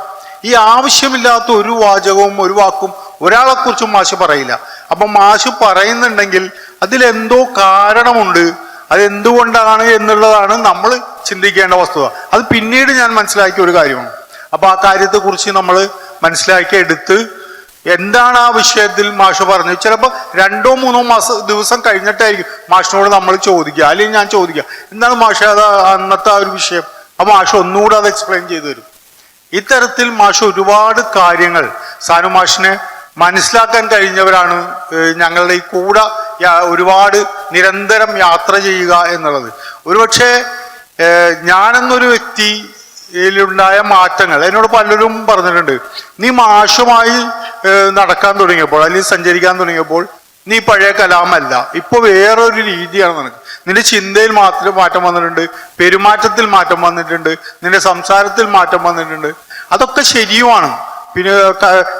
ഈ ആവശ്യമില്ലാത്ത ഒരു വാചകവും ഒരു വാക്കും ഒരാളെ കുറിച്ചും മാഷ് പറയില്ല. അപ്പൊ മാഷ് പറയുന്നുണ്ടെങ്കിൽ അതിലെന്തോ കാരണമുണ്ട്, അതെന്തുകൊണ്ടാണ് എന്നുള്ളതാണ് നമ്മൾ ചിന്തിക്കേണ്ട വസ്തുത. അത് പിന്നീട് ഞാൻ മനസ്സിലാക്കിയ ഒരു കാര്യമാണ്. അപ്പൊ ആ കാര്യത്തെക്കുറിച്ച് നമ്മൾ മനസ്സിലാക്കി എടുത്ത് എന്താണ് ആ വിഷയത്തിൽ മാഷ് പറഞ്ഞത്. ചിലപ്പോൾ 2-3 ദിവസം കഴിഞ്ഞിട്ടായിരിക്കും മാഷിനോട് നമ്മൾ ചോദിക്കുക, അല്ലെങ്കിൽ ഞാൻ ചോദിക്കുക, എന്താണ് മാഷ് അത് അന്നത്തെ ആ ഒരു വിഷയം. അപ്പൊ മാഷ് ഒന്നുകൂടെ അത് എക്സ്പ്ലെയിൻ ചെയ്തു തരും. ഇത്തരത്തിൽ മാഷ് ഒരുപാട് കാര്യങ്ങൾ സാനു മാഷിനെ മനസ്സിലാക്കാൻ കഴിഞ്ഞവരാണ് ഞങ്ങളുടെ ഈ കൂടെ ഒരുപാട് നിരന്തരം യാത്ര ചെയ്യുക എന്നുള്ളത്. ഒരുപക്ഷെ ഞാനെന്നൊരു വ്യക്തിയിലുണ്ടായ മാറ്റങ്ങൾ എന്നോട് പലരും പറഞ്ഞിട്ടുണ്ട്. നീ മാഷുമായി നടക്കാൻ തുടങ്ങിയപ്പോൾ അല്ലെങ്കിൽ സഞ്ചരിക്കാൻ തുടങ്ങിയപ്പോൾ നീ പഴയ കലാമല്ല, ഇപ്പൊ വേറൊരു രീതിയാണ് നിനക്ക്. നിന്റെ ചിന്തയിൽ മാറ്റം വന്നിട്ടുണ്ട്, പെരുമാറ്റത്തിൽ മാറ്റം വന്നിട്ടുണ്ട്, നിന്റെ സംസാരത്തിൽ മാറ്റം വന്നിട്ടുണ്ട്. അതൊക്കെ ശരിയുമാണ്. പിന്നെ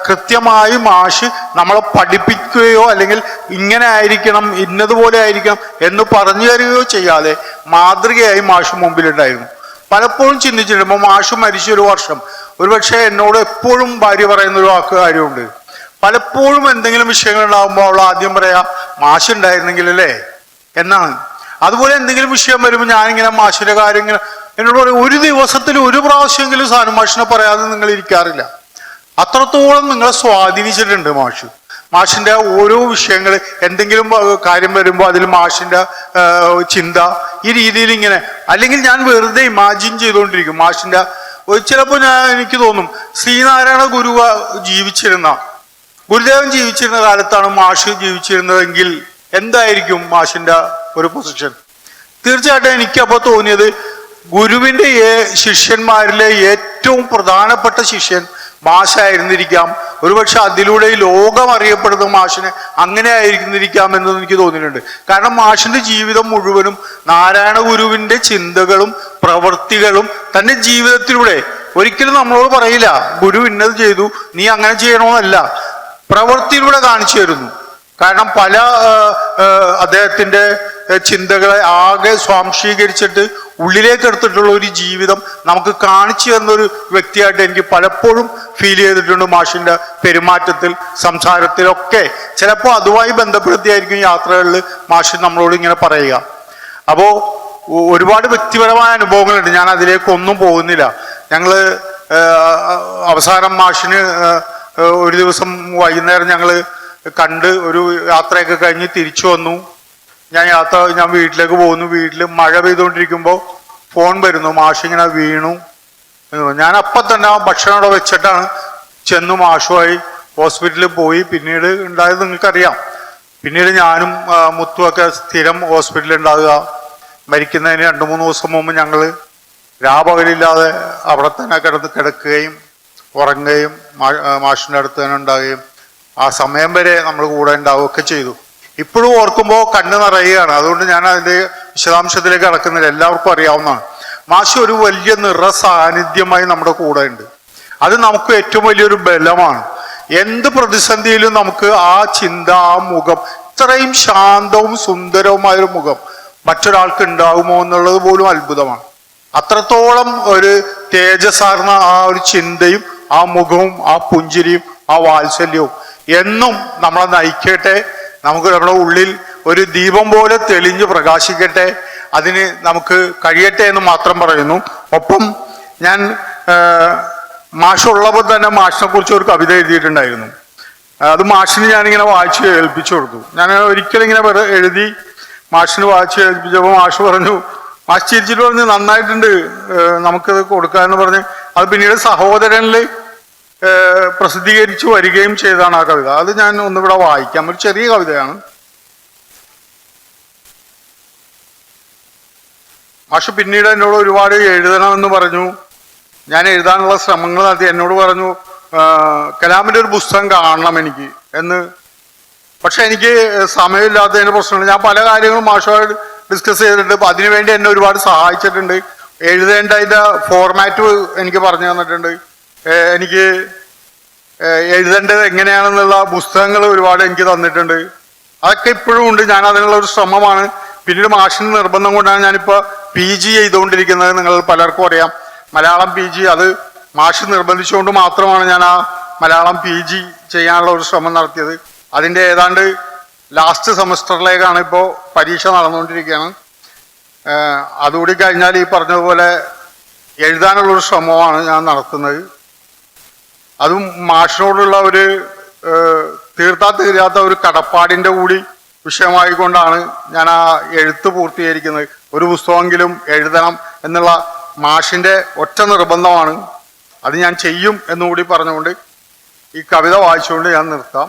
കൃത്യമായി മാഷ് നമ്മളെ പഠിപ്പിക്കുകയോ അല്ലെങ്കിൽ ഇങ്ങനെ ആയിരിക്കണം ഇന്നതുപോലെ ആയിരിക്കണം എന്ന് പറഞ്ഞു തരികയോ ചെയ്യാതെ മാതൃകയായി മാഷ് മുമ്പിലുണ്ടായിരുന്നു. പലപ്പോഴും ചിന്തിച്ചിട്ടുണ്ട്. ഇപ്പോൾ മാഷ് മരിച്ചൊരു വർഷം, ഒരുപക്ഷെ എന്നോട് എപ്പോഴും ഭാര്യ പറയുന്ന ഒരു കാര്യമുണ്ട്. പലപ്പോഴും എന്തെങ്കിലും വിഷയങ്ങൾ ഉണ്ടാകുമ്പോൾ അവൾ ആദ്യം പറയാ മാഷ് ഉണ്ടായിരുന്നെങ്കിലല്ലേ എന്നാണ്. അതുപോലെ എന്തെങ്കിലും വിഷയം വരുമ്പോൾ ഞാനിങ്ങനെ മാഷിന്റെ കാര്യം ഇങ്ങനെ എന്നോട് പറയും, ഒരു ദിവസത്തിൽ ഒരു പ്രാവശ്യമെങ്കിലും സാനു മാഷിനെ പറയാതെ നിങ്ങൾ ഇരിക്കാറില്ല. അത്രത്തോളം നിങ്ങളെ സ്വാധീനിച്ചിട്ടുണ്ട് മാഷ്. മാഷിന്റെ ഓരോ വിഷയങ്ങൾ എന്തെങ്കിലും കാര്യം വരുമ്പോൾ അതിൽ മാഷിന്റെ ചിന്ത ഈ രീതിയിൽ ഇങ്ങനെ, അല്ലെങ്കിൽ ഞാൻ വെറുതെ ഇമാജിൻ ചെയ്തുകൊണ്ടിരിക്കും മാഷിന്റെ. ചിലപ്പോൾ എനിക്ക് തോന്നും ശ്രീനാരായണ ഗുരു ഗുരുദേവൻ ജീവിച്ചിരുന്ന കാലത്താണ് മാഷ് ജീവിച്ചിരുന്നതെങ്കിൽ എന്തായിരിക്കും മാഷിന്റെ ഒരു പൊസിഷൻ. തീർച്ചയായിട്ടും എനിക്കപ്പോൾ തോന്നിയത് ഗുരുവിന്റെ ശിഷ്യന്മാരിലെ ഏറ്റവും പ്രധാനപ്പെട്ട ശിഷ്യൻ മാഷായിരുന്നിരിക്കാം. ഒരുപക്ഷെ അതിലൂടെ ഈ ലോകം അറിയപ്പെടുന്ന മാഷിനെ അങ്ങനെ ആയിരുന്നിരിക്കാം എന്ന് എനിക്ക് തോന്നിയിട്ടുണ്ട്. കാരണം മാഷിന്റെ ജീവിതം മുഴുവനും നാരായണ ഗുരുവിന്റെ ചിന്തകളും പ്രവൃത്തികളും തന്റെ ജീവിതത്തിലൂടെ, ഒരിക്കലും നമ്മളോട് പറയില്ല ഗുരു ഇന്നത് ചെയ്തു നീ അങ്ങനെ ചെയ്യണമെന്നല്ല, പ്രവൃത്തിയിലൂടെ കാണിച്ചു തരുന്നു. കാരണം പല അദ്ദേഹത്തിന്റെ ചിന്തകളെ ആകെ സ്വാംശീകരിച്ചിട്ട് ഉള്ളിലേക്ക് എടുത്തിട്ടുള്ള ഒരു ജീവിതം നമുക്ക് കാണിച്ചു തന്നൊരു വ്യക്തിയായിട്ട് എനിക്ക് പലപ്പോഴും ഫീൽ ചെയ്തിട്ടുണ്ട്. മാഷിന്റെ പെരുമാറ്റത്തിൽ സംസാരത്തിലൊക്കെ ചിലപ്പോൾ അതുമായി ബന്ധപ്പെടുത്തിയായിരിക്കും യാത്രകളിൽ മാഷ് നമ്മളോട് ഇങ്ങനെ പറയുക. അപ്പോൾ ഒരുപാട് വ്യക്തിപരമായ അനുഭവങ്ങളുണ്ട്, ഞാൻ അതിലേക്കൊന്നും പോകുന്നില്ല. ഞങ്ങള് അവസാനം മാഷിന് ഒരു ദിവസം വൈകുന്നേരം ഞങ്ങള് കണ്ട് ഒരു യാത്രയൊക്കെ കഴിഞ്ഞ് തിരിച്ചു വന്നു. ഞാൻ വീട്ടിലേക്ക് പോകുന്നു. വീട്ടിൽ മഴ പെയ്തുകൊണ്ടിരിക്കുമ്പോൾ ഫോൺ വരുന്നു, മാഷിങ്ങനെ വീണു. ഞാൻ അപ്പം തന്നെ ആ ഭക്ഷണം അവിടെ വെച്ചിട്ടാണ് ചെന്നു മാഷുമായി ഹോസ്പിറ്റലിൽ പോയി. പിന്നീട് ഉണ്ടായത് നിങ്ങൾക്കറിയാം. പിന്നീട് ഞാനും മുത്തുമൊക്കെ സ്ഥിരം ഹോസ്പിറ്റലിൽ ഉണ്ടാകുക. മരിക്കുന്നതിന് 2-3 ദിവസം മുമ്പ് ഞങ്ങൾ രാപകലില്ലാതെ അവിടെ തന്നെ കിടക്കുകയും ഉറങ്ങുകയും മാഷിൻ്റെ അടുത്ത് തന്നെ ഉണ്ടാവുകയും ആ സമയം വരെ നമ്മൾ കൂടെ ഉണ്ടാവുകയൊക്കെ ചെയ്തു. ഇപ്പോഴും ഓർക്കുമ്പോൾ കണ്ണ് നിറയുകയാണ്. അതുകൊണ്ട് ഞാൻ അതിൻ്റെ വിശദാംശത്തിലേക്ക് കടക്കുന്നില്ല, എല്ലാവർക്കും അറിയാവുന്നതാണ്. മാഷ് ഒരു വലിയ നിറസാന്നിധ്യമായി നമ്മുടെ കൂടെ ഉണ്ട്. അത് നമുക്ക് ഏറ്റവും വലിയൊരു ബലമാണ്. എന്ത് പ്രതിസന്ധിയിലും നമുക്ക് ആ ചിന്ത, ആ മുഖം, ഇത്രയും ശാന്തവും സുന്ദരവുമായൊരു മുഖം മറ്റൊരാൾക്ക് ഉണ്ടാകുമോ എന്നുള്ളത് പോലും അത്ഭുതമാണ്. അത്രത്തോളം ഒരു തേജസ്സാർന്ന ആ ഒരു ചിന്തയും ആ മുഖവും ആ പുഞ്ചിരിയും ആ വാത്സല്യവും എന്നും നമ്മളെ നയിക്കട്ടെ. നമുക്ക് നമ്മുടെ ഉള്ളിൽ ഒരു ദീപം പോലെ തെളിഞ്ഞ് പ്രകാശിക്കട്ടെ. അതിന് നമുക്ക് കഴിയട്ടെ എന്ന് മാത്രം പറയുന്നു. ഒപ്പം ഞാൻ മാഷുള്ളപ്പോൾ തന്നെ മാഷിനെ കുറിച്ച് ഒരു കവിത എഴുതിയിട്ടുണ്ടായിരുന്നു. അത് മാഷിന് ഞാനിങ്ങനെ വായിച്ച് കേൾപ്പിച്ചു കൊടുത്തു. ഞാൻ ഒരിക്കലും ഇങ്ങനെ എഴുതി മാഷിന് വായിച്ച് കേൾപ്പിച്ചപ്പോൾ മാഷ് പറഞ്ഞു, മാഷ് ചിരിച്ചിട്ട് പറഞ്ഞ് നന്നായിട്ടുണ്ട്, നമുക്കത് കൊടുക്കാമെന്ന് പറഞ്ഞ് അത് പിന്നീട് സഹോദരനിൽ പ്രസിദ്ധീകരിച്ചു വരികയും ചെയ്തതാണ് ആ കവിത. അത് ഞാൻ ഒന്നിവിടെ വായിക്കാം. ഒരു ചെറിയ കവിതയാണ്. മാഷ് പിന്നീട് എന്നോട് ഒരുപാട് എഴുതണമെന്ന് പറഞ്ഞു. ഞാൻ എഴുതാനുള്ള ശ്രമങ്ങൾ നടത്തി. എന്നോട് പറഞ്ഞു കലാമിൻ്റെ ഒരു പുസ്തകം കാണണം എനിക്ക് എന്ന്. പക്ഷെ എനിക്ക് സമയമില്ലാത്തതിൻ്റെ പ്രശ്നമുണ്ട്. ഞാൻ പല കാര്യങ്ങളും മാഷുമായിട്ട് ഡിസ്കസ് ചെയ്തിട്ടുണ്ട്. അപ്പം അതിനുവേണ്ടി എന്നെ ഒരുപാട് സഹായിച്ചിട്ടുണ്ട്. എഴുതേണ്ട അതിൻ്റെ ഫോർമാറ്റ് എനിക്ക് പറഞ്ഞു തന്നിട്ടുണ്ട്. എനിക്ക് എഴുതേണ്ടത് എങ്ങനെയാണെന്നുള്ള പുസ്തകങ്ങൾ ഒരുപാട് എനിക്ക് തന്നിട്ടുണ്ട്. അതൊക്കെ ഇപ്പോഴും ഉണ്ട്. ഞാൻ അതിനുള്ള ഒരു ശ്രമമാണ്. പിന്നീട് മാഷിൻ്റെ നിർബന്ധം കൊണ്ടാണ് ഞാനിപ്പോൾ PG ചെയ്തുകൊണ്ടിരിക്കുന്നത്. നിങ്ങൾ പലർക്കും അറിയാം, മലയാളം PG. അത് മാഷ് നിർബന്ധിച്ചുകൊണ്ട് മാത്രമാണ് ഞാൻ ആ മലയാളം PG ചെയ്യാനുള്ള ഒരു ശ്രമം നടത്തിയത്. അതിൻ്റെ ഏതാണ്ട് ലാസ്റ്റ് സെമസ്റ്ററിലേക്കാണ് ഇപ്പോൾ പരീക്ഷ നടന്നുകൊണ്ടിരിക്കുകയാണ്. അതുകൂടി കഴിഞ്ഞാൽ ഈ പറഞ്ഞതുപോലെ എഴുതാനുള്ളൊരു ശ്രമമാണ് ഞാൻ നടത്തുന്നത്. അതും മാഷിനോടുള്ള ഒരു തീർത്താത്ത ഒരു കടപ്പാടിൻ്റെ കൂടി വിഷയമായിക്കൊണ്ടാണ് ഞാൻ ആ എഴുത്ത് പൂർത്തീകരിക്കുന്നത്. ഒരു പുസ്തകമെങ്കിലും എഴുതണം എന്നുള്ള മാഷിൻ്റെ ഒറ്റ നിർബന്ധമാണ്. അത് ഞാൻ ചെയ്യും എന്നുകൂടി പറഞ്ഞുകൊണ്ട് ഈ കവിത വായിച്ചുകൊണ്ട് ഞാൻ നിർത്താം.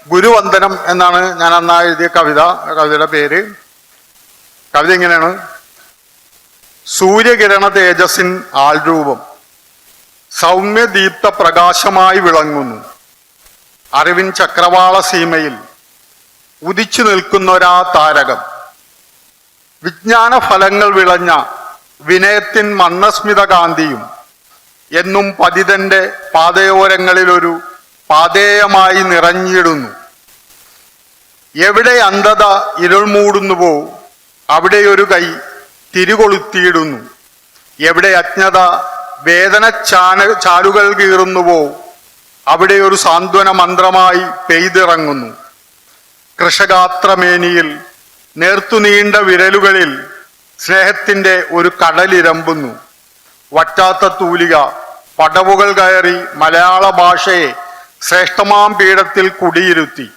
ഗുരുവന്ദനം എന്നാണ് ഞാൻ അന്ന് എഴുതിയ കവിത. കവിതയുടെ പേര്. കവിത ഇങ്ങനെയാണ്: സൂര്യകിരണ തേജസ്സിൻ ആൾരൂപം സൗമ്യദീപ്ത പ്രകാശമായി വിളങ്ങുന്നു. അറിവിൻ ചക്രവാള സീമയിൽ ഉദിച്ചു നിൽക്കുന്നൊരാ താരകം. വിജ്ഞാന ഫലങ്ങൾ വിളഞ്ഞ വിനയത്തിൻ മന്ദസ്മിത കാന്തിയും എന്നും പതിതന്റെ പാതയോരങ്ങളിലൊരു പാതേയമായി നിറഞ്ഞിടുന്നു. എവിടെ അന്ധത ഇരുൾ മൂടുന്നുവോ അവിടെയൊരു കൈ തിരികൊളുത്തിയിടുന്നു. എവിടെ അജ്ഞത വേദന ചാലുകൾ കീറുന്നുവോ അവിടെയൊരു സാന്ത്വന മന്ത്രമായി പെയ്തിറങ്ങുന്നു. കൃഷഗാത്രമേനിയിൽ നേർത്തുനീണ്ട വിരലുകളിൽ സ്നേഹത്തിന്റെ ഒരു കടലിരമ്പുന്നു. വറ്റാത്ത തൂലിക പടവുകൾ കയറി മലയാള ഭാഷയെ ശ്രേഷ്ഠമാം പീഠത്തിൽ കുടിയിരുത്തി.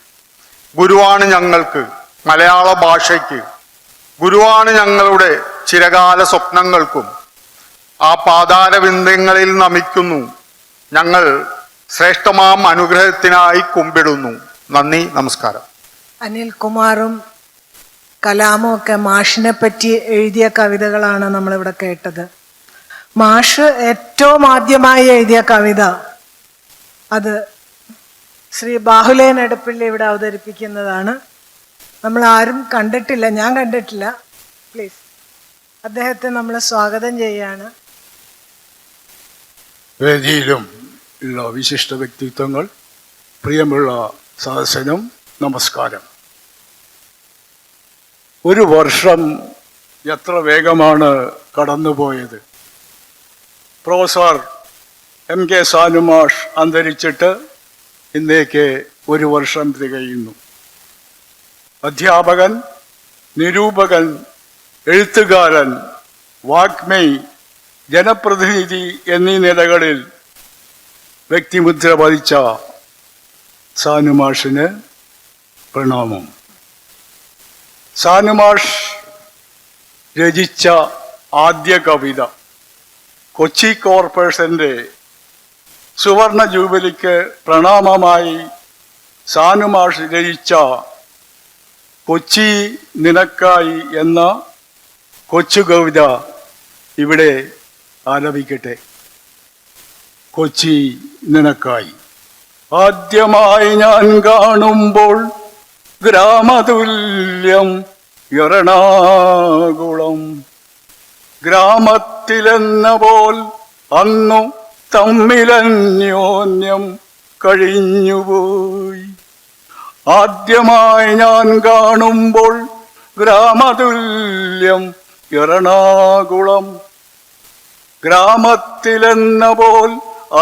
ഗുരുവാണ് ഞങ്ങൾക്ക്, മലയാള ഭാഷയ്ക്ക് ഗുരുവാണ് ഞങ്ങളുടെ ചിരകാല സ്വപ്നങ്ങൾക്കും. ആ പാതാരവിന്ദങ്ങളിൽ നമിക്കുന്നു ഞങ്ങൾ. ശ്രേഷ്ഠമാം അനുഗ്രഹത്തിനായി കുമ്പിടുന്നു. നന്ദി, നമസ്കാരം. അനിൽകുമാറും കലാമും ഒക്കെ മാഷിനെ പറ്റി എഴുതിയ കവിതകളാണ് നമ്മളിവിടെ കേട്ടത്. മാഷ് ഏറ്റവും ആദ്യമായി എഴുതിയ കവിത അത് ശ്രീ ബാഹുലേൻ എടപ്പള്ളി ഇവിടെ അവതരിപ്പിക്കുന്നതാണ്. നമ്മൾ ആരും കണ്ടിട്ടില്ല, ഞാൻ കണ്ടിട്ടില്ല. പ്ലീസ് അദ്ദേഹത്തെ നമ്മൾ സ്വാഗതം ചെയ്യാണ്. വേദിയിലും ഉള്ള വിശിഷ്ട വ്യക്തിത്വങ്ങൾ, പ്രിയമുള്ള സദസ്സനും നമസ്കാരം. ഒരു വർഷം എത്ര വേഗമാണ് കടന്നുപോയത്. പ്രൊഫസർ MK സാനുമാഷ് അന്തരിച്ചിട്ട് ഇന്നേക്ക് ഒരു വർഷം തികയുന്നു. അധ്യാപകൻ, നിരൂപകൻ, എഴുത്തുകാരൻ, വാഗ്മി, ജനപ്രതിനിധി എന്നീ നിലകളിൽ വ്യക്തിമുദ്ര പതിച്ച സാനുമാഷിന് പ്രണാമം. സാനുമാഷ് രചിച്ച ആദ്യ കവിത കൊച്ചി കോർപ്പറേഷന്റെ സുവർണ ജൂബിലിക്ക് പ്രണാമമായി സാനുമാഷ് രചിച്ച കൊച്ചി നിനക്കായി എന്ന കൊച്ചു കവിത ഇവിടെ ആലപിക്കട്ടെ. കൊച്ചി നിനക്കായി. ആദ്യമായി ഞാൻ കാണുമ്പോൾ ഗ്രാമതുല്യം എറണാകുളം. ഗ്രാമത്തിലെന്ന പോൽ അന്നു തമ്മിലന്യോന്യം കഴിഞ്ഞുപോയി. ആദ്യമായി ഞാൻ കാണുമ്പോൾ ഗ്രാമതുല്യം എറണാകുളം. ഗ്രാമത്തിലെന്ന പോൽ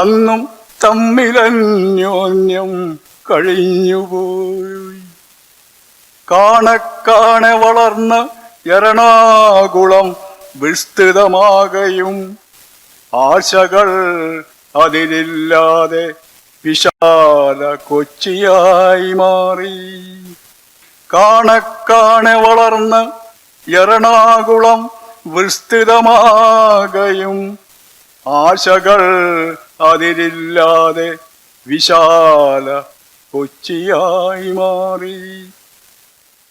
അന്നും തമ്മിലന്യോന്യം കഴിഞ്ഞുപോയി. കാണെ വളർന്ന എറണാകുളം വിസ്തൃതമാകയും ആശകൾ അതിരില്ലാതെ വിശാല കൊച്ചിയായി മാറി. കാണെ വളർന്ന എറണാകുളം വിസ്തൃതമാകയും ആശകൾ അതിരില്ലാതെ വിശാല കൊച്ചിയായി മാറി.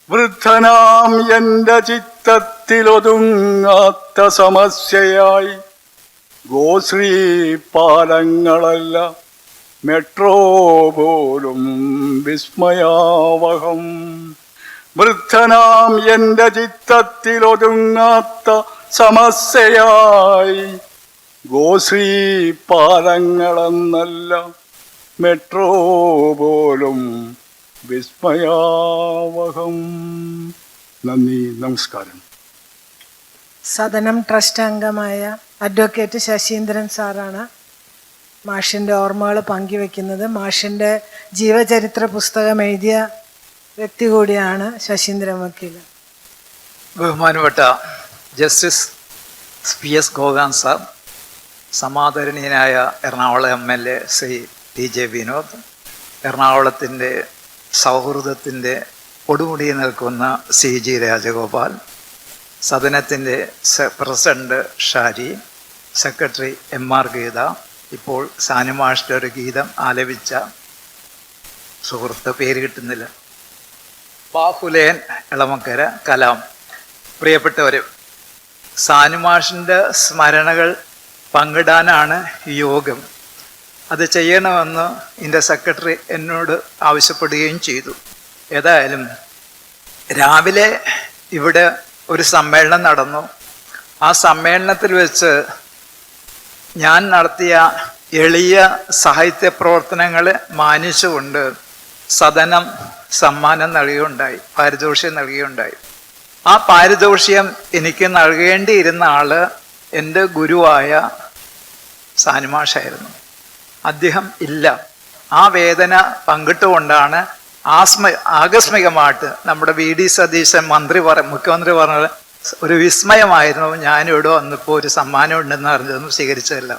വൃദ്ധനാം എന്റെ ചിത്തത്തിലൊതുങ്ങാത്ത സമസ്യയായി ഗോശ്രീ പാലങ്ങളല്ല മെട്രോ പോലും വിസ്മയാവഹം. വൃദ്ധനാം എന്റെ ചിത്തത്തിലൊതുങ്ങാത്ത സമസ്യയായി ഗോശ്രീ പാലങ്ങളെന്നല്ല മെട്രോ പോലും വിസ്മയാവഹം. നന്ദി, നമസ്കാരം. സദനം ട്രസ്റ്റ് അംഗമായ അഡ്വക്കേറ്റ് ശശീന്ദ്രൻ സാറാണ് മാഷിൻ്റെ ഓർമ്മകൾ പങ്കുവെക്കുന്നത്. മാഷിൻ്റെ ജീവചരിത്ര പുസ്തകം എഴുതിയ വ്യക്തി കൂടിയാണ് ശശീന്ദ്രൻ വക്കീൽ. ബഹുമാനപ്പെട്ട ജസ്റ്റിസ് PS ഗോകാൻ സാർ, സമാദരണീയനായ എറണാകുളം MLA ശ്രീ TJ വിനോദ്, എറണാകുളത്തിൻ്റെ സൗഹൃദത്തിൻ്റെ കൊടുമുടിയിൽ നിൽക്കുന്ന CG രാജഗോപാൽ, സദനത്തിൻ്റെ president Shari, secretary MR Geetha, ഇപ്പോൾ സാനുമാഷിൻ്റെ ഒരു ഗീതം ആലപിച്ച സുഹൃത്ത്, പേര് കിട്ടുന്നില്ല, ബാഹുലേൻ എളമക്കര, കലാം, പ്രിയപ്പെട്ടവർ, സാനുമാഷിൻ്റെ സ്മരണകൾ പങ്കിടാനാണ് ഈ യോഗം. അത് ചെയ്യണമെന്ന് എൻ്റെ സെക്രട്ടറി എന്നോട് ആവശ്യപ്പെടുകയും ചെയ്തു. ഏതായാലും രാവിലെ ഇവിടെ ഒരു സമ്മേളനം നടന്നു. ആ സമ്മേളനത്തിൽ വെച്ച് ഞാൻ നടത്തിയ എളിയ സാഹിത്യ പ്രവർത്തനങ്ങളെ മാനിച്ചുകൊണ്ട് സദനം സമ്മാനം നൽകുകയുണ്ടായി, പാരിതോഷികം നൽകുകയുണ്ടായി. ആ പാരിതോഷികം എനിക്ക് നൽകേണ്ടിയിരുന്ന ആള് എൻ്റെ ഗുരുവായ സാനുമാഷായിരുന്നു. അദ്ദേഹം ഇല്ല. ആ വേദന പങ്കിട്ടുകൊണ്ടാണ് ആകസ്മികമായിട്ട് നമ്മുടെ VD സതീശൻ മുഖ്യമന്ത്രി പറഞ്ഞത് ഒരു വിസ്മയമായിരുന്നു. ഞാനിവിടെ വന്നപ്പോൾ ഒരു സമ്മാനം ഉണ്ടെന്ന് അറിഞ്ഞതൊന്നും സ്വീകരിച്ചതല്ല.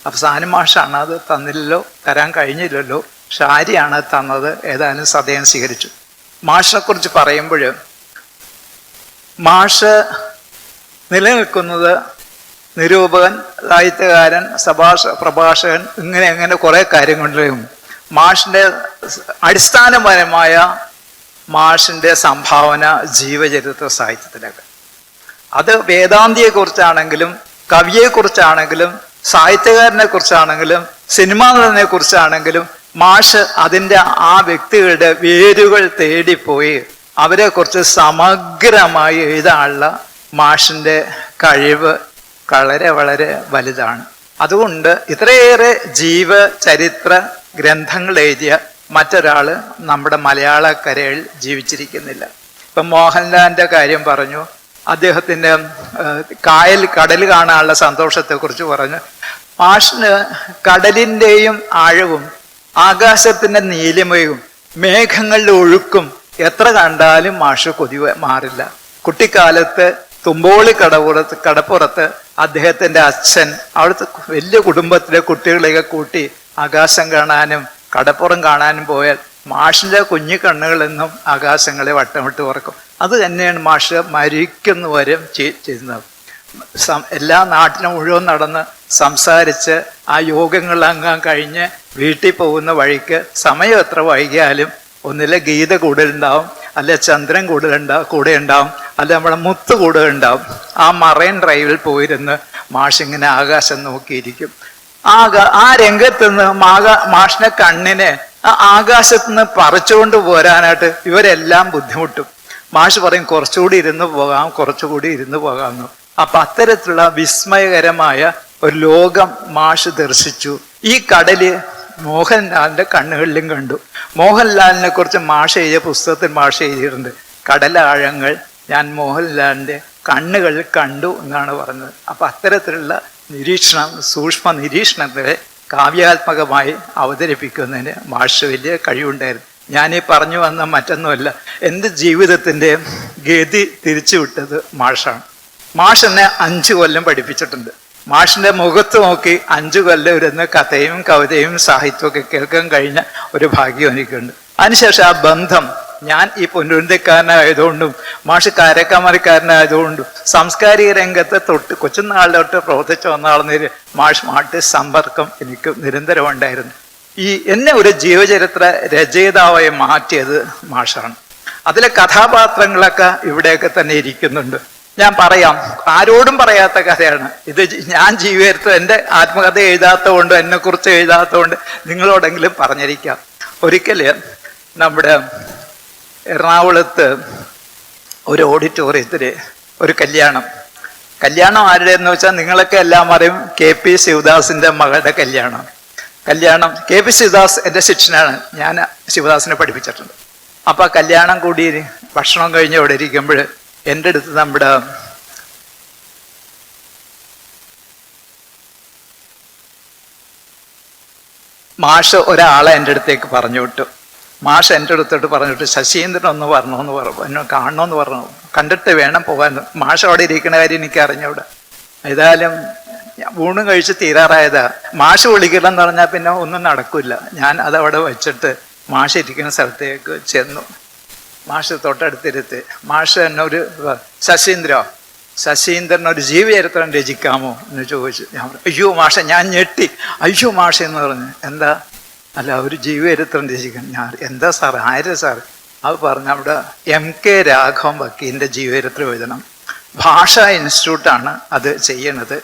അപ്പം സാനുമാഷാണ് അത് തന്നില്ലല്ലോ, തരാൻ കഴിഞ്ഞില്ലല്ലോ, ഷാരിയാണ് തന്നത്. ഏതായാലും സദയം സ്വീകരിച്ചു. മാഷിനെ കുറിച്ച് പറയുമ്പോൾ മാഷ് നിലനിൽക്കുന്നത് നിരൂപകൻ, സാഹിത്യകാരൻ, പ്രഭാഷകൻ, ഇങ്ങനെ കുറേ കാര്യങ്ങളിലും മാഷിൻ്റെ അടിസ്ഥാനപരമായ മാഷിൻ്റെ സംഭാവന ജീവചരിത്ര സാഹിത്യത്തിലൊക്കെ. അത് വേദാന്തിയെക്കുറിച്ചാണെങ്കിലും കവിയെക്കുറിച്ചാണെങ്കിലും സാഹിത്യകാരനെ കുറിച്ചാണെങ്കിലും സിനിമാ നടനെ കുറിച്ചാണെങ്കിലും മാഷ് അതിൻ്റെ ആ വ്യക്തികളുടെ വേരുകൾ തേടിപ്പോയി അവരെക്കുറിച്ച് സമഗ്രമായി എഴുതാനുള്ള മാഷിൻ്റെ കഴിവ് വളരെ വളരെ വലുതാണ്. അതുകൊണ്ട് ഇത്രയേറെ ജീവചരിത്ര ഗ്രന്ഥങ്ങൾ എഴുതിയ മറ്റൊരാൾ നമ്മുടെ മലയാളക്കരയിൽ ജീവിച്ചിരിക്കുന്നില്ല. ഇപ്പം മോഹൻലാലിൻ്റെ കാര്യം പറഞ്ഞു, അദ്ദേഹത്തിൻ്റെ കടൽ കാണാനുള്ള സന്തോഷത്തെക്കുറിച്ച് പറഞ്ഞു. മാഷിന് കടലിൻ്റെയും ആഴവും ആകാശത്തിൻ്റെ നീലിമയും മേഘങ്ങളുടെ ഒഴുക്കും എത്ര കണ്ടാലും മാഷ് കൊതി മാറില്ല. കുട്ടിക്കാലത്ത് തുമ്പോളി കടപ്പുറത്ത് അദ്ദേഹത്തിൻ്റെ അച്ഛൻ അവിടുത്തെ വലിയ കുടുംബത്തിലെ കുട്ടികളെയൊക്കെ കൂട്ടി ആകാശം കാണാനും കടപ്പുറം കാണാനും പോയാൽ മാഷിൻ്റെ കുഞ്ഞു കണ്ണുകളെന്നും ആകാശങ്ങളെ വട്ടമിട്ട് ഉറക്കും. അത് തന്നെയാണ് മാഷ് മരിക്കുന്നവരെ ചെയ്യുന്നത്. എല്ലാ നാട്ടിലും മുഴുവൻ നടന്ന് സംസാരിച്ച് ആ യോഗങ്ങളെല്ലാം കഴിഞ്ഞ് വീട്ടിൽ പോകുന്ന വഴിക്ക് സമയം എത്ര വൈകിയാലും ഒന്നിലെ ഗീത കൂടുതലുണ്ടാവും, അല്ലെ ചന്ദ്രൻ കൂടെ ഉണ്ടാവും, അല്ലെ നമ്മുടെ മുത്ത് കൂടെ ഉണ്ടാവും. ആ മറൈൻ ഡ്രൈവിൽ പോയിരുന്ന് മാഷിങ്ങനെ ആകാശം നോക്കിയിരിക്കും. ആ രംഗത്ത് നിന്ന് മാഷിന്റെ കണ്ണിനെ ആ ആകാശത്ത് നിന്ന് പറിച്ചുകൊണ്ട് പോരാനായിട്ട് ഇവരെല്ലാം ബുദ്ധിമുട്ടും. മാഷ് പറയും കുറച്ചുകൂടി ഇരുന്ന് പോകാമെന്ന്. അപ്പൊ അത്തരത്തിലുള്ള വിസ്മയകരമായ ഒരു ലോകം മാഷ് ദർശിച്ചു. ഈ കടല് മോഹൻലാലിന്റെ കണ്ണുകളിലും കണ്ടു. മോഹൻലാലിനെ കുറിച്ച് മാഷ് എഴുതിയ പുസ്തകത്തിൽ മാഷ് എഴുതിയിട്ടുണ്ട്, കടലാഴങ്ങൾ ഞാൻ മോഹൻലാലിന്റെ കണ്ണുകളിൽ കണ്ടു എന്നാണ് പറഞ്ഞത്. അപ്പൊ അത്തരത്തിലുള്ള സൂക്ഷ്മ നിരീക്ഷണത്തെ കാവ്യാത്മകമായി അവതരിപ്പിക്കുന്നതിന് മാഷ് വലിയ കഴിവുണ്ടായിരുന്നു. ഞാനീ പറഞ്ഞു വന്ന മറ്റൊന്നുമല്ല, എൻ്റെ ജീവിതത്തിൻ്റെ ഗതി തിരിച്ചുവിട്ടത് മാഷാണ്. മാഷ് എന്നെ 5 കൊല്ലം പഠിപ്പിച്ചിട്ടുണ്ട്. മാഷിന്റെ മുഖത്ത് നോക്കി 5 കൊല്ലം ഇരുന്ന് കഥയും കവിതയും സാഹിത്യമൊക്കെ കേൾക്കാൻ കഴിഞ്ഞ ഒരു ഭാഗ്യം എനിക്കുണ്ട്. അതിനുശേഷം ആ ബന്ധം, ഞാൻ ഈ പൊന്നുരുന്തിക്കാരനായതുകൊണ്ടും മാഷ് കാരക്കാമരക്കാരനായതുകൊണ്ടും സാംസ്കാരിക രംഗത്ത് കൊച്ചുനാളിൽ തൊട്ട് പ്രവർത്തിച്ചു വന്നാളെന്നൊരു മാട്ട് സമ്പർക്കം എനിക്ക് നിരന്തരം ഉണ്ടായിരുന്നു. എന്നെ ഒരു ജീവചരിത്ര രചയിതാവായി മാറ്റിയത് മാഷാണ്. അതിലെ കഥാപാത്രങ്ങളൊക്കെ ഇവിടെയൊക്കെ തന്നെ ഇരിക്കുന്നുണ്ട്. ഞാൻ പറയാം, ആരോടും പറയാത്ത കഥയാണ് ഇത്. ഞാൻ ജീവചരിത്രം എൻ്റെ ആത്മകഥ എഴുതാത്തതുകൊണ്ട്, എന്നെക്കുറിച്ച് എഴുതാത്തതുകൊണ്ട് നിങ്ങളോടെങ്കിലും പറഞ്ഞിരിക്കാം. ഒരിക്കൽ നമ്മുടെ എറണാകുളത്ത് ഒരു ഓഡിറ്റോറിയത്തിൽ ഒരു കല്യാണം ആരുടെ എന്ന് വെച്ചാൽ നിങ്ങളൊക്കെ എല്ലാം അറിയും, KP ശിവദാസിന്റെ മകളുടെ കല്യാണം. KP ശിവദാസ് എൻ്റെ ശിഷ്യനാണ്, ഞാൻ ശിവദാസിനെ പഠിപ്പിച്ചിട്ടുണ്ട്. അപ്പൊ കല്യാണം കൂടി ഭക്ഷണം കഴിഞ്ഞ് അവിടെ ഇരിക്കുമ്പോൾ എൻ്റെ അടുത്ത് നമ്മുടെ മാഷ് ഒരാളെ എൻ്റെ അടുത്തേക്ക് പറഞ്ഞു വിട്ടു. മാഷ് എൻ്റെ അടുത്തോട്ട് പറഞ്ഞിട്ട് ശശീന്ദ്രൻ ഒന്ന് വരണമെന്ന് പറഞ്ഞു, എന്നെ കാണണമെന്ന് പറഞ്ഞു, കണ്ടിട്ട് വേണം പോകാൻ. മാഷ് അവിടെ ഇരിക്കുന്ന കാര്യം എനിക്ക് അറിഞ്ഞൂടെ. ഏതായാലും ഊണും കഴിച്ച് തീരാറായതാ. മാഷ് വിളിക്കില്ലെന്ന് പറഞ്ഞാൽ പിന്നെ ഒന്നും നടക്കില്ല. ഞാൻ അതവിടെ വെച്ചിട്ട് മാഷ് ഇരിക്കുന്ന സ്ഥലത്തേക്ക് ചെന്നു. മാഷ് തൊട്ടടുത്തിരുത്ത്. മാഷ് എന്നെ ഒരു ശശീന്ദ്രൻ ഒരു ജീവചരിത്രം രചിക്കാമോ എന്ന് ചോദിച്ചു. ഞാൻ പറഞ്ഞു, അയ്യോ മാഷ. ഞാൻ ഞെട്ടി. അയ്യോ മാഷ എന്ന് പറഞ്ഞു. എന്താ? അല്ല, ഒരു ജീവചരിത്രം രചിക്കണം. ഞാൻ എന്താ സാർ, ആര് സാർ? അത് പറഞ്ഞു, അവിടെ MK രാഘവൻ വക്കീലിൻ്റെ ജീവചരിത്രം എഴുതണം. ഭാഷാ ഇൻസ്റ്റിറ്റ്യൂട്ടാണ് അത് ചെയ്യണത്.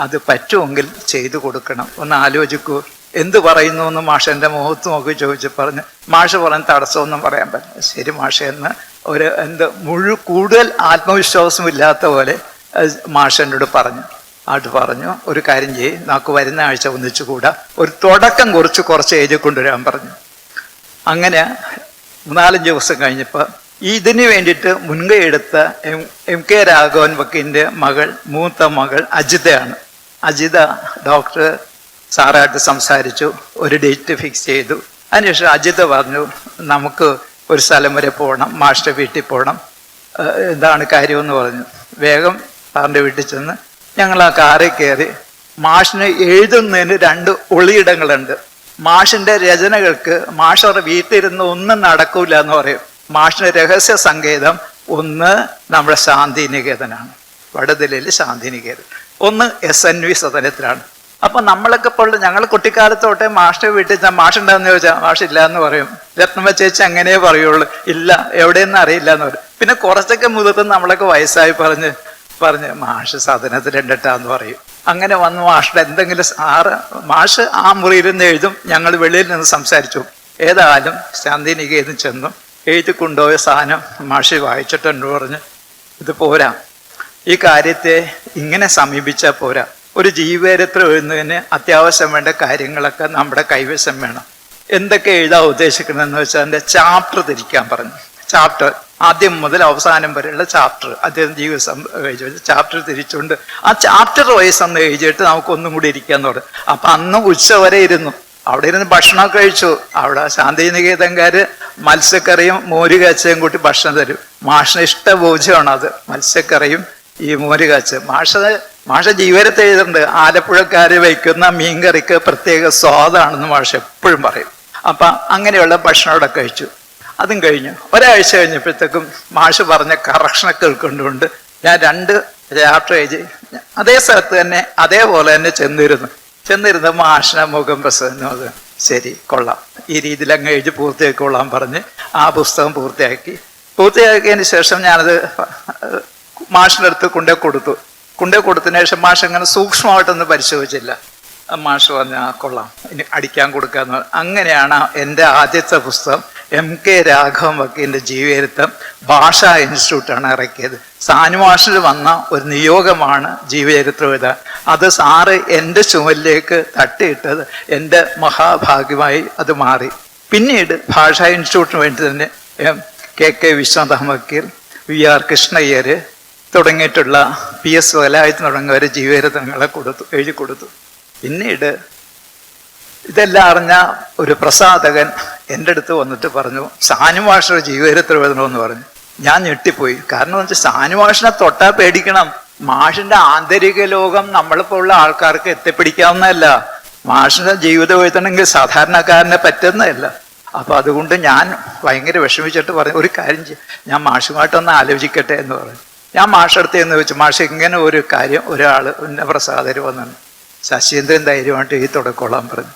അത് പറ്റുമെങ്കിൽ ചെയ്തു കൊടുക്കണം. ഒന്ന് ആലോചിക്കൂ. എന്ത് പറയുന്നു എന്ന് മാഷ എൻ്റെ മുഖത്ത് നോക്കി ചോദിച്ച് പറഞ്ഞു. മാഷ് പറഞ്ഞ തടസ്സമൊന്നും പറയാൻ പറ്റില്ല. ശരി മാഷ എന്ന് ഒരു കൂടുതൽ ആത്മവിശ്വാസം ഇല്ലാത്ത പോലെ മാഷ എന്നോട് പറഞ്ഞു. പറഞ്ഞു ഒരു കാര്യം ചെയ്യ്, നമുക്ക് വരുന്ന ആഴ്ച ഒന്നിച്ചു കൂടാ, ഒരു തുടക്കം കുറച്ച് എഴുതി കൊണ്ടുവരാൻ പറഞ്ഞു. അങ്ങനെ 4-5 ദിവസം കഴിഞ്ഞപ്പോൾ ഇതിന് വേണ്ടിയിട്ട് മുൻകൈ എടുത്ത എം കെ രാഘവൻ വക്കീലിൻ്റെ മൂത്ത മകൾ അജിതയാണ്. അജിത ഡോക്ടർ സാറായിട്ട് സംസാരിച്ചു, ഒരു ഡേറ്റ് ഫിക്സ് ചെയ്തു. അതിനുശേഷം അജിത പറഞ്ഞു നമുക്ക് ഒരു സ്ഥലം വരെ പോകണം, മാഷിൻ്റെ വീട്ടിൽ പോകണം, എന്താണ് കാര്യമെന്ന് പറഞ്ഞു. വേഗം സാറിൻ്റെ വീട്ടിൽ ചെന്ന് ഞങ്ങൾ ആ കാറിൽ കയറി. മാഷിന് എഴുതുന്നതിന് 2 ഒളിയിടങ്ങളുണ്ട്. മാഷിൻ്റെ രചനകൾക്ക് മാഷ് അവരുടെ വീട്ടിലിരുന്ന് ഒന്നും നടക്കൂല എന്ന് പറയും. മാഷിൻ്റെ രഹസ്യ സങ്കേതം ഒന്ന് നമ്മുടെ ശാന്തിനികേതനാണ്, വടതിലയിൽ ശാന്തിനികേതൻ, ഒന്ന് SNV സദനത്തിലാണ്. അപ്പൊ നമ്മളൊക്കെ ഇപ്പോൾ ഞങ്ങൾ കുട്ടിക്കാലത്തോട്ടെ മാഷിന്റെ വീട്ടിൽ മാഷുണ്ടാന്ന് ചോദിച്ചാൽ മാഷില്ല എന്ന് പറയും. രത്നമ്മ ചേച്ചി അങ്ങനെ പറയുള്ളൂ, ഇല്ല എവിടെയെന്ന് അറിയില്ല എന്ന് പറയും. പിന്നെ കുറച്ചൊക്കെ മുതിർത്ത് നമ്മളൊക്കെ വയസ്സായി പറഞ്ഞ് മാഷ് സദനത്തിലുണ്ടട്ടാന്ന് പറയും. അങ്ങനെ വന്ന് മാഷിന്റെ എന്തെങ്കിലും മാഷ് ആ മുറിയിൽ നിന്ന് എഴുതും, ഞങ്ങൾ വെളിയിൽ നിന്ന് സംസാരിച്ചു. ഏതായാലും ശാന്തിനികേതൻ ചെന്നു എഴുതി കൊണ്ടുപോയ സാധനം മാഷി വായിച്ചിട്ടുണ്ട്. പറഞ്ഞ് ഇത് പോരാ, ഈ കാര്യത്തെ ഇങ്ങനെ സമീപിച്ചാൽ പോരാ, ഒരു ജീവചരിത്രം എഴുതുന്നതിന് അത്യാവശ്യം വേണ്ട കാര്യങ്ങളൊക്കെ നമ്മുടെ കൈവശം വേണം. എന്തൊക്കെ എഴുതാൻ ഉദ്ദേശിക്കണമെന്ന് വെച്ചാൽ അതിൻ്റെ ചാപ്റ്റർ തിരിക്കാൻ പറഞ്ഞു. ചാപ്റ്റർ ആദ്യം മുതൽ അവസാനം വരെയുള്ള ചാപ്റ്റർ അദ്ദേഹം ചാപ്റ്റർ തിരിച്ചുകൊണ്ട് ആ ചാപ്റ്റർ വൈസ് അന്ന് എഴുതിയിട്ട് നമുക്കൊന്നും കൂടി ഇരിക്കാന്ന് പറഞ്ഞു. അപ്പൊ അന്ന് ഉച്ച വരെ ഇരുന്നു. അവിടെ ഇരുന്ന് ഭക്ഷണമൊക്കെ കഴിച്ചു. അവിടെ ശാന്തിനികേതൻകാര് മത്സ്യക്കറിയും മോര് കാച്ചയും കൂട്ടി ഭക്ഷണം തരും. മാഷിന് ഇഷ്ടഭോജ്യമാണ് അത്, മത്സ്യക്കറിയും ഈ മോര് കാച്ച. മാഷ ജീവരത്തെ എഴുതുന്നുണ്ട്, ആലപ്പുഴക്കാര് വയ്ക്കുന്ന മീൻകറിക്ക് പ്രത്യേക സ്വാദാണെന്ന് മാഷ എപ്പോഴും പറയും. അപ്പൊ അങ്ങനെയുള്ള ഭക്ഷണം അവിടെ കഴിച്ചു. അതും കഴിഞ്ഞു. ഒരാഴ്ച കഴിഞ്ഞപ്പോഴത്തേക്കും മാഷ് പറഞ്ഞ കറക്ഷനൊക്കെ ഉൾക്കൊണ്ടുകൊണ്ട് ഞാൻ 2 ചാപ്റ്റർ എഴുതി അതേ സ്ഥലത്ത് തന്നെ അതേപോലെ തന്നെ ചെന്നിരുന്ന മാഷിനെ മുഖം പ്രസന്നത് ശരി കൊള്ളാം, ഈ രീതിയിൽ അങ്ങ് എഴുതി പൂർത്തിയാക്കിക്കൊള്ളാൻ പറഞ്ഞ് ആ പുസ്തകം പൂർത്തിയാക്കിയതിന് ശേഷം ഞാനത് മാഷിൻ്റെ അടുത്ത് കൊണ്ടേ കൊടുത്തതിന് ശേഷം മാഷ് അങ്ങനെ സൂക്ഷ്മമായിട്ടൊന്നും പരിശോധിച്ചില്ല. മാഷ് പറഞ്ഞ കൊള്ളാം, ഇനി അടിക്കാൻ കൊടുക്കാന്ന്. അങ്ങനെയാണ് എൻ്റെ ആദ്യത്തെ പുസ്തകം MK രാഘവൻ വക്കീലിൻ്റെ ജീവചരിത്രം ഭാഷാ ഇൻസ്റ്റിറ്റ്യൂട്ടാണ് ഇറക്കിയത്. സാനുമാഷിൽ വന്ന ഒരു നിയോഗമാണ് ജീവചരിത്രം എഴുതാൻ. അത് സാറ് എൻ്റെ ചുമലിലേക്ക് തട്ടിയിട്ടത് എൻ്റെ മഹാഭാഗ്യമായി അത് മാറി. പിന്നീട് ഭാഷാ ഇൻസ്റ്റിറ്റ്യൂട്ടിന് വേണ്ടി തന്നെ KK വിശ്വനാഥൻ വക്കീൽ, VR കൃഷ്ണയ്യർ തുടങ്ങിയിട്ടുള്ള PS വേലായുധൻ തുടങ്ങിയവർ ജീവചരിത്രങ്ങളെ എഴുതി കൊടുത്തു. പിന്നീട് ഇതെല്ലാം അറിഞ്ഞ ഒരു പ്രസാധകൻ എൻ്റെ അടുത്ത് വന്നിട്ട് പറഞ്ഞു സാനുമാഷിന്റെ ജീവചരിത്രം എഴുതണമെന്ന് പറഞ്ഞു. ഞാൻ ഞെട്ടിപ്പോയി. കാരണം എന്ന് വെച്ചാൽ സാനുമാഷിനെ തൊട്ടാ പേടിക്കണം. മാഷിന്റെ ആന്തരിക ലോകം നമ്മളിപ്പോഴുള്ള ആൾക്കാർക്ക് എത്തിപ്പിടിക്കാവുന്നതല്ല. മാഷിന്റെ ജീവിതം എഴുതണമെങ്കിൽ സാധാരണക്കാരനെ പറ്റുന്നതല്ല. അപ്പൊ അതുകൊണ്ട് ഞാൻ ഭയങ്കര വിഷമിച്ചിട്ട് പറഞ്ഞു ഒരു കാര്യം ചെയ്യും, ഞാൻ മാഷുമായിട്ടൊന്ന് ആലോചിക്കട്ടെ എന്ന് പറഞ്ഞു. ഞാൻ മാഷടുത്ത് എന്ന് വെച്ചു, മാഷ് ഇങ്ങനെ ഒരു കാര്യം ഒരാൾ ഉന്നപ്രസാദർ വന്നു, ശശീന്ദ്രൻ ധൈര്യമായിട്ട് എഴുതി തുടക്കോളാൻ പറഞ്ഞു.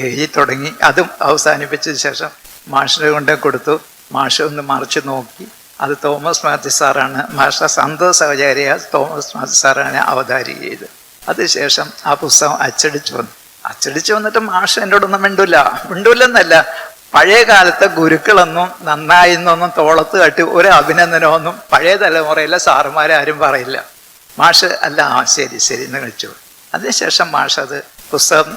എഴുതി തുടങ്ങി. അതും അവസാനിപ്പിച്ചതിന് ശേഷം മാഷിനെ കൊണ്ടേ കൊടുത്തു. മാഷ് ഒന്ന് മറിച്ച് നോക്കി. അത് തോമസ് മാത്യു സാറാണ്, മാഷ സന്തോഷ സഹചാരിയ തോമസ് മാത്യു സാറാണ് അവതാരിക ചെയ്തത്. അതിനുശേഷം ആ പുസ്തകം അച്ചടിച്ചു വന്നിട്ട് മാഷ് എന്നോടൊന്നും മിണ്ടൂലെന്നല്ല, പഴയ കാലത്തെ ഗുരുക്കളൊന്നും നന്നായിന്നൊന്നും തോളത്ത് തട്ടി ഒരു അഭിനന്ദനമൊന്നും പഴയ തലമുറയിലെ സാറുമാരാരും പറയില്ല. മാഷ് അല്ല ശരി എന്ന് കഴിച്ചു. അതിനുശേഷം മാഷ് അത് പുസ്തകം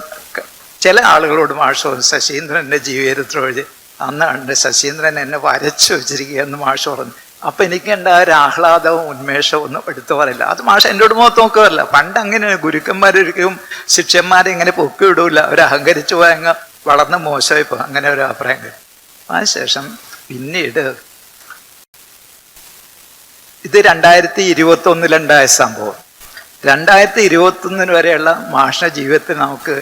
ചില ആളുകളോട് മാഷ് ശശീന്ദ്രൻ്റെ ജീവചരിത്രം എഴുതി അന്നാണ് ശശീന്ദ്രൻ എന്നെ വരച്ചു വെച്ചിരിക്കുക എന്ന് മാഷ് പറഞ്ഞു. അപ്പൊ എനിക്കുണ്ട് ആ ഒരു ആഹ്ലാദവും ഉന്മേഷവും ഒന്നും എടുത്തു പറയില്ല. അത് മാഷ് എന്നോട് മുഖത്ത് നോക്കുകയല്ല. പണ്ട് അങ്ങനെ ഗുരുക്കന്മാരൊരിക്കലും ശിഷ്യന്മാരെ ഇങ്ങനെ പൊക്കി വിടൂല, അവർ അഹങ്കരിച്ചു പോയങ്ങ് വളർന്ന് മോശമായി പോകും, അങ്ങനെ ഒരു അഭിപ്രായം കഴിയും. അതിനുശേഷം പിന്നീട് ഇത് 2021 സംഭവം. 2021 വരെയുള്ള മാഷിന്റെ ജീവിതത്തിൽ നമുക്ക്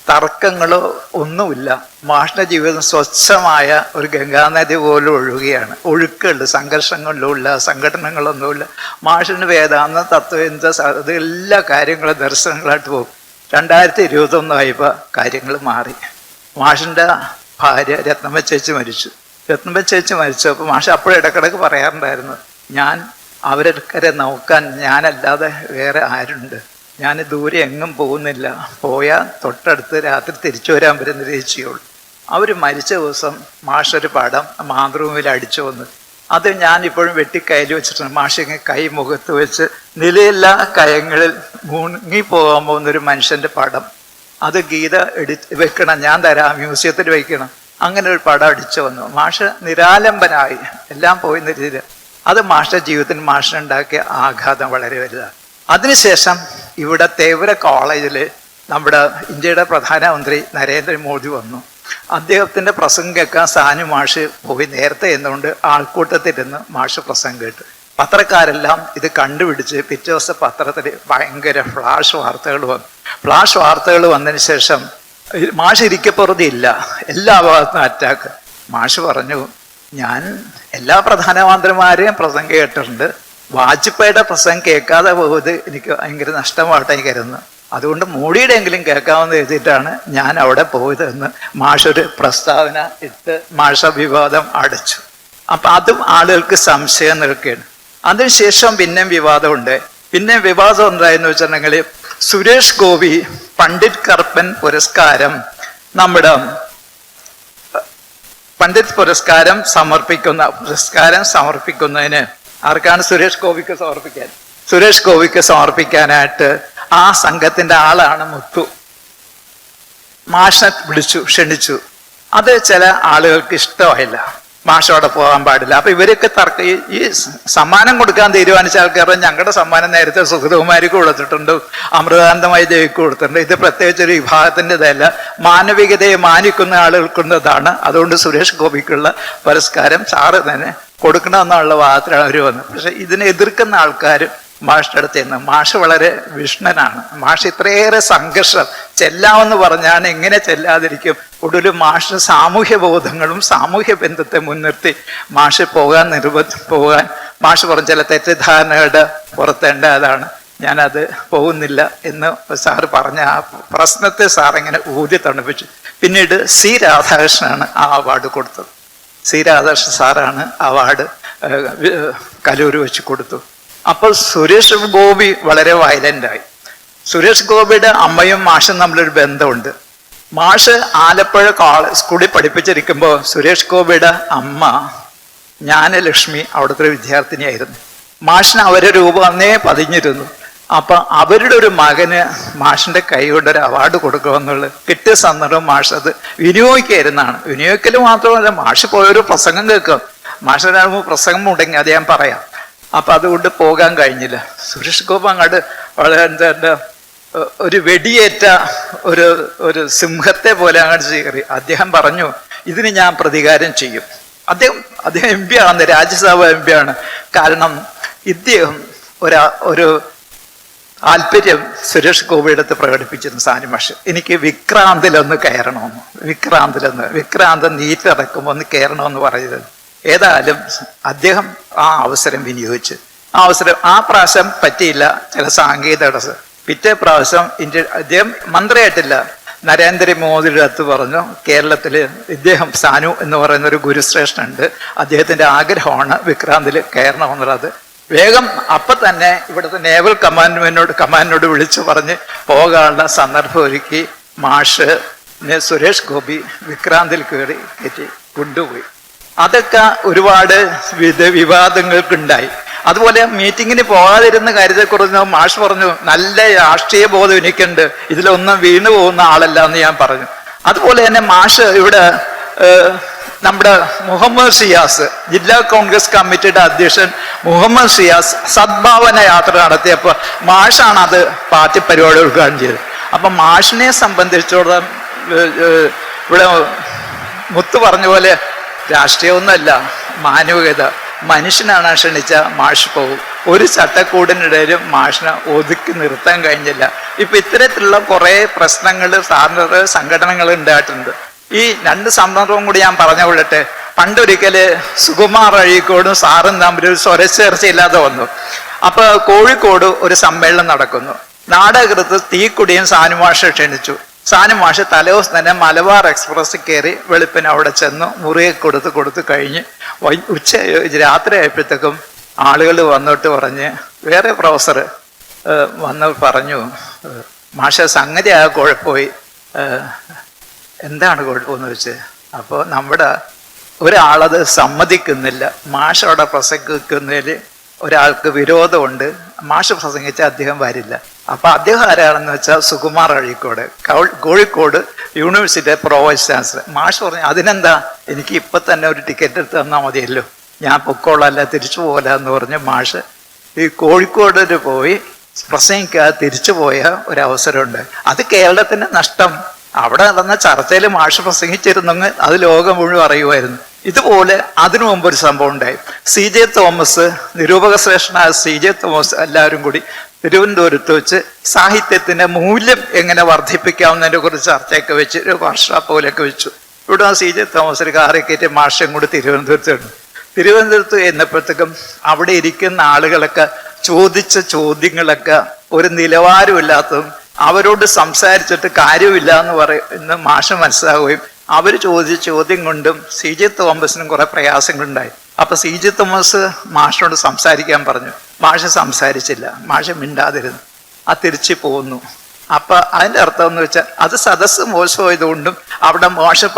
തർക്കങ്ങളോ ഒന്നുമില്ല. മാഷിന്റെ ജീവിതം സ്വച്ഛമായ ഒരു ഗംഗാനദി പോലെ ഒഴുകുകയാണ്. ഒഴുക്കുണ്ട്, സംഘർഷങ്ങളിലുമില്ല, സംഘടനകളൊന്നുമില്ല. മാഷിന് വേദാന്ത തത്വചിന്ത അത് എല്ലാ കാര്യങ്ങളും ദർശനങ്ങളായിട്ട് പോകും. 2021 ആയപ്പോൾ കാര്യങ്ങൾ മാറി. മാഷിന്റെ ഭാര്യ രത്നമ്മ ചേച്ചി മരിച്ചപ്പോൾ മാഷ് അപ്പോഴും ഇടക്കിടക്ക് പറയാറുണ്ടായിരുന്നു, ഞാൻ അവരൊക്കെ നോക്കാൻ ഞാനല്ലാതെ വേറെ ആരുണ്ട്? ഞാൻ ദൂരെ എങ്ങും പോകുന്നില്ല, പോയാൽ തൊട്ടടുത്ത് രാത്രി തിരിച്ചു വരാൻ വരുന്നതേ ചെയ്യുള്ളൂ. അവർ മരിച്ച ദിവസം മാഷൊരു പടം മാതൃഭൂമിയിൽ അടിച്ചു വന്ന്, അത് ഞാൻ ഇപ്പോഴും വെട്ടിക്കയ്യിൽ വെച്ചിട്ടുണ്ട്. മാഷിങ്ങനെ കൈ മുഖത്ത് വെച്ച് നിലയില്ലാ കയങ്ങളിൽ മുങ്ങിപ്പോകാൻ പോകുന്നൊരു മനുഷ്യൻ്റെ പടം. അത് ഗീത വെക്കണം, ഞാൻ തരാം, മ്യൂസിയത്തിൽ വയ്ക്കണം. അങ്ങനെ ഒരു പടം അടിച്ചു വന്നു. മാഷ് നിരാലംബനായി, എല്ലാം പോയി രീതിയിൽ. അത് മാഷിന്റെ ജീവിതത്തിൽ മാഷിനുണ്ടാക്കിയ ആഘാതം വളരെ വലുതാണ്. അതിനുശേഷം ഇവിടെ തേവര കോളേജിൽ നമ്മുടെ ഇന്ത്യയുടെ പ്രധാനമന്ത്രി നരേന്ദ്രമോദി വന്നു. അദ്ദേഹത്തിൻ്റെ പ്രസംഗം കേൾക്കാൻ സാനു മാഷ് പോയി. നേരത്തെ എന്നുകൊണ്ട് ആൾക്കൂട്ടത്തിരുന്ന് മാഷ് പ്രസംഗം കേട്ടു. പത്രക്കാരെല്ലാം ഇത് കണ്ടുപിടിച്ച് പിറ്റേ ദിവസം പത്രത്തിൽ ഭയങ്കര ഫ്ലാഷ് വാർത്തകൾ വന്നു. ഫ്ലാഷ് വാർത്തകൾ വന്നതിന് ശേഷം മാഷ് ഇരിക്കപ്പുറതില്ല, എല്ലാ ഭാഗത്തും അറ്റാക്ക്. മാഷ് പറഞ്ഞു, ഞാൻ എല്ലാ പ്രധാനമന്ത്രിമാരെയും പ്രസംഗം കേട്ടിട്ടുണ്ട്, വാജ്പേയിയുടെ പ്രസംഗം കേൾക്കാതെ പോയത് എനിക്ക് ഭയങ്കര നഷ്ടമായിട്ടായി കരുതുന്നു. അതുകൊണ്ട് മോഡിയുടെയെങ്കിലും കേൾക്കാമെന്ന് എഴുതിയിട്ടാണ് ഞാൻ അവിടെ പോയതെന്ന് മാഷൊരു പ്രസ്താവന ഇട്ട് മാഷ വിവാദം അടച്ചു. അപ്പം അതും ആളുകൾക്ക് സംശയം നിൽക്കുകയാണ്. അതിനുശേഷം പിന്നെ വിവാദമുണ്ട്. പിന്നെ വിവാദം എന്തായെന്ന് വെച്ചിട്ടുണ്ടെങ്കിൽ സുരേഷ് ഗോപി പണ്ഡിറ്റ് കർപ്പൻ പുരസ്കാരം, നമ്മുടെ പണ്ഡിറ്റ് പുരസ്കാരം സമർപ്പിക്കുന്നതിന് ആർക്കാണ്? സുരേഷ് ഗോപിക്ക് സമർപ്പിക്കാൻ. സുരേഷ് ഗോപിക്ക് സമർപ്പിക്കാനായിട്ട് ആ സംഘത്തിന്റെ ആളാണ് മുത്തു. മാഷിനെ ക്ഷണിച്ചു. അത് ചില ആളുകൾക്ക് ഇഷ്ടമായില്ല, മാഷോടെ പോകാൻ പാടില്ല. അപ്പൊ ഇവരൊക്കെ ഈ സമ്മാനം കൊടുക്കാൻ തീരുമാനിച്ച ആൾക്കാർ, ഞങ്ങളുടെ സമ്മാനം നേരത്തെ സുഗതകുമാരിക്ക് കൊടുത്തിട്ടുണ്ട്, അമൃതാനന്ദമായി ദേവിക്ക് കൊടുത്തിട്ടുണ്ട്, ഇത് പ്രത്യേകിച്ച് ഒരു വിഭാഗത്തിൻ്റെതല്ല, മാനവികതയെ മാനിക്കുന്ന ആളുകൾക്കുന്നതാണ്, അതുകൊണ്ട് സുരേഷ് ഗോപിക്കുള്ള പുരസ്കാരം സാറ് തന്നെ കൊടുക്കണമെന്നുള്ള വാദത്തിലാണ് അവർ വന്നത്. പക്ഷെ ഇതിനെ എതിർക്കുന്ന ആൾക്കാർ മാഷിൻ്റെ അടുത്ത് ചെന്ന്, മാഷ് വളരെ വിഷ്ണനാണ്, മാഷ് ഇത്രയേറെ സംഘർഷം ചെല്ലാമെന്ന് പറഞ്ഞാണ്, എങ്ങനെ ചെല്ലാതിരിക്കും? ഒടുവിൽ മാഷ് സാമൂഹ്യ ബോധങ്ങളും സാമൂഹ്യ ബന്ധത്തെ മുൻനിർത്തി മാഷ് പോകാൻ മാഷ് പറഞ്ഞ ചില തെറ്റിദ്ധാരണകളുടെ പുറത്തേണ്ടതാണ്, ഞാനത് പോകുന്നില്ല എന്ന് സാറ് പറഞ്ഞ ആ പ്രശ്നത്തെ സാർ ഇങ്ങനെ ഊതി തണുപ്പിച്ചു. പിന്നീട് സി രാധാകൃഷ്ണനാണ് ആ അവാർഡ് കൊടുത്തത്. സി രാധാകൃഷ്ണൻ സാറാണ് അവാർഡ് കലൂര് വെച്ച് കൊടുത്തു. അപ്പോൾ സുരേഷ് ഗോപി വളരെ വയലൻ്റായി. സുരേഷ് ഗോപിയുടെ അമ്മയും മാഷും തമ്മിലൊരു ബന്ധമുണ്ട്. മാഷ് ആലപ്പുഴ സ്കൂളിൽ പഠിപ്പിച്ചിരിക്കുമ്പോൾ സുരേഷ് ഗോപിയുടെ അമ്മ ജ്ഞാനലക്ഷ്മി അവിടുത്തെ ഒരു വിദ്യാർത്ഥിനിയായിരുന്നു. മാഷിന് അവരെ രൂപം അന്നേ പതിഞ്ഞിരുന്നു. അപ്പൊ അവരുടെ ഒരു മകന് മാഷിന്റെ കൈ കൊണ്ടൊരു അവാർഡ് കൊടുക്കുമെന്നുള്ളത് കിട്ടിയ സന്ദർഭം മാഷ് അത് വിനിയോഗിക്കായിരുന്നാണ്. വിനിയോഗിക്കൽ മാത്രമല്ല, മാഷ് പോയൊരു പ്രസംഗം കേൾക്കും. മാഷിനാകുമ്പോൾ പ്രസംഗം മുടങ്ങി, അത് ഞാൻ പറയാം. അപ്പൊ അതുകൊണ്ട് പോകാൻ കഴിഞ്ഞില്ല. സുരേഷ് ഗോപി അങ്ങോട്ട് വളരെ എന്താ ഒരു വെടിയേറ്റ ഒരു സിംഹത്തെ പോലെ അങ്ങോട്ട് കയറി. അദ്ദേഹം പറഞ്ഞു, ഇതിന് ഞാൻ പ്രതികാരം ചെയ്യും. അദ്ദേഹം എം പി ആണ്, രാജ്യസഭ എം പി ആണ്. കാരണം ഇദ്ദേഹം ഒരു താല്പര്യം സുരേഷ് ഗോപിയുടെ അടുത്ത് പ്രകടിപ്പിച്ചിരുന്നു. സാനി മാഷ്, എനിക്ക് വിക്രാന്തിലൊന്ന് കയറണമെന്ന്, വിക്രാന്ത് നീറ്റിറക്കുമ്പോൾ ഒന്ന് കയറണമെന്ന് പറയുന്നത്. ഏതായാലും അദ്ദേഹം ആ അവസരം വിനിയോഗിച്ച്, ആ പ്രാവശ്യം പറ്റിയില്ല, ചില സാങ്കേതിക തടസ്സം. പിറ്റേ പ്രാവശ്യം അദ്ദേഹം മന്ത്രിയായിട്ടില്ല, നരേന്ദ്രമോദിയുടെ അടുത്ത് പറഞ്ഞു, കേരളത്തിൽ ഇദ്ദേഹം സാനു എന്ന് പറയുന്ന ഒരു ഗുരുശ്രേഷ്ഠനുണ്ട്, അദ്ദേഹത്തിന്റെ ആഗ്രഹമാണ് വിക്രാന്തിൽ കയറണമെന്നുള്ളത്. വേഗം അപ്പം തന്നെ ഇവിടുത്തെ നേവൽ കമാൻഡിനോട് വിളിച്ചു പറഞ്ഞ് പോകാനുള്ള സന്ദർഭം ഒരുക്കി മാഷ് സുരേഷ് ഗോപി വിക്രാന്തിൽ കയറ്റി കൊണ്ടുപോയി. അതൊക്കെ ഒരുപാട് വിവാദങ്ങൾക്കുണ്ടായി. അതുപോലെ മീറ്റിങ്ങിന് പോകാതിരുന്ന കാര്യത്തെക്കുറിച്ച് മാഷ് പറഞ്ഞു, നല്ല രാഷ്ട്രീയ ബോധം എനിക്കുണ്ട്, ഇതിലൊന്നും വീണു പോകുന്ന ആളല്ല എന്ന് ഞാൻ പറഞ്ഞു. അതുപോലെ തന്നെ മാഷ് ഇവിടെ നമ്മുടെ മുഹമ്മദ് ഷിയാസ്, ജില്ലാ കോൺഗ്രസ് കമ്മിറ്റിയുടെ അധ്യക്ഷൻ മുഹമ്മദ് ഷിയാസ് സദ്ഭാവന യാത്ര നടത്തിയപ്പോൾ മാഷാണ് അത് പാർട്ടി പരിപാടി ഉദ്ഘാടനം ചെയ്തത്. അപ്പം മാഷിനെ സംബന്ധിച്ചോളം ഇവിടെ മുത്ത് പറഞ്ഞ പോലെ രാഷ്ട്രീയമൊന്നുമല്ല, മാനവികത. മനുഷ്യനാണ് ക്ഷണിച്ച മാഷ് പോകും. ഒരു ചട്ടക്കൂടിനിടയിലും മാഷിനെ ഒതുക്കി നിർത്താൻ കഴിഞ്ഞില്ല. ഇപ്പൊ ഇത്തരത്തിലുള്ള കുറെ പ്രശ്നങ്ങൾ സാറിൻ്റെ സംഘടനകൾ ഉണ്ടായിട്ടുണ്ട്. ഈ രണ്ട് സന്ദർഭവും കൂടി ഞാൻ പറഞ്ഞു കൊള്ളട്ടെ. പണ്ടൊരിക്കല് സുകുമാർ അഴീക്കോടും സാറും തമ്മിൽ ഒരു സ്വരച്ചേർച്ചയില്ലാതെ വന്നു. അപ്പൊ കോഴിക്കോട് ഒരു സമ്മേളനം നടക്കുന്നു. നാടകൃത്ത് തീക്കുടിയും സാനുമാഷെ ക്ഷണിച്ചു. സാനുമാഷ് തലേദിവസം തന്നെ മലബാർ എക്സ്പ്രസ് കയറി വെളുപ്പിന് അവിടെ ചെന്നു മുറിയെ കൊടുത്ത് കഴിഞ്ഞ് രാത്രി ആയപ്പോഴത്തേക്കും ആളുകൾ വന്നിട്ട് പറഞ്ഞ്, വേറെ പ്രൊഫസർ വന്ന് പറഞ്ഞു, മാഷ സംഗതി ആ കുഴപ്പമായി, എന്താണ് കുഴപ്പമെന്ന് വെച്ച്. അപ്പോൾ നമ്മുടെ ഒരാളത് സമ്മതിക്കുന്നില്ല. മാഷ് അവിടെ പ്രസംഗിക്കുന്നതിൽ ഒരാൾക്ക് വിരോധമുണ്ട്. മാഷ് പ്രസംഗിച്ചാൽ അദ്ദേഹം വരില്ല. അപ്പൊ അദ്ദേഹം ആരാണെന്ന് വെച്ചാൽ Sukumar Azhikode, Kozhikode university provides chancellor. മാഷ് പറഞ്ഞു, അതിനെന്താ, എനിക്ക് ഇപ്പൊ തന്നെ ഒരു ടിക്കറ്റ് എടുത്ത് തന്നാൽ മതിയല്ലോ, ഞാൻ പൊക്കോളല്ല, തിരിച്ചു പോകല എന്ന് പറഞ്ഞ് മാഷ് ഈ കോഴിക്കോടിന് പോയി പ്രസംഗിക്കാതെ തിരിച്ചു പോയ ഒരവസരമുണ്ട്. അത് കേരളത്തിന്റെ നഷ്ടം. അവിടെ നടന്ന ചർച്ചയിൽ മാഷ് പ്രസംഗിച്ചിരുന്നെങ്കിൽ അത് ലോകം മുഴുവൻ അറിയുമായിരുന്നു. ഇതുപോലെ അതിനു മുമ്പ് ഒരു സംഭവം ഉണ്ടായി. CJ തോമസ്, നിരൂപക ശ്രേഷ്ഠനായ CJ തോമസ് എല്ലാവരും കൂടി തിരുവനന്തപുരത്ത് വെച്ച് സാഹിത്യത്തിന്റെ മൂല്യം എങ്ങനെ വർദ്ധിപ്പിക്കാവുന്നതിനെ കുറിച്ച് ചർച്ചയൊക്കെ വെച്ച് ഒരു വർക്ക്ഷോപ്പ് പോലെയൊക്കെ വെച്ചു. ഇവിടെ CJ തോമസ് ഒരു കാറിൽ കയറ്റി മാഷും കൂടി തിരുവനന്തപുരത്ത് എന്നപ്പോഴത്തേക്കും അവിടെ ഇരിക്കുന്ന ആളുകളൊക്കെ ചോദിച്ച ചോദ്യങ്ങളൊക്കെ ഒരു നിലവാരമില്ലാത്തതും അവരോട് സംസാരിച്ചിട്ട് കാര്യമില്ല എന്ന് പറയുന്ന മാഷ് മനസ്സിലാവുകയും അവർ ചോദിച്ച ചോദ്യം കൊണ്ടും CJ തോമസിനും കുറെ പ്രയാസങ്ങളുണ്ടായി. അപ്പൊ CJ തോമസ് മാഷിനോട് സംസാരിക്കാൻ പറഞ്ഞു. മാഷ് സംസാരിച്ചില്ല, മാഷ് മിണ്ടാതിരുന്നു, തിരിച്ചു പോന്നു. അപ്പൊ അതിന്റെ അർത്ഥം എന്ന് വെച്ചാൽ അത് സദസ്സ് മോശമായതുകൊണ്ടും അവിടെ മാഷ്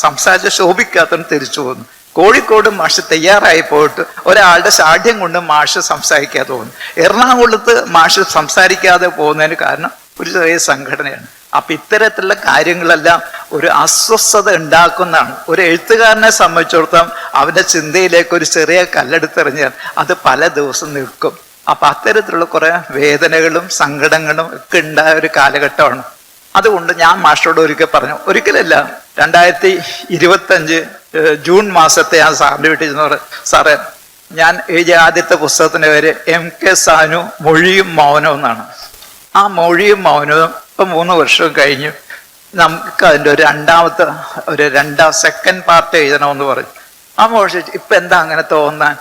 സംസാരിച്ച് ശോഭിക്കാത്തതും തിരിച്ചു പോന്നു. കോഴിക്കോട് മാഷ് തയ്യാറായി പോയിട്ട് ഒരാളുടെ ശാഠ്യം കൊണ്ട് മാഷ് സംസാരിക്കാതെ പോകുന്നു. എറണാകുളത്ത് മാഷ് സംസാരിക്കാതെ പോകുന്നതിന് കാരണം ഒരു ചെറിയ സംഘടനയാണ്. അപ്പൊ ഇത്തരത്തിലുള്ള കാര്യങ്ങളെല്ലാം ഒരു അസ്വസ്ഥത ഉണ്ടാക്കുന്നതാണ്. ഒരു എഴുത്തുകാരനെ സംബന്ധിച്ചിടത്തോളം അവന്റെ ചിന്തയിലേക്ക് ഒരു ചെറിയ കല്ലെടുത്തെറിഞ്ഞാൽ അത് പല ദിവസം നിൽക്കും. അപ്പൊ അത്തരത്തിലുള്ള കുറെ വേദനകളും സങ്കടങ്ങളും ഒക്കെ ഉണ്ടായ ഒരു കാലഘട്ടമാണ്. അതുകൊണ്ട് ഞാൻ മാഷോട് ഒരിക്കൽ പറഞ്ഞു, ഒരിക്കലല്ല, 2025 ജൂൺ മാസത്തെ ഞാൻ സാറിന്റെ വീട്ടിൽ ചെന്ന് പറഞ്ഞു, സാറേ ഞാൻ എഴുതിയ ആദ്യത്തെ പുസ്തകത്തിന്റെ പേര് MK സാനു മൊഴിയും മൗനവും എന്നാണ്. ആ മൊഴിയും മൗനവും ഇപ്പൊ 3 വർഷം കഴിഞ്ഞു. നമുക്ക് അതിൻ്റെ ഒരു സെക്കൻഡ് പാർട്ട് എഴുതണമെന്ന് പറഞ്ഞു. ആ മോശം ഇപ്പൊ എന്താ അങ്ങനെ തോന്നാൻ?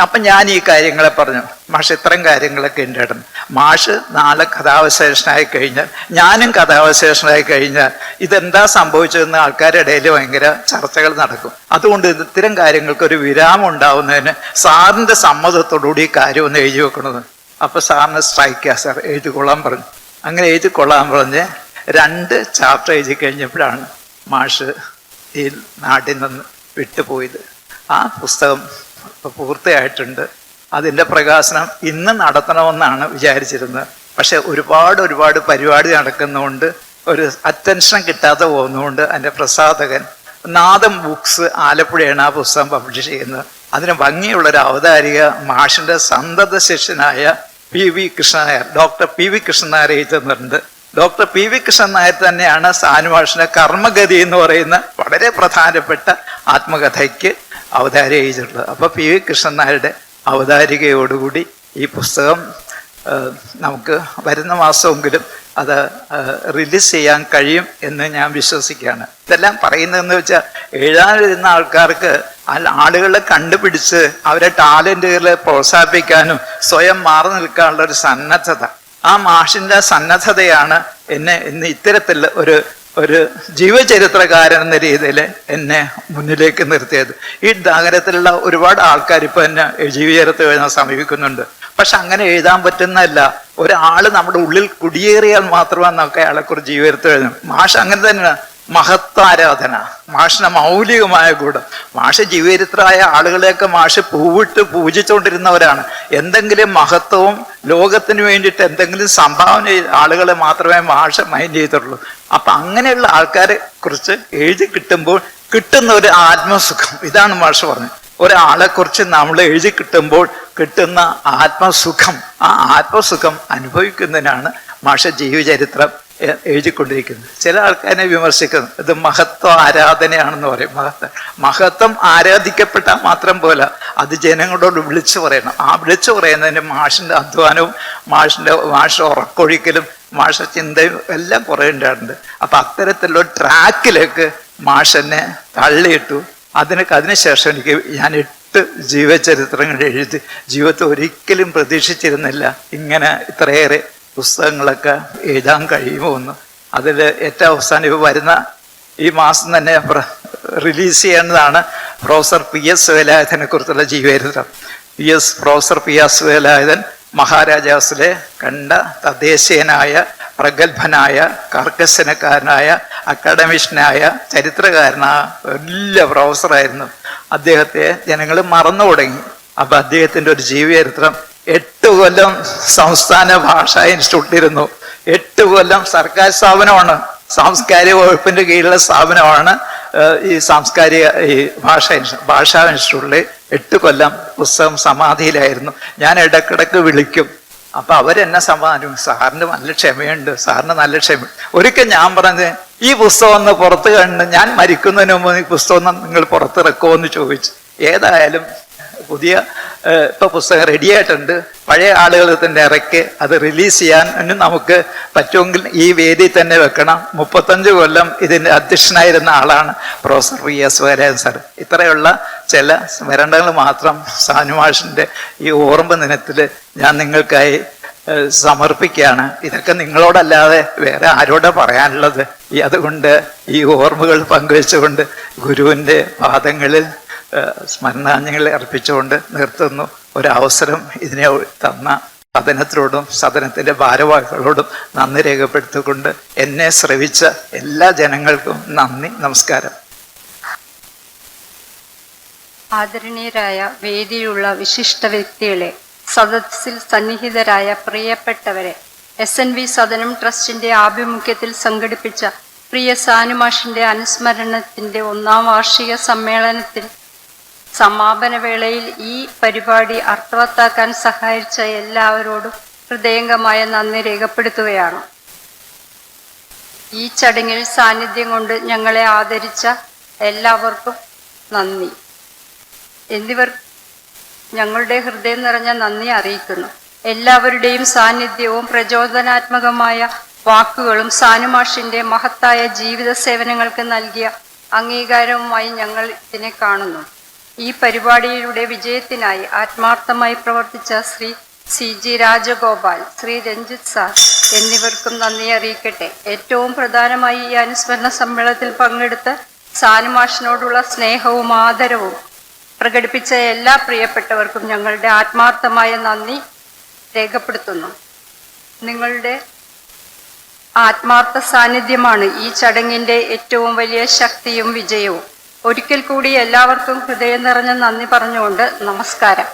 അപ്പൊ ഞാൻ ഈ കാര്യങ്ങളെ പറഞ്ഞു, മാഷ് ഇത്രയും കാര്യങ്ങളൊക്കെ ഉണ്ടായിരുന്നു. മാഷ് നാളെ കഥാവശേഷനായി കഴിഞ്ഞാൽ, ഞാനും കഥാവശേഷനായി കഴിഞ്ഞാൽ ഇതെന്താ സംഭവിച്ചതെന്ന് ആൾക്കാരുടെ ഇടയിൽ ഭയങ്കര ചർച്ചകൾ നടക്കും. അതുകൊണ്ട് ഇത്തരം കാര്യങ്ങൾക്ക് ഒരു വിരാമം ഉണ്ടാവുന്നതിന് സാറിന്റെ സമ്മതത്തോടുകൂടി ഈ കാര്യം ഒന്ന് എഴുതി വെക്കണമെന്ന്. അപ്പൊ സാറിന് സ്ട്രൈക്കാ സാർ, എഴുതിക്കൊള്ളാൻ പറഞ്ഞു. അങ്ങനെ എഴുതിക്കൊള്ളാൻ പറഞ്ഞ് 2 ചാപ്റ്റർ എഴുതി കഴിഞ്ഞപ്പോഴാണ് മാഷ് ഈ നാട്ടിൽ നിന്ന് വിട്ടുപോയത്. ആ പുസ്തകം ഇപ്പൊ പൂർത്തിയായിട്ടുണ്ട്. അതിൻ്റെ പ്രകാശനം ഇന്ന് നടത്തണമെന്നാണ് വിചാരിച്ചിരുന്നത്. പക്ഷെ ഒരുപാട് പരിപാടി നടക്കുന്നതുകൊണ്ട് ഒരു അറ്റൻഷൻ കിട്ടാതെ പോകുന്നതുകൊണ്ട് അതിൻ്റെ പ്രസാധകൻ നാദം ബുക്സ് ആലപ്പുഴയാണ് ആ പുസ്തകം പബ്ലിഷ് ചെയ്യുന്നത്. അതിന് ഭംഗിയുള്ളൊരു അവതാരിക മാഷിന്റെ സന്തത ശിഷ്യനായ doctor P V Krishnan Nair എഴുതുന്നുണ്ട്. Doctor P V Krishnan Nair തന്നെയാണ് സാനുമാഷിന്റെ കർമ്മഗതി എന്ന് പറയുന്ന വളരെ പ്രധാനപ്പെട്ട ആത്മകഥയ്ക്ക് അവതാരിക എഴുതിയിട്ടുള്ളത്. അപ്പൊ പി വി കൃഷ്ണൻ നായരുടെ അവതാരികയോടുകൂടി ഈ പുസ്തകം നമുക്ക് വരുന്ന മാസമെങ്കിലും അത് റിലീസ് ചെയ്യാൻ കഴിയും എന്ന് ഞാൻ വിശ്വസിക്കുകയാണ്. ഇതെല്ലാം പറയുന്നതെന്ന് വെച്ചാൽ എഴുതാനിരുന്ന ആൾക്കാർക്ക് ആളുകളെ കണ്ടുപിടിച്ച് അവരെ ടാലന്റുകളെ പ്രോത്സാഹിപ്പിക്കാനും സ്വയം മാറി നിൽക്കാനുള്ള ഒരു സന്നദ്ധത, ആ മാഷിന്റെ സന്നദ്ധതയാണ് എന്നെ ഇന്ന് ഇത്തരത്തിൽ ഒരു ജീവചരിത്രകാരൻ എന്ന രീതിയിൽ എന്നെ മുന്നിലേക്ക് നിർത്തിയത്. ഈ നഗരത്തിലുള്ള ഒരുപാട് ആൾക്കാർ ഇപ്പൊ എന്നെ ജീവചരിത്രം എഴുതാൻ സമീപിക്കുന്നുണ്ട്. പക്ഷെ അങ്ങനെ എഴുതാൻ പറ്റുന്നതല്ല. ഒരാള് നമ്മുടെ ഉള്ളിൽ കുടിയേറിയാൽ മാത്രമേ നമുക്ക് അയാളെക്കുറിച്ച് ജീവചരിത്രം എഴുതാം. മാഷ് അങ്ങനെ തന്നെയാണ്. മഹത്വാരാധന, മാഷിന്റെ മൗലികമായ ഗുണം. മാഷ് ജീവചരിത്രമായ ആളുകളെയൊക്കെ മാഷ് പൂവിട്ട് പൂജിച്ചുകൊണ്ടിരുന്നവരാണ്. എന്തെങ്കിലും മഹത്വവും ലോകത്തിന് വേണ്ടിയിട്ട് എന്തെങ്കിലും സംഭാവന ചെയ്ത ആളുകളെ മാത്രമേ മാഷ് മൈൻഡ് ചെയ്തിട്ടുള്ളൂ. അപ്പൊ അങ്ങനെയുള്ള ആൾക്കാരെ കുറിച്ച് എഴുതി കിട്ടുമ്പോൾ കിട്ടുന്ന ഒരു ആത്മസുഖം, ഇതാണ് മാഷ് പറഞ്ഞത്. ഒരാളെ കുറിച്ച് നമ്മൾ എഴുതി കിട്ടുമ്പോൾ കിട്ടുന്ന ആത്മസുഖം, ആ ആത്മസുഖം അനുഭവിക്കുന്നതിനാണ് മാഷ് ജീവചരിത്രം എഴുതിക്കൊണ്ടിരിക്കുന്നത്. ചില ആൾക്കാരെ വിമർശിക്കുന്നു, ഇത് മഹത്വ ആരാധനയാണെന്ന് പറയും. മഹത്വം ആരാധിക്കപ്പെട്ടാൽ മാത്രം പോലെ അത് ജനങ്ങളോട് വിളിച്ചു പറയണം. ആ വിളിച്ചു പറയുന്നതിന് മാഷിന്റെ അധ്വാനവും മാഷ് ഉറക്കൊഴിക്കലും മാഷ ചിന്തയും എല്ലാം കുറേ ഉണ്ടായിട്ടുണ്ട്. അപ്പൊ അത്തരത്തിലുള്ള ട്രാക്കിലേക്ക് മാഷെന്നെ തള്ളിയിട്ടു. അതിനുശേഷം ഞാൻ 8 ജീവചരിത്രങ്ങൾ എഴുതി. ജീവിതത്തിൽ ഒരിക്കലും പ്രതീക്ഷിച്ചിരുന്നില്ല ഇങ്ങനെ ഇത്രയേറെ പുസ്തകങ്ങളൊക്കെ എഴുതാൻ കഴിയുമോ എന്ന്. അതിൽ ഏറ്റവും അവസാനം ഇപ്പോൾ വരുന്ന ഈ മാസം തന്നെ റിലീസ് ചെയ്യേണ്ടതാണ് പ്രൊഫസർ PS വേലായുധനെ കുറിച്ചുള്ള ജീവചരിത്രം. S professor P S Velayudhan മഹാരാജാസിലെ കണ്ട തദ്ദേശീയനായ പ്രഗത്ഭനായ കർക്കശനക്കാരനായ അക്കാഡമിഷ്യനായ ചരിത്രകാരനായ വലിയ പ്രൊഫസറായിരുന്നു. അദ്ദേഹത്തെ ജനങ്ങൾ മറന്നു തുടങ്ങി. അപ്പൊ അദ്ദേഹത്തിന്റെ ഒരു ജീവചരിത്രം 8 കൊല്ലം സംസ്ഥാന ഭാഷാ ഇൻസ്റ്റിറ്റ്യൂട്ടിലിരുന്നു. 8 കൊല്ലം സർക്കാർ സ്ഥാപനമാണ്, സാംസ്കാരിക വകുപ്പിന്റെ കീഴിലുള്ള സ്ഥാപനമാണ് ഈ സാംസ്കാരിക ഈ ഭാഷാ ഇൻസ്റ്റിറ്റ്യൂട്ടിൽ 8 കൊല്ലം പുസ്തകം സമാധിയിലായിരുന്നു. ഞാൻ ഇടക്കിടക്ക് വിളിക്കും. അപ്പൊ അവരെന്നെ സമാധാനം, സാറിന് നല്ല ക്ഷമയുണ്ട്, സാറിന് നല്ല ക്ഷമ. ഒരിക്കൽ ഞാൻ പറഞ്ഞത്, ഈ പുസ്തകം ഒന്ന് പുറത്ത് കണ്ട് ഞാൻ മരിക്കുന്നതിന് മുമ്പ് ഈ പുസ്തകം നിങ്ങൾ പുറത്തിറക്കുമോ എന്ന് ചോദിച്ചു. ഏതായാലും പുതിയ ഇപ്പൊ പുസ്തകം റെഡിയായിട്ടുണ്ട്. പഴയ ആളുകൾ തന്നെ ഇറക്കി അത് റിലീസ് ചെയ്യാൻ നമുക്ക് പറ്റുമെങ്കിൽ ഈ വേദി തന്നെ വെക്കണം. 35 കൊല്ലം ഇതിന്റെ അധ്യക്ഷനായിരുന്ന ആളാണ് professor P S Velayudhan sir. ഇത്രയുള്ള ചില സ്മരണകൾ മാത്രം സാനുമാഷിന്റെ ഈ ഓർമ്മ ദിനത്തിൽ ഞാൻ നിങ്ങൾക്കായി സമർപ്പിക്കുകയാണ്. ഇതൊക്കെ നിങ്ങളോടല്ലാതെ വേറെ ആരോടാ പറയാനുള്ളത്? അതുകൊണ്ട് ഈ ഓർമ്മകൾ പങ്കുവെച്ചുകൊണ്ട് ഗുരുവിന്റെ പാദങ്ങളിൽ സ്മരണാഞ്ജലികൾ അർപ്പിച്ചുകൊണ്ട് നിർത്തുന്നു. ഒരവസരം ഇതിനെ തന്ന സദനത്തിനോടും സദനത്തിന്റെ ഭാരവാഹികളോടും നന്ദി രേഖപ്പെടുത്തിക്കൊണ്ട് എന്നെ ശ്രവിച്ച എല്ലാ ജനങ്ങൾക്കും നന്ദി, നമസ്കാരം. ആദരണീയരായ വേദിയിലുള്ള വിശിഷ്ട വ്യക്തികളെ, സദസ്സിൽ സന്നിഹിതരായ പ്രിയപ്പെട്ടവരെ, SNV സദനം ട്രസ്റ്റിന്റെ ആഭിമുഖ്യത്തിൽ സംഘടിപ്പിച്ച പ്രിയ സാനുമാഷിന്റെ അനുസ്മരണത്തിന്റെ 1ാം വാർഷിക സമ്മേളനത്തിൽ സമാപന വേളയിൽ ഈ പരിപാടി അർത്ഥവത്താക്കാൻ സഹായിച്ച എല്ലാവരോടും ഹൃദയംഗമായ നന്ദി രേഖപ്പെടുത്തുകയാണ്. ഈ ചടങ്ങിൽ സാന്നിധ്യം കൊണ്ട് ഞങ്ങളെ ആദരിച്ച എല്ലാവർക്കും നന്ദി. എന്നിവർ ഞങ്ങളുടെ ഹൃദയം നിറഞ്ഞ നന്ദി അറിയിക്കുന്നു. എല്ലാവരുടെയും സാന്നിധ്യവും പ്രചോദനാത്മകമായ വാക്കുകളും സാനുമാഷിന്റെ മഹത്തായ ജീവിത സേവനങ്ങൾക്ക് നൽകിയ അംഗീകാരവുമായി ഞങ്ങൾ ഇതിനെ കാണുന്നു. ഈ പരിപാടിയുടെ വിജയത്തിനായി ആത്മാർത്ഥമായി പ്രവർത്തിച്ച ശ്രീ CG രാജഗോപാൽ, ശ്രീ രഞ്ജിത്ത് സാർ എന്നിവർക്കും നന്ദി അറിയിക്കട്ടെ. ഏറ്റവും പ്രധാനമായി ഈ അനുസ്മരണ സമ്മേളനത്തിൽ പങ്കെടുത്ത് സാനുമാഷിനോടുള്ള സ്നേഹവും ആദരവും പ്രകടിപ്പിച്ച എല്ലാ പ്രിയപ്പെട്ടവർക്കും ഞങ്ങളുടെ ആത്മാർത്ഥമായ നന്ദി രേഖപ്പെടുത്തുന്നു. നിങ്ങളുടെ ആത്മാർത്ഥ സാന്നിധ്യമാണ് ഈ ചടങ്ങിന്റെ ഏറ്റവും വലിയ ശക്തിയും വിജയവും. ഒരിക്കൽ കൂടി എല്ലാവർക്കും ഹൃദയം നിറഞ്ഞ നന്ദി പറഞ്ഞുകൊണ്ട് നമസ്കാരം.